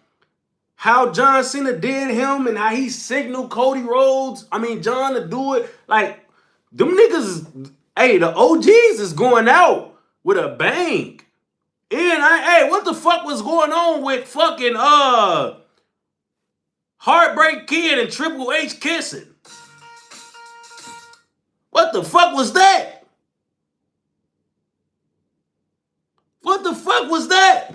how John Cena did him and how he signaled Cody Rhodes, John to do it. Like, them niggas, hey, the OGs is going out with a bang. And hey, what the fuck was going on with fucking Heartbreak Kid and Triple H kissing? What the fuck was that? What the fuck was that?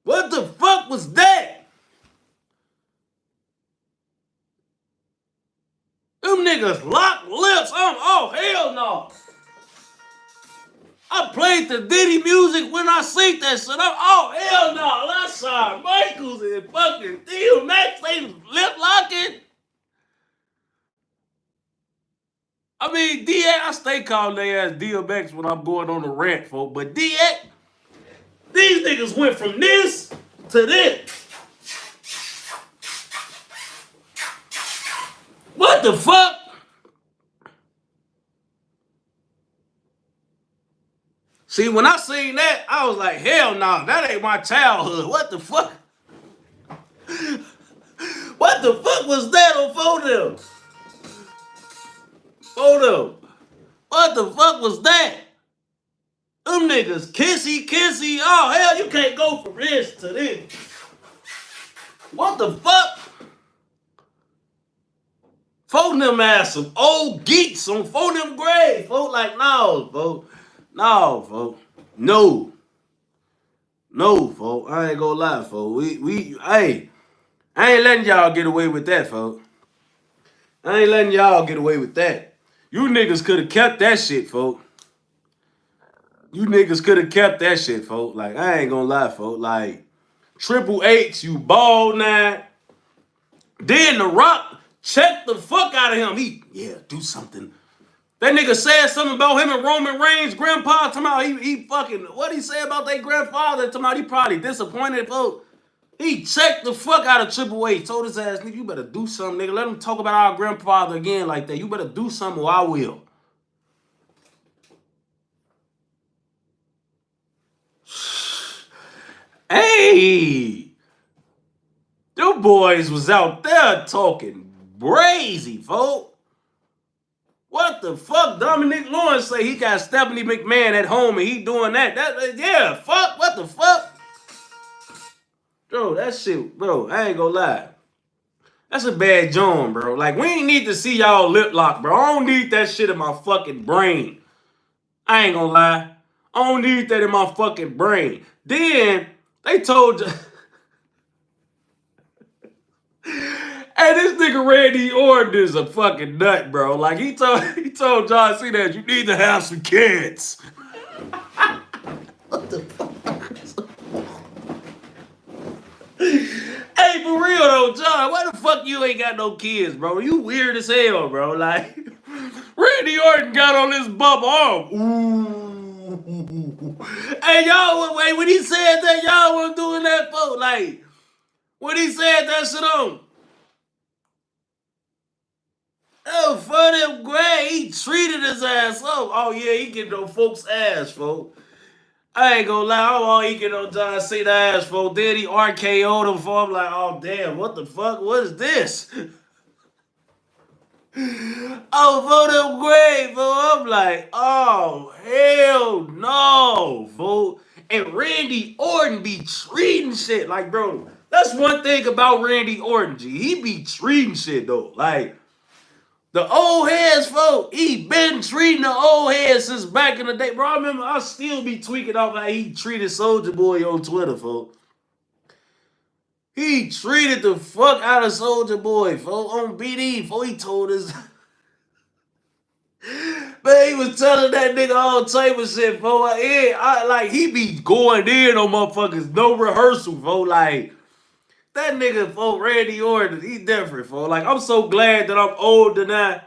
What the fuck was that? Them niggas locked lips. Oh, hell no. I played the Diddy music when I seen that shit. Oh, hell no. That's Shawn Michaels and fucking DMX. They lip locking. DX, I stay calling their ass DMX when I'm going on a rant, folks. But DX, these niggas went from this to this. What the fuck? See, when I seen that, I was like, hell no, that ain't my childhood. What the fuck? What the fuck was that on photo? What the fuck was that? Them niggas kissy kissy. Oh, hell, you can't go from this to this. What the fuck? Phone them ass some old geeks on phone them grave. Folk like, no, folk. No, folk. No. No, folk. I ain't gonna lie, folk. Hey, I ain't letting y'all get away with that, folk. I ain't letting y'all get away with that. You niggas could have kept that shit, folk. You niggas could have kept that shit, folk. Like, I ain't gonna lie, folk. Like, Triple H, you bald now. Then The Rock checked the fuck out of him. Do something. That nigga said something about him and Roman Reigns' grandpa. Talking about he fucking, what he say about their grandfather? Talking about he probably disappointed, folks. He checked the fuck out of Triple H. Told his ass, nigga, you better do something, nigga. Let him talk about our grandfather again like that. You better do something or I will. Hey, them boys was out there talking crazy, folks. What the fuck? Dominic Lawrence say he got Stephanie McMahon at home and he doing that. Yeah, fuck. What the fuck? Bro, that shit, bro, I ain't gonna lie. That's a bad joint, bro. Like, we ain't need to see y'all lip lock, bro. I don't need that shit in my fucking brain. I ain't gonna lie. I don't need that in my fucking brain. Then, they told you... Hey, this nigga Randy Orton is a fucking nut, bro. Like, he told John Cena that you need to have some kids. What the fuck? Hey, for real though, John, why the fuck you ain't got no kids, bro? You weird as hell, bro. Like, Randy Orton got on this bubble arm. Ooh. Hey, y'all, wait, when he said that, y'all weren't doing that, folks. Like, when he said that shit on. Oh, funny, great. He treated his ass up. Oh, yeah, he getting on folks' ass, folks. I ain't gonna lie, all he get on John Cena ass, folks. Then he RKO'd him for. I'm like, oh, damn, what the fuck? What is this? Oh, for them great, folks. I'm like, oh, hell no, folks. And Randy Orton be treating shit. Like, bro, that's one thing about Randy Orton, G. He be treating shit, though. Like, the old heads, folks, he been treating the old heads since back in the day. Bro, I remember I still be tweaking off how he treated Soulja Boy on Twitter, folks. He treated the fuck out of Soulja Boy, folks, on BD, before he told us. Man, he was telling that nigga all type of shit, folks. Like, he be going in on motherfuckers, no rehearsal, folks. Like, that nigga, folks, Randy Orton, he different, folks. Like, I'm so glad that I'm older now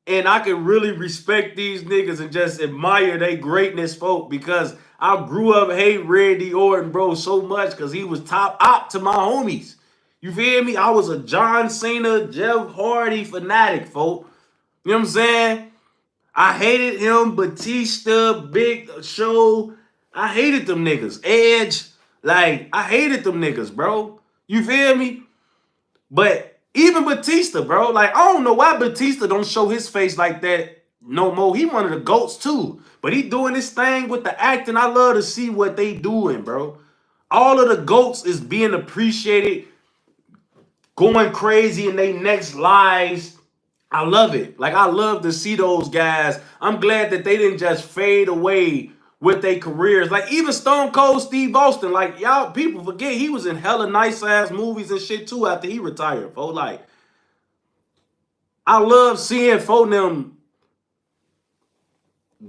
and I can really respect these niggas and just admire their greatness, folks, because I grew up hating Randy Orton, bro, so much because he was top op to my homies. You feel me? I was a John Cena, Jeff Hardy fanatic, folks. You know what I'm saying? I hated him, Batista, Big Show. I hated them niggas. Edge. Like, I hated them niggas, bro. You feel me? But even Batista, bro, like, I don't know why Batista don't show his face like that no more. He one of the GOATs too. But he doing this thing with the acting. I love to see what they doing, bro. All of the GOATs is being appreciated, going crazy in their next lives. I love it. Like, I love to see those guys. I'm glad that they didn't just fade away with their careers. Like, even Stone Cold Steve Austin, like, y'all people forget he was in hella nice ass movies and shit too after he retired, folks. Like, I love seeing folks them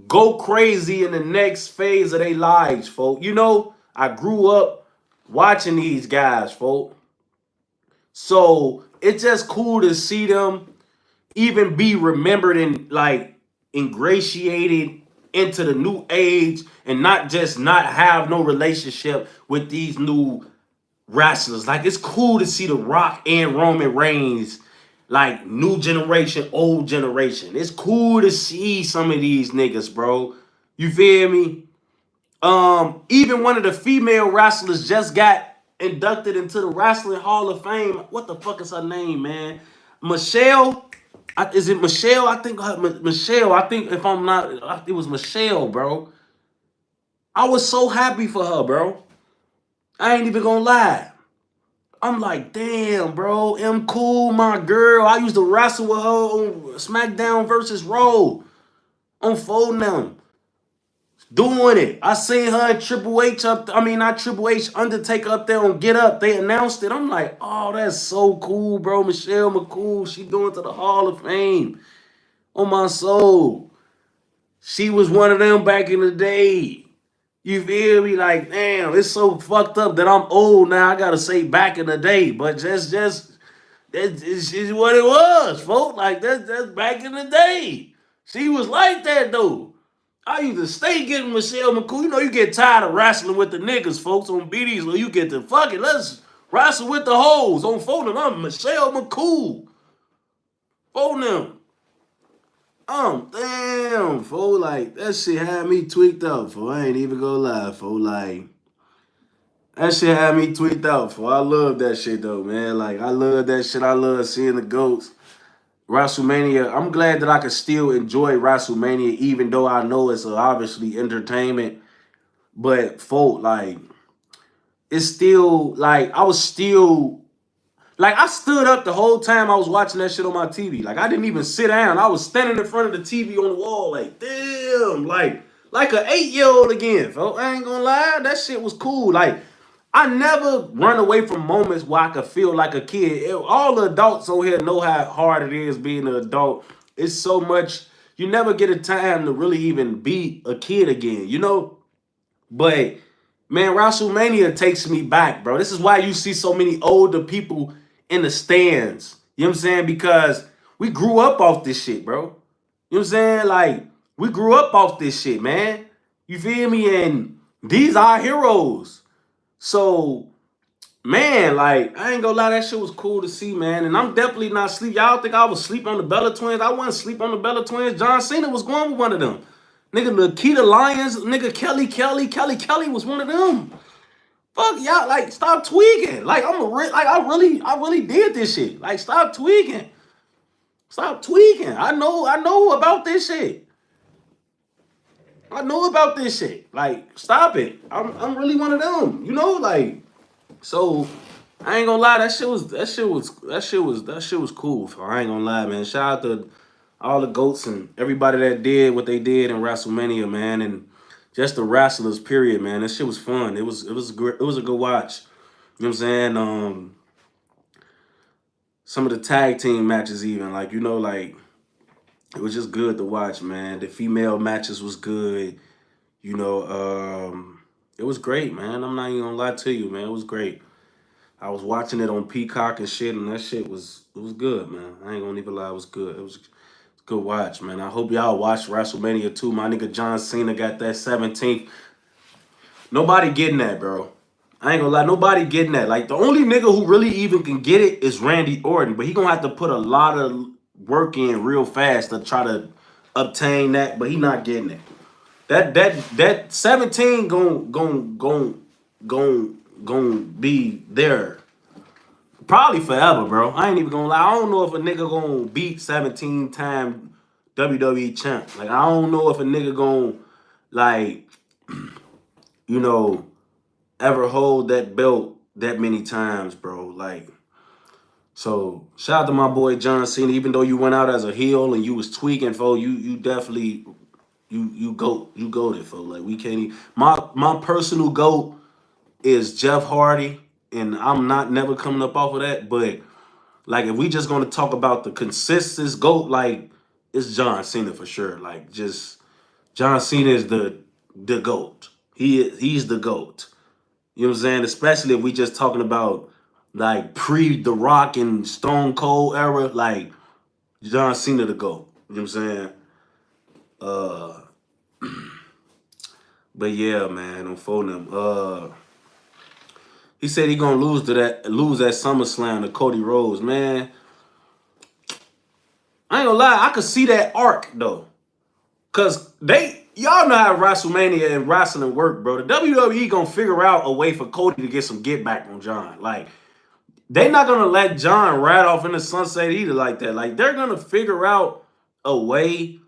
go crazy in the next phase of their lives, folks. You know, I grew up watching these guys, folks. So it's just cool to see them even be remembered and like ingratiated into the new age and not just not have no relationship with these new wrestlers. Like, it's cool to see The Rock and Roman Reigns, like, new generation, old generation. It's cool to see some of these niggas, bro. You feel me? Even one of the female wrestlers just got inducted into the Wrestling Hall of Fame. What the fuck is her name, man? Michelle? Is it Michelle? I think Michelle. I think if I'm not, it was Michelle, bro. I was so happy for her, bro. I ain't even gonna lie. I'm like, damn, bro. M Cool, my girl. I used to wrestle with her on SmackDown versus Raw. On phone them. Doing it. I seen her and Triple H up there. I mean, not Triple H, Undertaker up there on Get Up. They announced it. I'm like, oh, that's so cool, bro. Michelle McCool, she going to the Hall of Fame. On my soul. She was one of them back in the day. You feel me? Like, damn, it's so fucked up that I'm old now. I gotta say back in the day. But it's what it was, folks. Like, that's back in the day. She was like that though. I used to stay getting Michelle McCool. You know, you get tired of wrestling with the niggas, folks, on BDs. So you get to fuck it. Let's wrestle with the hoes on phone. I'm Michelle McCool. Phone them. Damn, fool. Like, that shit had me tweaked out, fool. I ain't even gonna lie, fool. Like, that shit had me tweaked out, fool. I love that shit, though, man. Like, I love that shit. I love seeing the GOATs. Wrestlemania, I'm glad that I can still enjoy Wrestlemania, even though I know it's obviously entertainment. But, folk, like, it's still, like, I was still, like, I stood up the whole time I was watching that shit on my TV. Like, I didn't even sit down. I was standing in front of the TV on the wall, like, damn, like an 8-year-old again, folks. I ain't gonna lie, that shit was cool. Like, I never run away from moments where I could feel like a kid. All the adults over here know how hard it is being an adult. It's so much, you never get a time to really even be a kid again, you know? But, man, WrestleMania takes me back, bro. This is why you see so many older people in the stands. You know what I'm saying? Because we grew up off this shit, bro. You know what I'm saying? Like, we grew up off this shit, man. You feel me? And these are heroes. So, man, like, I ain't gonna lie, that shit was cool to see, man. And I'm definitely not sleep. Y'all think I was sleep on the Bella Twins? I wasn't sleep on the Bella Twins. John Cena was going with one of them. Nigga, Nikita Lyons, nigga, Kelly was one of them. Fuck y'all, like, stop tweaking. Like, I really did this shit. Like, stop tweaking. Stop tweaking. I know about this shit. I know about this shit. Like, stop it. I'm really one of them. You know, like, so I ain't gonna lie, that shit was cool. So I ain't gonna lie, man. Shout out to all the GOATs and everybody that did what they did in WrestleMania, man, and just the wrestlers, period, man. That shit was fun. It was great. It was a good watch. You know what I'm saying? Some of the tag team matches, even, like, you know, like, it was just good to watch, man. The female matches was good. You know, it was great, man. I'm not even gonna lie to you, man. It was great. I was watching it on Peacock and shit, and that shit was good, man. I ain't gonna even lie, it was good. It was a good watch, man. I hope y'all watched WrestleMania too. My nigga John Cena got that 17th. Nobody getting that, bro. I ain't gonna lie, nobody getting that. Like, the only nigga who really even can get it is Randy Orton, but he gonna have to put a lot of work in real fast to try to obtain that, but he not getting it. That 17 gon' be there probably forever, bro. I ain't even gonna lie. I don't know if a nigga gonna beat 17-time WWE champ. Like, I don't know if a nigga gonna, like, you know, ever hold that belt that many times, bro. Like, so shout out to my boy John Cena. Even though you went out as a heel and you was tweaking, fo, you definitely you goated, fo. Like, we can't even, my personal goat is Jeff Hardy, and I'm not never coming up off of that. But, like, if we just gonna talk about the consistent GOAT, like, it's John Cena for sure. Like, just John Cena is the GOAT. He's the GOAT. You know what I'm saying? Especially if we just talking about, like, pre The Rock and Stone Cold era, like, John Cena the GOAT. You know what I'm saying? But yeah, man, I'm phoning him. He said he gonna lose at SummerSlam to Cody Rhodes, man. I ain't gonna lie, I could see that arc though. Cause y'all know how WrestleMania and wrestling work, bro. The WWE gonna figure out a way for Cody to get some get back on John. Like, they not gonna let John ride off in the sunset either like that. Like, they're gonna figure out a way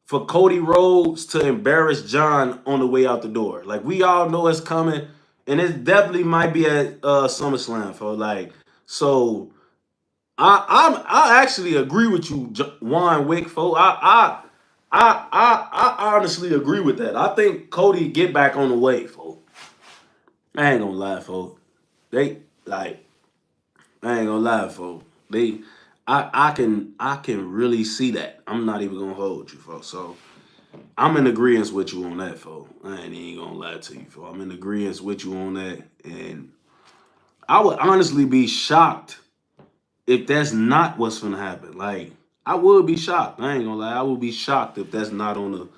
for Cody Rhodes to embarrass John on the way out the door. Like, we all know it's coming, and it definitely might be at SummerSlam, for like. So I actually agree with you, Juan Wick, fo. I honestly agree with that. I think Cody get back on the way, fo. I ain't gonna lie, fo. They, like, I ain't gonna lie, fo. I can really see that. I'm not even gonna hold you, folks. So I'm in agreement with you on that, folks. I ain't even gonna lie to you, folks. I'm in agreement with you on that, and I would honestly be shocked if that's not what's gonna happen. Like, I would be shocked. I ain't gonna lie. I would be shocked if that's not on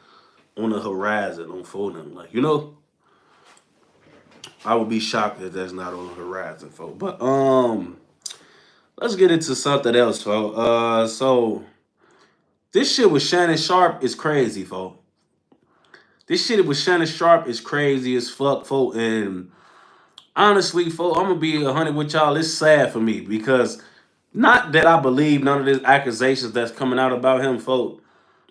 the horizon on phone. Like, I would be shocked if that's not on the horizon, folks. But let's get into something else, folks. So this shit with Shannon Sharpe is crazy, folks. This shit with Shannon Sharpe is crazy as fuck, folks. And honestly, folks, I'm gonna be 100 with y'all. It's sad for me because not that I believe none of these accusations that's coming out about him, folks.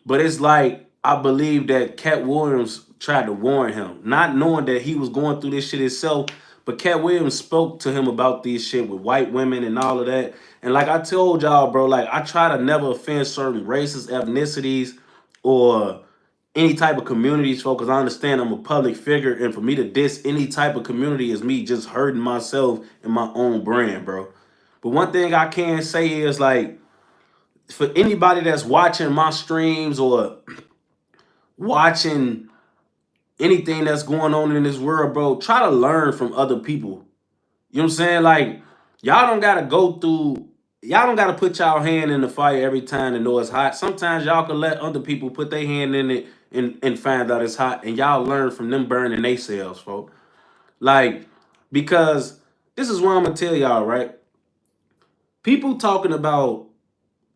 But it's like I believe that Cat Williams tried to warn him, not knowing that he was going through this shit himself. But Cat Williams spoke to him about this shit with white women and all of that. And like I told y'all, bro, like I try to never offend certain races, ethnicities, or any type of communities, folks, because I understand I'm a public figure, and for me to diss any type of community is me just hurting myself and my own brand, bro. But one thing I can say is like, for anybody that's watching my streams or watching anything that's going on in this world, bro, try to learn from other people. You know what I'm saying? Like, y'all don't gotta go through, y'all don't gotta put y'all hand in the fire every time to know it's hot. Sometimes y'all can let other people put their hand in it and find out it's hot, and y'all learn from them burning themselves, folks. Like, because this is what I'm gonna tell y'all, right? People talking about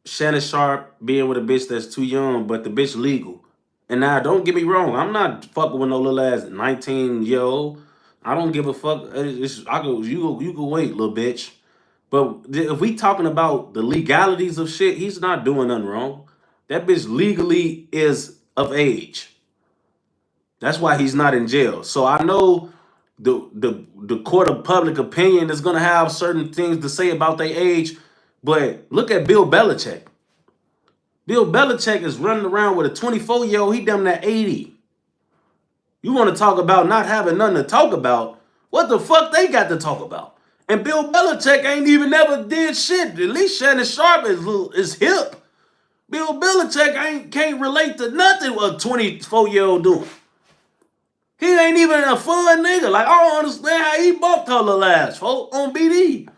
Shannon Sharpe being with a bitch that's too young, but the bitch legal. And now, don't get me wrong, I'm not fucking with no little ass 19-year-old. I don't give a fuck. You go wait, little bitch. But if we talking about the legalities of shit, he's not doing nothing wrong. That bitch legally is of age. That's why he's not in jail. So I know the court of public opinion is gonna have certain things to say about their age, but look at Bill Belichick. Bill Belichick is running around with a 24-year-old. He damn near 80. You want to talk about not having nothing to talk about? What the fuck they got to talk about? And Bill Belichick ain't even never did shit. At least Shannon Sharpe is hip. Bill Belichick can't relate to nothing what a 24-year-old doing. He ain't even a fun nigga. Like, I don't understand how he bumped her little ass, folks, on BD.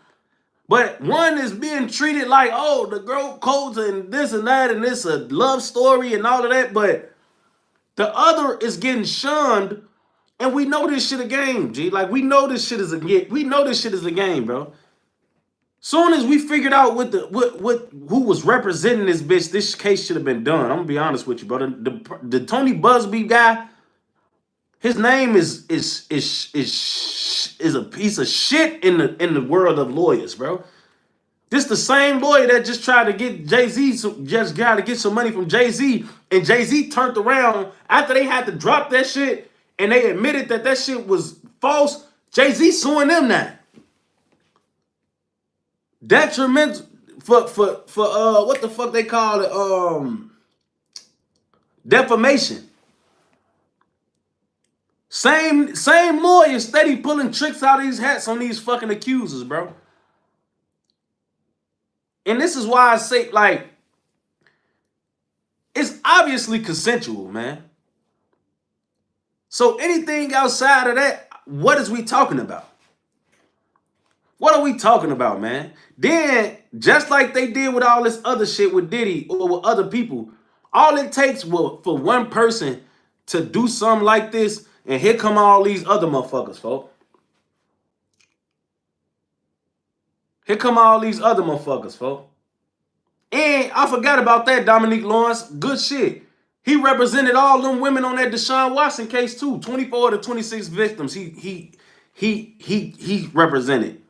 But one is being treated like, oh, the girl codes and this and that, and this a love story and all of that. But the other is getting shunned, and we know this shit a game, G. Like, we know this shit is a game, bro. Soon as we figured out who was representing this bitch, this case should have been done. I'm gonna be honest with you, bro. The Tony Busby guy, his name is a piece of shit in the world of lawyers, bro. This the same lawyer that just tried to get Jay-Z, just got to get some money from Jay-Z, and Jay-Z turned around after they had to drop that shit, and they admitted that shit was false. Jay-Z suing them now. Detriment for what the fuck they call it? Defamation. Same lawyer steady pulling tricks out of these hats on these fucking accusers, bro. And this is why I say, like, it's obviously consensual, man. So anything outside of that, what is we talking about? What are we talking about, man? Then, just like they did with all this other shit with Diddy or with other people, all it takes for one person to do something like this, and here come all these other motherfuckers, folks. Here come all these other motherfuckers, folks. And I forgot about that, Dominique Lawrence. Good shit. He represented all them women on that Deshaun Watson case too. 24 to 26 victims. He represented.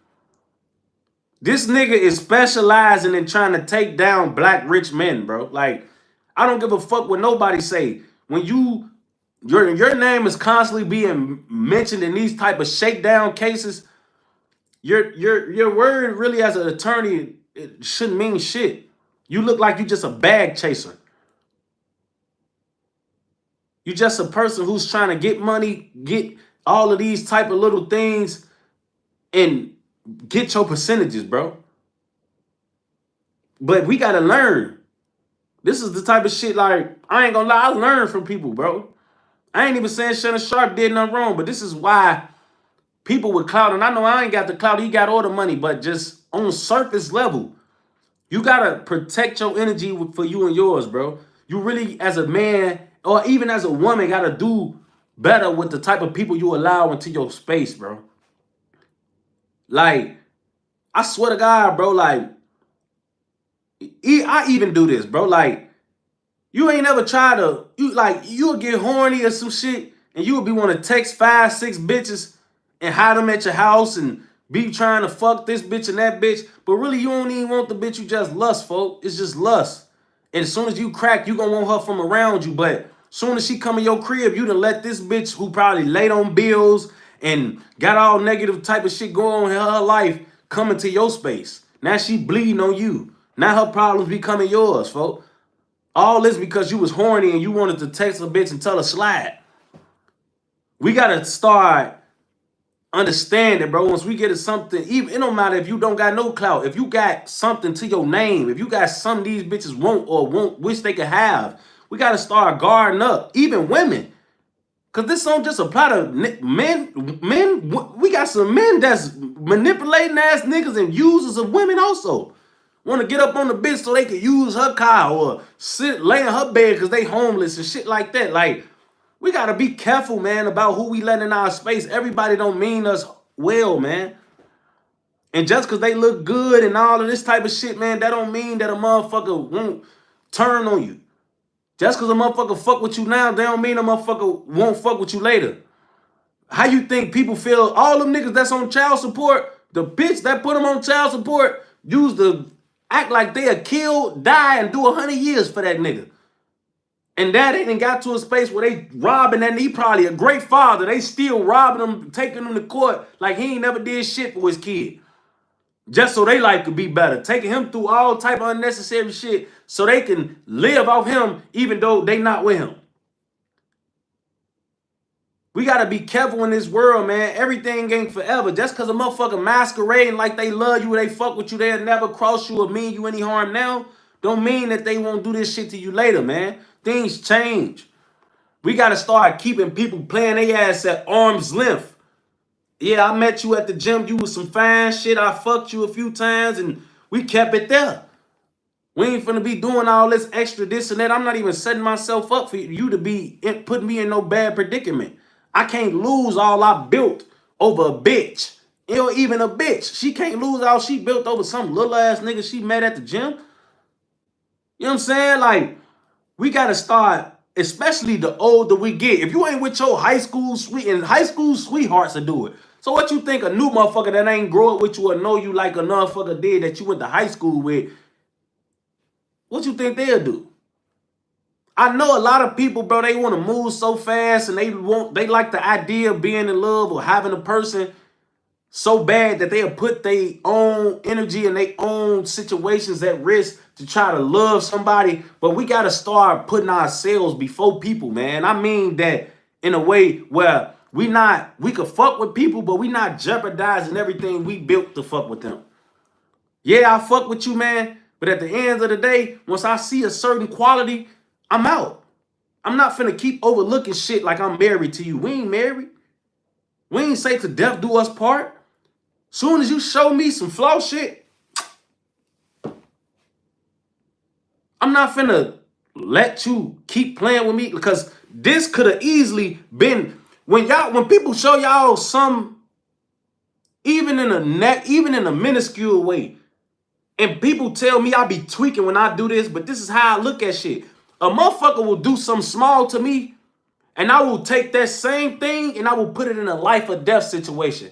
This nigga is specializing in trying to take down black rich men, bro. Like, I don't give a fuck what nobody say. When your name is constantly being mentioned in these type of shakedown cases, your word really as an attorney, it shouldn't mean shit. You look like you just a bag chaser. You just a person who's trying to get money, get all of these type of little things, and get your percentages, bro. But we gotta learn. This is the type of shit, like, I ain't gonna lie, I learned from people, bro. I ain't even saying Shannon Sharpe did nothing wrong, but this is why people with clout, and I know I ain't got the clout, he got all the money, but just on surface level, You gotta protect your energy for you and yours, bro. You really, as a man or even as a woman, gotta do better with the type of people you allow into your space, bro. Like, I swear to God, bro, like, I even do this, bro. Like, you ain't never tried to, you'll get horny or some shit, and you'll be want to text 5, 6 bitches and hide them at your house and be trying to fuck this bitch and that bitch. But really, you don't even want the bitch, you just lust, folk. It's just lust. And as soon as you crack, you gonna want her from around you. But as soon as she come in your crib, you done let this bitch who probably late on bills and got all negative type of shit going on in her life come into your space. Now she bleeding on you. Now her problems becoming yours, folks. All this because you was horny and you wanted to text a bitch and tell her slide. We gotta start understanding, bro. Once we get to something, even it don't matter if you don't got no clout. If you got something to your name, if you got something these bitches want, wish they could have, we gotta start guarding up. Even women, cause this don't just apply to men. Men, we got some men that's manipulating ass niggas and users of women also. Want to get up on the bitch so they can use her car or lay in her bed because they homeless and shit like that. Like, we got to be careful, man, about who we let in our space. Everybody don't mean us well, man. And just because they look good and all of this type of shit, man, that don't mean that a motherfucker won't turn on you. Just because a motherfucker fuck with you now, they don't mean a motherfucker won't fuck with you later. How you think people feel? All them niggas that's on child support, the bitch that put them on child support used to act like they'll kill, die, and do 100 years for that nigga. And that ain't got to a space where they robbing that. He probably a great father. They still robbing him, taking him to court like he ain't never did shit for his kid. Just so they life could be better. Taking him through all type of unnecessary shit so they can live off him even though they not with him. We got to be careful in this world, man. Everything ain't forever. Just because a motherfucker masquerading like they love you, they fuck with you, they'll never cross you or mean you any harm now, don't mean that they won't do this shit to you later, man. Things change. We got to start keeping people playing their ass at arm's length. Yeah, I met you at the gym. You was some fine shit. I fucked you a few times and we kept it there. We ain't finna be doing all this extra this and that. I'm not even setting myself up for you to be putting me in no bad predicament. I can't lose all I built over a bitch. Or even a bitch. She can't lose all she built over some little ass nigga she met at the gym. You know what I'm saying? Like, we gotta start, especially the older we get. If you ain't with your high school sweethearts to do it. So what you think a new motherfucker that ain't grow up with you or know you like a motherfucker did that you went to high school with, what you think they'll do? I know a lot of people, bro, they want to move so fast and they like the idea of being in love or having a person so bad that they'll put their own energy and their own situations at risk to try to love somebody. But we got to start putting ourselves before people, man. I mean that in a way where we could fuck with people, but we not jeopardizing everything we built to fuck with them. Yeah, I fuck with you, man. But at the end of the day, once I see a certain quality, I'm out. I'm not finna keep overlooking shit like I'm married to you. We ain't married. We ain't say to death do us part. Soon as you show me some flaw shit, I'm not finna let you keep playing with me because this could have easily been when people show y'all some, even in a minuscule way, and people tell me I be tweaking when I do this, but this is how I look at shit. A motherfucker will do something small to me, and I will take that same thing and I will put it in a life or death situation.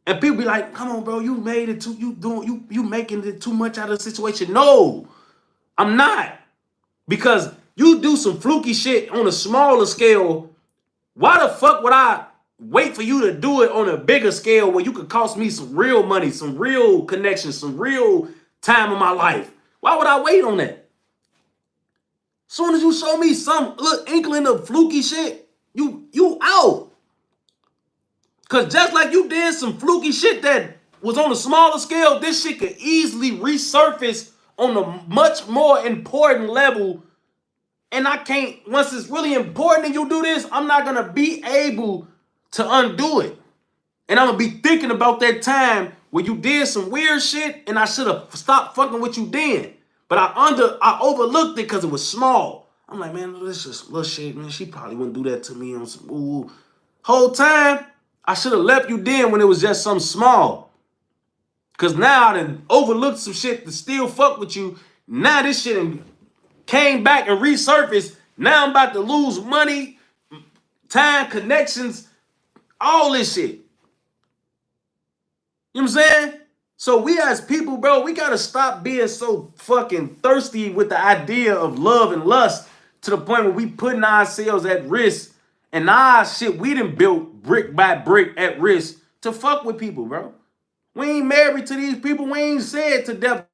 And people be like, "Come on, bro, you made it too. You making it too much out of the situation." No, I'm not, because you do some fluky shit on a smaller scale. Why the fuck would I wait for you to do it on a bigger scale where you could cost me some real money, some real connections, some real time in my life? Why would I wait on that? Soon as you show me some inkling of fluky shit, you out. Because just like you did some fluky shit that was on a smaller scale, this shit could easily resurface on a much more important level. And I can't, once it's really important and you do this, I'm not going to be able to undo it. And I'm going to be thinking about that time where you did some weird shit, and I should have stopped fucking with you then. But I overlooked it because it was small. I'm like, man, this is little shit, man. She probably wouldn't do that to me on some ooh. Whole time, I should have left you then when it was just something small. Cause now I done overlooked some shit to still fuck with you. Now this shit came back and resurfaced. Now I'm about to lose money, time, connections, all this shit. You know what I'm saying? So we as people, bro, we gotta stop being so fucking thirsty with the idea of love and lust to the point where we putting ourselves at risk and our shit we done built brick by brick at risk to fuck with people, bro. We ain't married to these people. We ain't said to death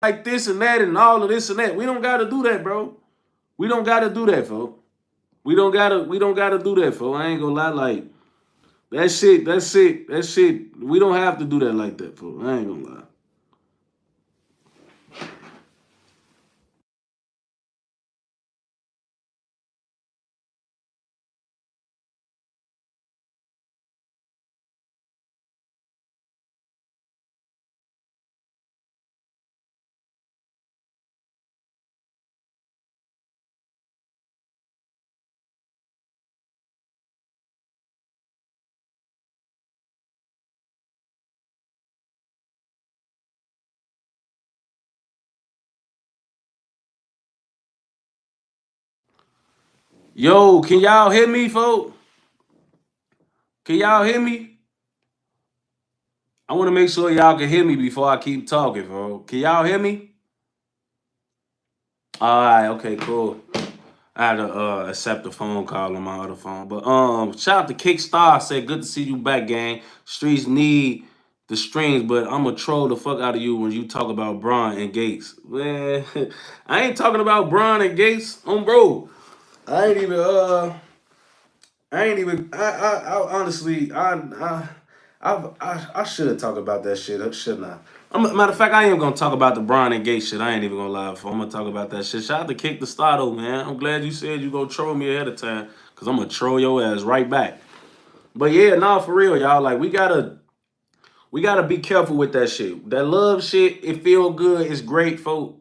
like this and that and all of this and that. We don't gotta do that, bro. We don't gotta do that, folks. We don't gotta do that, folks. I ain't gonna lie, like that shit, we don't have to do that like that, folks. I ain't gonna lie. Yo, can y'all hear me, folks? Can y'all hear me? I want to make sure y'all can hear me before I keep talking, folks. Can y'all hear me? All right, okay, cool. I had to accept the phone call on my other phone. But shout out to Kickstar. Said good to see you back, gang. Streets need the strings, but I'ma troll the fuck out of you when you talk about Braun and Gates. Man, I ain't talking about Braun and Gates on bro. I ain't even I honestly I should have talked about that shit, shouldn't I? Matter of fact, I ain't gonna talk about the Brian and Gates shit. I ain't even gonna lie. I'm gonna talk about that shit. Shout out to Kick the Star though, man. I'm glad you said you gonna troll me ahead of time, cause I'm gonna troll your ass right back. But yeah, nah, for real, y'all. Like we gotta be careful with that shit. That love shit, it feel good, it's great, folks.